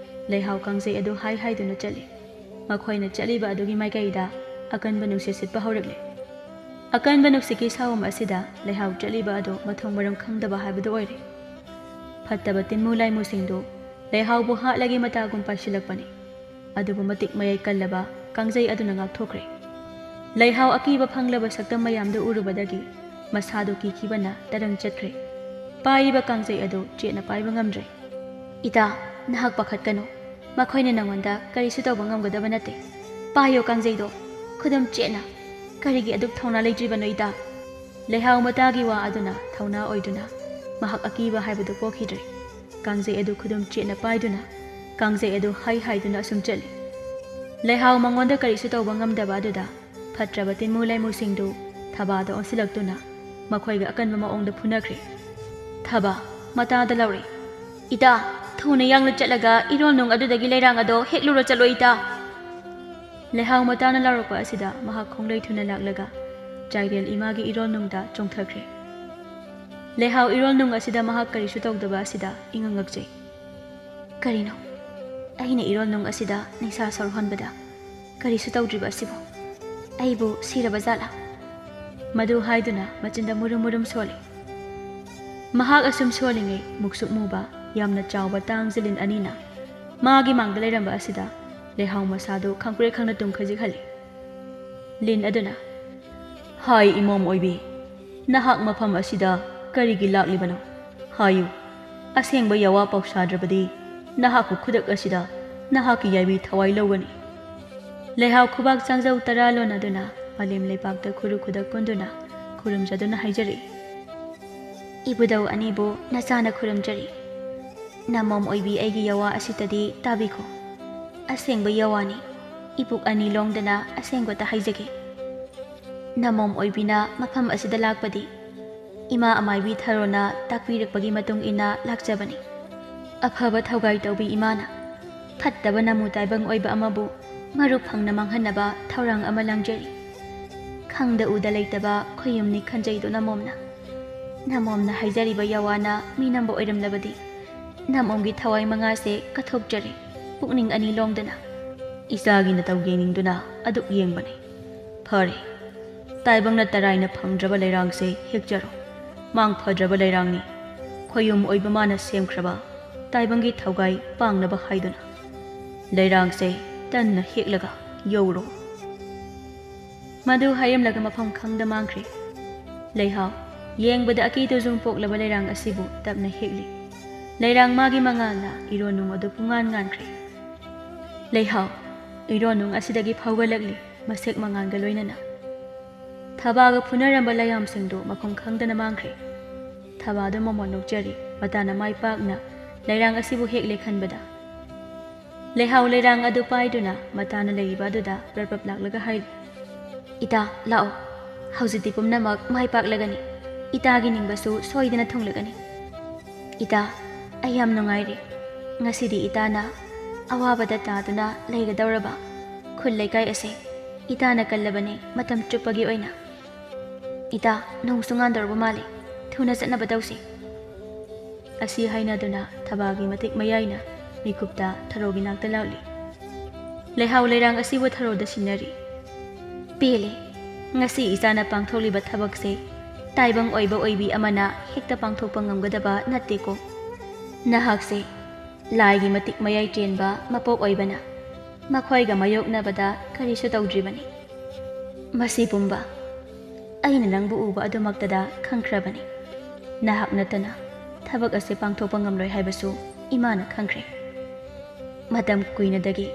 ꯂꯩꯍꯥꯎ ꯀꯥꯡꯖꯩ ꯑꯗꯨ ꯍꯥꯏꯗꯨꯅ ꯆꯠꯂꯤ ꯃꯈꯣꯏꯅ ꯆꯠꯂꯤꯕ ꯑꯗꯨꯒꯤ ꯃꯥꯏꯀꯩꯗ ꯑꯀꯟꯕ ꯅꯨꯡꯁꯤꯠ ꯁꯤꯠꯄ ꯍꯧꯔꯛꯂꯤ ꯑꯀꯟꯕ ꯅꯨꯡꯁꯤꯠꯀꯤ ꯁꯥꯎꯝ ꯑꯁꯤꯗ ꯂꯩꯍꯥꯎ ꯆꯠꯂꯤꯕ ꯑꯗꯨ ꯃꯊꯣꯡ ꯃꯔꯝ ꯈꯪꯗꯕ ꯍꯥꯏꯕꯗꯨ ꯑꯣꯏꯔꯦ ꯐꯠꯇꯕ ꯇꯤꯟꯃꯨ ꯂꯥꯏꯃꯨꯁꯤꯡꯗꯨ ꯂꯩꯍꯥꯎꯕꯨ ꯍꯥꯠꯂꯒꯤ ꯃꯇꯥꯒꯨꯝ ꯄꯥꯏꯁꯤꯜꯂꯛꯄꯅꯤ ꯑꯗꯨꯕꯨ ꯃꯇꯤꯛ ꯃꯌꯥꯏ ꯀꯜꯂꯕ ꯀꯥꯡꯖꯩ ꯑꯗꯨꯅ ꯉꯥꯛꯊꯣꯛꯈ꯭ꯔꯦ ꯂꯩꯍꯥꯎ ꯑꯀꯤꯕ ꯐꯪꯂꯕ ꯁꯛꯇꯝ ꯃꯌꯥꯝꯗꯨ ꯎꯔꯨꯕꯗꯒꯤ ꯃꯁꯥꯗꯨ ꯀꯤꯈꯤꯕꯅ ꯇꯔꯪ ꯆꯠꯈ꯭ꯔꯦ ꯄꯥꯏꯔꯤꯕ ꯀꯥꯡꯖꯩ ꯑꯗꯨ ꯆꯦꯠꯅ ꯄꯥꯏꯕ ꯉꯝꯗ꯭ꯔꯦ ꯏꯇꯥ ꯅꯍꯥꯛ ꯄꯥꯈꯠꯀꯅꯨ ꯃꯈꯣꯏꯅ ꯅꯉꯣꯟꯗ ꯀꯔꯤꯁꯨ ꯇꯧꯕ ꯉꯝꯒꯗꯕ ꯅꯠꯇꯦ ꯄꯥꯏꯌꯣ ꯀꯥꯡꯖꯩꯗꯣ ꯈꯨꯗꯨꯝ ꯆꯦꯠꯅ ꯀꯔꯤꯒꯤ ꯑꯗꯨꯛ ꯊꯧꯅꯥ ꯂꯩꯇ꯭ꯔꯤꯕꯅꯣ ꯏꯇꯥ ꯂꯩꯍꯥꯎ ꯃꯇꯥꯒꯤ ꯋꯥ ꯑꯗꯨꯅ ꯊꯧꯅꯥ ꯑꯣꯏꯗꯨꯅ ꯃꯍꯥꯛ ꯑꯀꯤꯕ ꯍꯥꯏꯕꯗꯨ ꯄꯣꯛꯈꯤꯗ꯭ꯔꯦ ꯀꯥꯡꯖꯩ ꯑꯗꯨ ꯈꯨꯗꯨꯝ ꯆꯦꯠꯅ ꯄꯥꯏꯗꯨꯅ ꯀꯥꯡꯖꯩ ꯑꯗꯨ ꯍꯥꯏꯗꯨꯅ ꯑꯁꯨꯝ ꯆꯠꯂꯤ ꯂꯩꯍꯥꯎ ꯃꯉꯣꯟꯗ ꯀꯔꯤꯁꯨ ꯇꯧꯕ ꯉꯝꯗꯕ ꯑꯗꯨꯗ ꯐꯠꯇ꯭ꯔꯕ ꯇꯤꯟꯃꯨ ꯂꯩꯃꯨꯁꯤꯡꯗꯨ ꯊꯕꯥꯗ ꯑꯣꯟꯁꯤꯜꯂꯛꯇꯨꯅ ꯃꯈꯣꯏꯒ ꯑꯀꯟꯕ ꯃꯑꯣꯡꯗ ꯐꯨꯅꯈ꯭ꯔꯦ ꯊꯕꯥ ꯃꯇꯥꯗ ꯂꯧꯔꯤ ꯏꯇꯥ ꯊꯨꯅ ꯌꯥꯡꯅ ꯆꯠꯂꯒ ꯏꯔꯣꯜꯅꯨꯡ ꯑꯗꯨꯗꯒꯤ ꯂꯩꯔꯥꯡ ꯑꯗꯣ ꯍꯦꯛꯂꯨꯔ ꯆꯠꯂꯣ ꯏꯇꯥ ꯂꯩꯍꯥꯎ ꯃꯇꯥꯅ ꯂꯥꯎꯔꯛꯄ ꯑꯁꯤꯗ ꯃꯍꯥꯛ ꯈꯣꯡꯂꯩ ꯊꯨꯅ ꯂꯥꯛꯂꯒ ꯆꯥꯏꯔꯦꯜ ꯏꯃꯥꯒꯤ ꯏꯔꯣꯜꯅꯨꯡꯗ ꯆꯣꯡꯊꯈ꯭ꯔꯦ ꯂꯩꯍꯥꯎ ꯏꯔꯣꯜꯅꯨꯡ ꯑꯁꯤꯗ ꯃꯍꯥꯛ ꯀꯔꯤꯁꯨ ꯇꯧꯗꯕ ꯑꯁꯤꯗ ꯏꯉꯛꯉꯛꯆꯩ ꯀꯔꯤꯅꯣ ꯑꯩꯅ ꯏꯔꯣꯜꯅꯨꯡ ꯑꯁꯤꯗ ꯅꯤꯡꯁꯥ ꯁꯣꯔꯍꯣꯟꯕꯗ ꯀꯔꯤꯁꯨ ꯇꯧꯗ꯭ꯔꯤꯕ ꯑꯁꯤꯕꯨ ꯑꯩꯕꯨ ꯁꯤꯔꯕ ꯖꯥꯠꯂꯥ ꯃꯗꯨ ꯍꯥꯏꯗꯨꯅ ꯃꯆꯤꯟꯗ ꯃꯨꯔꯨꯝ ꯃꯨꯔꯨꯝ ꯁꯣꯜꯂꯤ ꯃꯍꯥꯛ ꯑꯁꯨꯝ ꯁꯣꯜꯂꯤꯉꯩ ꯃꯨꯛꯁꯨꯛ ꯃꯨꯕ ꯌꯥꯝꯅ ꯆꯥꯎꯕ ꯇꯥꯡ ꯖꯤꯂꯤꯟ ꯑꯅꯤꯅ ꯃꯥꯒꯤ ꯃꯥꯡꯗ ꯂꯩꯔꯝꯕ ꯑꯁꯤꯗ ꯂꯩꯍꯥꯎ ꯃꯁꯥꯗꯨ ꯈꯪꯄ꯭ꯔꯦꯛ ꯈꯪꯅ ꯇꯨꯝꯈꯖꯤꯛꯍꯜꯂꯤ ꯂꯤꯟ ꯑꯗꯨꯅ ꯍꯥꯏ ꯏꯃꯣꯝ ꯑꯣꯏꯕꯤ ꯅꯍꯥꯛ ꯃꯐꯝ ꯑꯁꯤꯗ ꯀꯔꯤꯒꯤ ꯂꯥꯛꯂꯤꯕꯅꯣ ꯍꯥꯏꯌꯨ ꯑꯁꯦꯡꯕ ꯌꯋꯥ ꯄꯥꯎꯁꯥꯗ꯭ꯔꯕꯗꯤ ꯅꯍꯥꯛꯄꯨ ꯈꯨꯗꯛ ꯑꯁꯤꯗ ꯅꯍꯥꯛꯀꯤ ꯌꯥꯏꯕꯤ ꯊꯋꯥꯏ ꯂꯧꯒꯅꯤ꯫ ꯂꯩꯍꯥꯎ ꯈꯨꯕꯥꯛ ꯆꯥꯡꯖꯧ ꯇꯔꯥ ꯂꯣꯟꯅꯗꯨꯅ ꯃꯥꯂꯦꯝ ꯂꯩꯄꯥꯛꯇ ꯈꯨꯔꯨ ꯈꯨꯗꯛ ꯀꯨꯟꯗꯨꯅ ꯈꯨꯔꯨꯝꯖꯗꯨꯅ ꯍꯥꯏꯖꯔꯤ꯫ ꯏꯕꯨꯙꯧ ꯑꯅꯤꯕꯨ ꯅꯆꯥꯅ ꯈꯨꯔꯨꯝꯖꯔꯤ꯫ ꯅꯃꯣꯝ ꯑꯣꯏꯕꯤ ꯑꯩꯒꯤ ꯌꯋꯥ ꯑꯁꯤꯇꯗꯤ ꯇꯥꯕꯤꯈꯣ꯫ ꯑꯁꯦꯡꯕ ꯌꯋꯥꯅꯤ, ꯏꯄꯨꯛ ꯑꯅꯤ ꯂꯣꯡꯗꯅ ꯑꯁꯦꯡꯕꯇ ꯍꯥꯏꯖꯒꯦ꯫ ꯅꯃꯣꯝ ꯑꯣꯏꯕꯤꯅ ꯃꯐꯝ ꯑꯁꯤꯗ ꯂꯥꯛꯄꯗꯤ ꯏꯃꯥ ꯑꯃꯥꯏꯕꯤ ꯊꯔꯣꯅ ꯇꯥꯛꯄꯤꯔꯛꯄꯒꯤ ꯃꯇꯨꯡ ꯏꯟꯅ ꯂꯥꯛꯆꯕꯅꯤ꯫ ꯑꯐꯕ ꯊꯧꯒꯥꯏ ꯇꯧꯕꯤ ꯏꯃꯥꯅ ꯐꯠꯇꯕ ꯅꯃꯨ ꯇꯥꯏꯕꯪ ꯑꯣꯏꯕ ꯑꯃꯕꯨ ꯃꯔꯨꯞ ꯐꯪꯅ ꯃꯥꯡꯍꯟꯅꯕ ꯊꯧꯔꯥꯡ ꯑꯃ ꯂꯥꯡꯖꯔꯤ꯫ ꯈꯪꯗ ꯎꯗ ꯂꯩꯇꯕ ꯈꯨꯌꯨꯝꯅꯤ ꯈꯟꯖꯩꯗꯣ ꯅꯃꯣꯝꯅ꯫ ꯅꯃꯣꯝꯅ ꯍꯥꯏꯖꯔꯤꯕ ꯌꯋꯥꯅ ꯃꯤꯅꯝꯕ ꯑꯣꯏꯔꯝꯂꯕꯗꯤ ꯅꯃꯣꯝꯒꯤ ꯊꯋꯥꯏ ꯃꯉꯥꯁꯦ ꯀꯠꯊꯣꯛꯆꯔꯤ ꯄꯨꯛꯅꯤꯡ ꯑꯅꯤ ꯂꯣꯡꯗꯅ꯫ ꯏꯆꯥꯒꯤ ꯅꯇꯧ ꯌꯦꯡꯅꯤꯡꯗꯨꯅ ꯑꯗꯨꯛ ꯌꯦꯡꯕꯅꯤ꯫ ꯐꯔꯦ, ꯇꯥꯏꯕꯪꯅ ꯇꯔꯥꯏꯅ ꯐꯪꯗ꯭ꯔꯕ ꯂꯩꯔꯥꯡꯁꯦ ꯍꯦꯛꯆꯔꯣ꯫ ꯃꯥꯡ ꯐꯗ꯭ꯔꯕ ꯂꯩꯔꯥꯡꯅꯤ, ꯈꯣꯌꯨꯝ ꯑꯣꯏꯕ ꯃꯥꯅ ꯁꯦꯝꯈ꯭ꯔꯕ ꯇꯥꯏꯕꯪꯒꯤ ꯊꯧꯒꯥꯏ ꯄꯥꯡꯅꯕ ꯍꯥꯏꯗꯨꯅ꯫ ꯂꯩꯔꯥꯡꯁꯦ ꯇꯟꯅ ꯍꯦꯛꯂꯒ ꯌꯧꯔꯣ꯫ ꯃꯗꯨ ꯍꯥꯏꯔꯝꯂꯒ ꯃꯐꯝ ꯈꯪꯗ ꯃꯥꯡꯈ꯭ꯔꯦ꯫ ꯂꯩꯍꯥꯎ ꯌꯦꯡꯕꯗ ꯑꯀꯤꯇꯨꯖꯨꯡ ꯄꯣꯛꯂꯕ ꯂꯩꯔꯥꯡ ꯑꯁꯤꯕꯨ ꯇꯞꯅ ꯍꯦꯛꯂꯤ꯫ ꯂꯩꯔꯥꯡ ꯃꯥꯒꯤ ꯃꯉꯥꯜꯅ ꯏꯔꯣꯟꯅꯨꯡ ꯑꯗꯨ ꯄꯨꯡꯉꯥꯟ ꯉꯥꯟꯈ꯭ꯔꯦ꯫ ꯂꯩꯍꯥꯎ ꯏꯔꯣꯟꯅꯨꯡ ꯑꯁꯤꯗꯒꯤ ꯐꯥꯎꯒꯠꯂꯛꯂꯤ ꯃꯁꯦꯛ ꯃꯉꯥꯟꯒ ꯂꯣꯏꯅꯅ꯫ ꯊꯕꯥꯒ ꯐꯨꯅꯔꯝꯕ ꯂꯩꯌꯥꯝꯁꯤꯡꯗꯨ ꯃꯐꯝ ꯈꯪꯗꯅ ꯃꯥꯡꯈ꯭ꯔꯦ꯫ ꯊꯕꯥꯗꯨ ꯃꯃꯣꯟ ꯅꯣꯛꯆꯔꯤ ꯃꯇꯥꯅ ꯃꯥꯏ ꯄꯥꯛꯅ ꯂꯩꯔꯥꯡ ꯑꯁꯤꯕꯨ ꯍꯦꯛꯂꯦ ꯈꯟꯕꯗ꯫ ꯂꯩꯍꯥꯎ ꯂꯩꯔꯥꯡ ꯑꯗꯨ ꯄꯥꯏꯗꯨꯅ ꯃꯇꯥꯅ ꯂꯩꯔꯤꯕ ꯑꯗꯨꯗ ꯄ꯭ꯔꯞ ꯂꯥꯛꯂꯒ ꯍꯥꯏꯔꯤ꯫ ꯏꯇꯥ ꯂꯥꯛꯑꯣ, ꯍꯧꯖꯤꯛꯇꯤ ꯄꯨꯝꯅꯃꯛ ꯃꯥꯏ ꯄꯥꯛꯂꯒꯅꯤ꯫ ꯏꯇꯥꯒꯤ ꯅꯤꯡꯕꯁꯨ ꯁꯣꯏꯗꯅ ꯊꯨꯡꯂꯒꯅꯤ꯫ ꯏꯇꯥ ꯑꯩ ꯌꯥꯝ ꯅꯨꯡꯉꯥꯏꯔꯦ꯫ ꯉꯁꯤꯗꯤ ꯏꯇꯥꯅ ꯑꯋꯥꯕꯗ ꯇꯥꯗꯨꯅ ꯂꯩꯒꯗꯧꯔꯕ ꯈꯨꯜ ꯂꯩꯀꯥꯏ ꯑꯁꯦ ꯏꯇꯥꯅ ꯀꯜꯂꯕꯅꯤ ꯃꯇꯝ ꯆꯨꯞꯄꯒꯤ ꯑꯣꯏꯅ꯫ ꯏꯇꯥ ꯅꯣꯡꯁꯨ ꯉꯥꯟꯗꯧꯔꯕ ꯃꯥꯜꯂꯤ, ꯊꯨꯅ ꯆꯠꯅꯕ ꯇꯧꯁꯤ꯫ ꯑꯁꯤ ꯍꯥꯏꯅꯗꯨꯅ ꯊꯕꯥꯒꯤ ꯃꯇꯤꯛ ꯃꯌꯥꯏꯅ ꯃꯤꯀꯨꯞꯇ ꯊꯔꯣꯒꯤ ꯅꯥꯛꯇ ꯂꯥꯛꯂꯤ꯫ ꯂꯩꯍꯥꯎ ꯂꯩꯔꯥꯡ ꯑꯁꯤꯕꯨ ꯊꯔꯣꯗ ꯁꯤꯟꯅꯔꯤ꯫ ꯄꯦꯜꯂꯦ, ꯉꯁꯤ ꯏꯆꯥꯅ ꯄꯥꯡꯊꯣꯛꯂꯤꯕ ꯊꯕꯛꯁꯦ ꯇꯥꯏꯕꯪ ꯑꯣꯏꯕ ꯑꯣꯏꯕꯤ ꯑꯃꯅ ꯍꯦꯛꯇ ꯄꯥꯡꯊꯣꯛꯄ ꯉꯝꯒꯗꯕ ꯅꯠꯇꯦꯀꯣ꯫ ꯅꯍꯥꯛꯁꯦ ꯂꯥꯏꯒꯤ ꯃꯇꯤꯛ ꯃꯌꯥꯏ ꯆꯦꯟꯕ ꯃꯄꯣꯛ ꯑꯣꯏꯕꯅ ꯃꯈꯣꯏꯒ ꯃꯥꯌꯣꯛꯅꯕꯗ ꯀꯔꯤꯁꯨ ꯇꯧꯗ꯭ꯔꯤꯕꯅꯤ꯫ ꯃꯁꯤ ꯄꯨꯝꯕ ꯑꯩꯅ ꯅꯪꯕꯨ ꯎꯕ ꯑꯗꯨꯃꯛꯇꯗ ꯈꯪꯈ꯭ꯔꯕꯅꯤ꯫ ꯅꯍꯥꯛ ꯅꯠꯇꯅ ꯊꯕꯛ ꯑꯁꯤ ꯄꯥꯡꯊꯣꯛꯄ ꯉꯝꯂꯣꯏ ꯍꯥꯏꯕꯁꯨ ꯏꯃꯥꯅ ꯈꯪꯈ꯭ꯔꯦ꯫ ꯃꯇꯝ ꯀꯨꯏꯅꯗꯒꯤ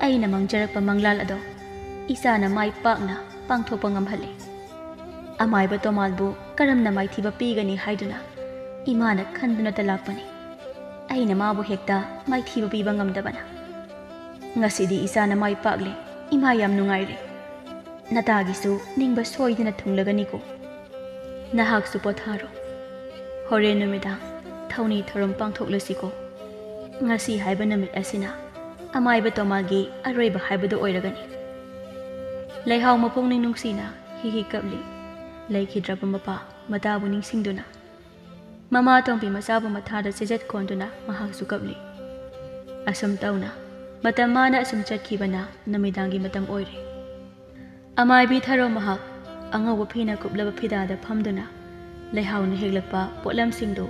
ꯑꯩꯅ ꯃꯪꯖꯔꯛꯄ ꯃꯪꯂꯥꯜ ꯑꯗꯣ ꯏꯆꯥꯅ ꯃꯥꯏ ꯄꯥꯛꯅ ꯄꯥꯡꯊꯣꯛꯄ ꯉꯝꯍꯜꯂꯤ꯫ ꯑꯃꯥꯏꯕ ꯇꯣꯃꯥꯜꯕꯨ ꯀꯔꯝꯅ ꯃꯥꯏꯊꯤꯕ ꯄꯤꯒꯅꯤ ꯍꯥꯏꯗꯨꯅ ꯏꯃꯥꯅ ꯈꯟꯗꯨꯅꯇ ꯂꯥꯛꯄꯅꯤ꯫ ꯑꯩꯅ ꯃꯥꯕꯨ ꯍꯦꯛꯇ ꯃꯥꯏꯊꯤꯕ ꯄꯤꯕ ꯉꯝꯗꯕꯅ꯫ ꯉꯁꯤꯗꯤ ꯏꯆꯥꯅ ꯃꯥꯏ ꯄꯥꯛꯂꯦ, ꯏꯃꯥ ꯌꯥꯝ ꯅꯨꯡꯉꯥꯏꯔꯦ꯫ ꯅꯇꯥꯒꯤꯁꯨ ꯅꯤꯡꯕ ꯁꯣꯏꯗꯅ ꯊꯨꯡꯂꯒꯅꯤꯀꯣ꯫ ꯅꯍꯥꯛꯁꯨ ꯄꯣꯊꯥꯔꯣ꯫ ꯍꯣꯔꯦꯟ ꯅꯨꯃꯤꯗꯥꯡ ꯊꯧꯅꯤ ꯊꯧꯔꯝ ꯄꯥꯡꯊꯣꯛꯂꯁꯤꯀꯣ꯫ ꯉꯁꯤ ꯍꯥꯏꯕ ꯅꯨꯃꯤꯠ ꯑꯁꯤꯅ ꯑꯃꯥꯏꯕ ꯇꯣꯃꯥꯜꯒꯤ ꯑꯔꯣꯏꯕ ꯍꯥꯏꯕꯗꯨ ꯑꯣꯏꯔꯒꯅꯤ꯫ ꯂꯩꯍꯥꯎ ꯃꯄꯨꯡꯅꯤꯡ ꯅꯨꯡꯁꯤꯅ ꯍꯤꯍꯤ ꯀꯞꯂꯤ꯫ ꯂꯩꯈꯤꯗ꯭ꯔꯕ ꯃꯄꯥ ꯃꯇꯥꯕꯨ ꯅꯤꯡꯁꯤꯡꯗꯨꯅ꯫ ꯃꯃꯥ ꯇꯣꯝꯕꯤ ꯃꯆꯥꯕꯨ ꯃꯊꯥꯗ ꯆꯦꯖꯠ ꯀꯣꯟꯗꯨꯅ ꯃꯍꯥꯛꯁꯨ ꯀꯞꯂꯤ꯫ ꯑꯁꯨꯝ ꯇꯧꯅ ꯃꯇꯝ ꯃꯥꯅ ꯑꯁꯨꯝ ꯆꯠꯈꯤꯕꯅ ꯅꯨꯃꯤꯗꯥꯡꯒꯤ ꯃꯇꯝ ꯑꯣꯏꯔꯦ꯫ ꯑꯃꯥꯏꯕꯤ ꯊꯔꯣ ꯃꯍꯥꯛ ꯑꯉꯧꯕ ꯐꯤꯅ ꯀꯨꯞꯂꯕ ꯐꯤꯗꯥꯗ ꯐꯝꯗꯨꯅ ꯂꯩꯍꯥꯎꯅ ꯍꯦꯛꯂꯛꯄ ꯄꯣꯠꯂꯝꯁꯤꯡꯗꯨ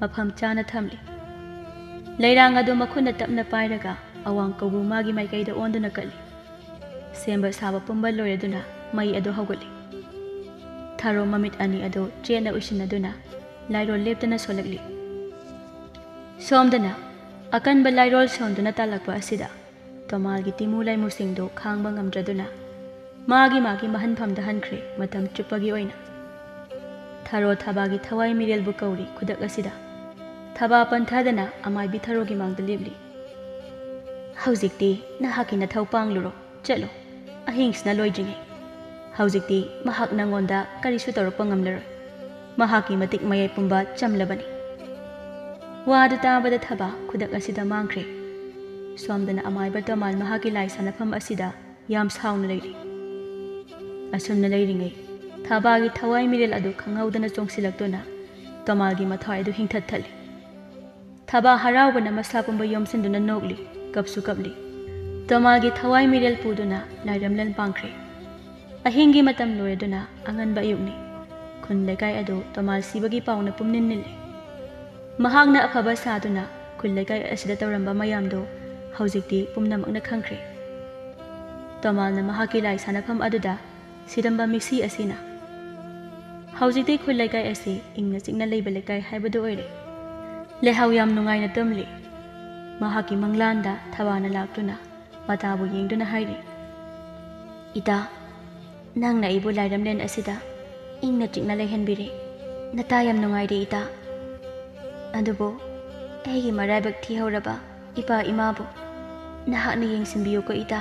ꯃꯐꯝ ꯆꯥꯅ ꯊꯝꯂꯤ꯫ ꯂꯩꯔꯥꯡ ꯑꯗꯨ ꯃꯈꯨꯠꯅ ꯇꯞꯅ ꯄꯥꯏꯔꯒ ꯑꯋꯥꯡ ꯀꯧꯕ꯭ꯔꯨ ꯃꯥꯒꯤ ꯃꯥꯏꯀꯩꯗ ꯑꯣꯟꯗꯨꯅ ꯀꯠꯂꯤ꯫ ꯁꯦꯝꯕ ꯁꯥꯕ ꯄꯨꯝꯕ ꯂꯣꯏꯔꯗꯨꯅ ꯃꯩ ꯑꯗꯨ ꯍꯧꯒꯠꯂꯤ꯫ ꯊꯔꯣ ꯃꯃꯤꯠ ꯑꯅꯤ ꯑꯗꯨ ꯆꯦꯠꯅ ꯎꯏꯁꯤꯟꯅꯗꯨꯅ ꯂꯥꯏꯔꯣꯜ ꯂꯦꯞꯇꯅ ꯁꯣꯜꯂꯛꯂꯤ꯫ ꯁꯣꯝꯗꯅ ꯑꯀꯟꯕ ꯂꯥꯏꯔꯣꯜ ꯁꯣꯟꯗꯨꯅ ꯇꯥꯜꯂꯛꯄ ꯑꯁꯤꯗ ꯇꯣꯃꯥꯜꯒꯤ ꯇꯤꯃꯨ ꯂꯩꯃꯨꯁꯤꯡꯗꯨ ꯈꯥꯡꯕ ꯉꯝꯗ꯭ꯔꯗꯨꯅ ꯃꯥꯒꯤ ꯃꯍꯟꯐꯝꯗ ꯍꯟꯈ꯭ꯔꯦ ꯃꯇꯝ ꯆꯨꯞꯄꯒꯤ ꯑꯣꯏꯅ꯫ ꯊꯔꯣ ꯊꯕꯥꯒꯤ ꯊꯋꯥꯏ ꯃꯤꯔꯦꯜꯕꯨ ꯀꯧꯔꯤ ꯈꯨꯗꯛ ꯑꯁꯤꯗ꯫ ꯊꯕꯥ ꯄꯟꯊꯗꯅ ꯑꯃꯥꯏꯕꯤ ꯊꯔꯣꯒꯤ ꯃꯥꯡꯗ ꯂꯦꯞꯂꯤ꯫ ꯍꯧꯖꯤꯛꯇꯤ ꯅꯍꯥꯛꯀꯤ ꯅꯊꯧ ꯄꯥꯡꯂꯨꯔꯣ, ꯆꯠꯂꯣ, ꯑꯍꯤꯡꯁꯤꯅ ꯂꯣꯏꯗ꯭ꯔꯤꯉꯩ꯫ ꯍꯧꯖꯤꯛꯇꯤ ꯃꯍꯥꯛ ꯅꯪꯉꯣꯟꯗ ꯀꯔꯤꯁꯨ ꯇꯧꯔꯛꯄ ꯉꯝꯂꯔꯣꯏ꯫ ꯃꯍꯥꯛꯀꯤ ꯃꯇꯤꯛ ꯃꯌꯥꯏ ꯄꯨꯝꯕ ꯆꯝꯂꯕꯅꯤ꯫ ꯋꯥꯗꯨ ꯇꯥꯕꯗ ꯊꯕꯥ ꯈꯨꯗꯛ ꯑꯁꯤꯗ ꯃꯥꯡꯈ꯭ꯔꯦ꯫ ꯁꯣꯝꯗꯅ ꯑꯃꯥꯏꯕ ꯇꯣꯃꯥꯜ ꯃꯍꯥꯛꯀꯤ ꯂꯥꯏ ꯁꯥꯟꯅꯐꯝ ꯑꯁꯤꯗ ꯌꯥꯝ ꯁꯥꯎꯅ ꯂꯩꯔꯤ꯫ ꯑꯁꯨꯝꯅ ꯂꯩꯔꯤꯉꯩ ꯊꯕꯥꯒꯤ ꯊꯋꯥꯏ ꯃꯤꯔꯦꯜ ꯑꯗꯨ ꯈꯪꯍꯧꯗꯅ ꯆꯣꯡꯁꯤꯜꯂꯛꯇꯨꯅ ꯇꯣꯃꯥꯜꯒꯤ ꯃꯊ꯭ꯋꯥꯏ ꯑꯗꯨ ꯍꯤꯡꯊꯠꯊꯠꯂꯤ꯫ ꯊꯕꯥ ꯍꯔꯥꯎꯕꯅ ꯃꯁꯥ ꯄꯨꯝꯕ ꯌꯣꯝꯁꯤꯟꯗꯨꯅ ꯅꯣꯛꯂꯤ, ꯀꯞꯁꯨ ꯀꯞꯂꯤ꯫ ꯇꯣꯃꯥꯜꯒꯤ ꯊꯋꯥꯏ ꯃꯤꯔꯦꯜ ꯄꯨꯗꯨꯅ ꯂꯥꯏꯔꯝꯂꯟ ꯄꯥꯡꯈ꯭ꯔꯦ꯫ ꯑꯍꯤꯡꯒꯤ ꯃꯇꯝ ꯂꯣꯏꯔꯗꯨꯅ ꯑꯉꯟꯕ ꯑꯌꯨꯛꯅꯤ꯫ ꯈꯨꯟ ꯂꯩꯀꯥꯏ ꯑꯗꯨ ꯇꯣꯃꯥꯜ ꯁꯤꯕꯒꯤ ꯄꯥꯎꯅ ꯄꯨꯝꯅꯤꯟ ꯅꯤꯜꯂꯤ꯫ ꯃꯍꯥꯛꯅ ꯑꯐꯕ ꯁꯥꯗꯨꯅ ꯈꯨꯟ ꯂꯩꯀꯥꯏ ꯑꯁꯤꯗ ꯇꯧꯔꯝꯕ ꯃꯌꯥꯝꯗꯨ ꯍꯧꯖꯤꯛꯇꯤ ꯄꯨꯝꯅꯃꯛꯅ ꯈꯪꯈ꯭ꯔꯦ꯫ ꯇꯣꯃꯥꯜꯅ ꯃꯍꯥꯛꯀꯤ ꯂꯥꯏ ꯁꯥꯟꯅꯐꯝ ꯑꯗꯨꯗ ꯁꯤꯔꯝꯕ ꯑꯁꯤꯅ꯫ ꯍꯧꯖꯤꯛꯇꯤ ꯈꯨꯜ ꯂꯩꯀꯥꯏ ꯑꯁꯤ ꯏꯪꯅ ꯆꯤꯛꯅ ꯂꯩꯕ ꯂꯩꯀꯥꯏ ꯍꯥꯏꯕꯗꯨ ꯑꯣꯏꯔꯦ꯫ ꯂꯩꯍꯥꯎ ꯌꯥꯝ ꯅꯨꯡꯉꯥꯏꯅ ꯇꯨꯝꯂꯤ꯫ ꯃꯍꯥꯛꯀꯤ ꯃꯪꯂꯥꯟꯗ ꯊꯕꯥꯅ ꯂꯥꯛꯇꯨꯅ ꯃꯇꯥꯕꯨ ꯌꯦꯡꯗꯨꯅ ꯍꯥꯏꯔꯤ, ꯏꯇꯥ, ꯅꯪꯅ ꯑꯩꯕꯨ ꯂꯥꯏꯔꯝꯂꯦꯟ ꯑꯁꯤꯗ ꯏꯪꯅ ꯆꯤꯛꯅ ꯂꯩꯍꯟꯕꯤꯔꯦ꯫ ꯅꯇꯥ ꯌꯥꯝ ꯅꯨꯡꯉꯥꯏꯔꯦ ꯏꯇꯥ꯫ ꯑꯗꯨꯕꯨ ꯑꯩꯒꯤ ꯃꯔꯥꯏꯕꯛ ꯊꯤꯍꯧꯔꯕ ꯏꯄꯥ ꯏꯃꯥꯕꯨ ꯅꯍꯥꯛꯅ ꯌꯦꯡꯁꯤꯟꯕꯤꯌꯨꯀꯣ ꯏꯇꯥ꯫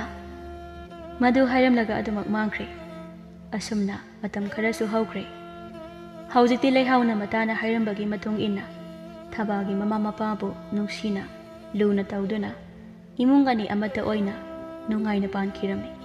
ꯃꯗꯨ ꯍꯥꯏꯔꯝꯂꯒ ꯑꯗꯨꯃꯛ ꯃꯥꯡꯈ꯭ꯔꯦ꯫ ꯑꯁꯨꯝꯅ ꯃꯇꯝ ꯈꯔꯁꯨ ꯍꯧꯈ꯭ꯔꯦ꯫ ꯍꯧꯖꯤꯛꯇꯤ ꯂꯩꯍꯥꯎꯅ ꯃꯇꯥꯅ ꯍꯥꯏꯔꯝꯕꯒꯤ ꯃꯇꯨꯡ ꯏꯟꯅ ꯊꯕꯥꯒꯤ ꯃꯃꯥ ꯃꯄꯥꯕꯨ ꯅꯨꯡꯁꯤꯅ ꯂꯨꯅ ꯇꯧꯗꯨꯅ ꯏꯃꯨꯡ ꯑꯅꯤ ꯑꯃꯠꯇ ꯑꯣꯏꯅ ꯅꯨꯡꯉꯥꯏꯅ ꯄꯥꯟꯈꯤꯔꯝꯃꯤ꯫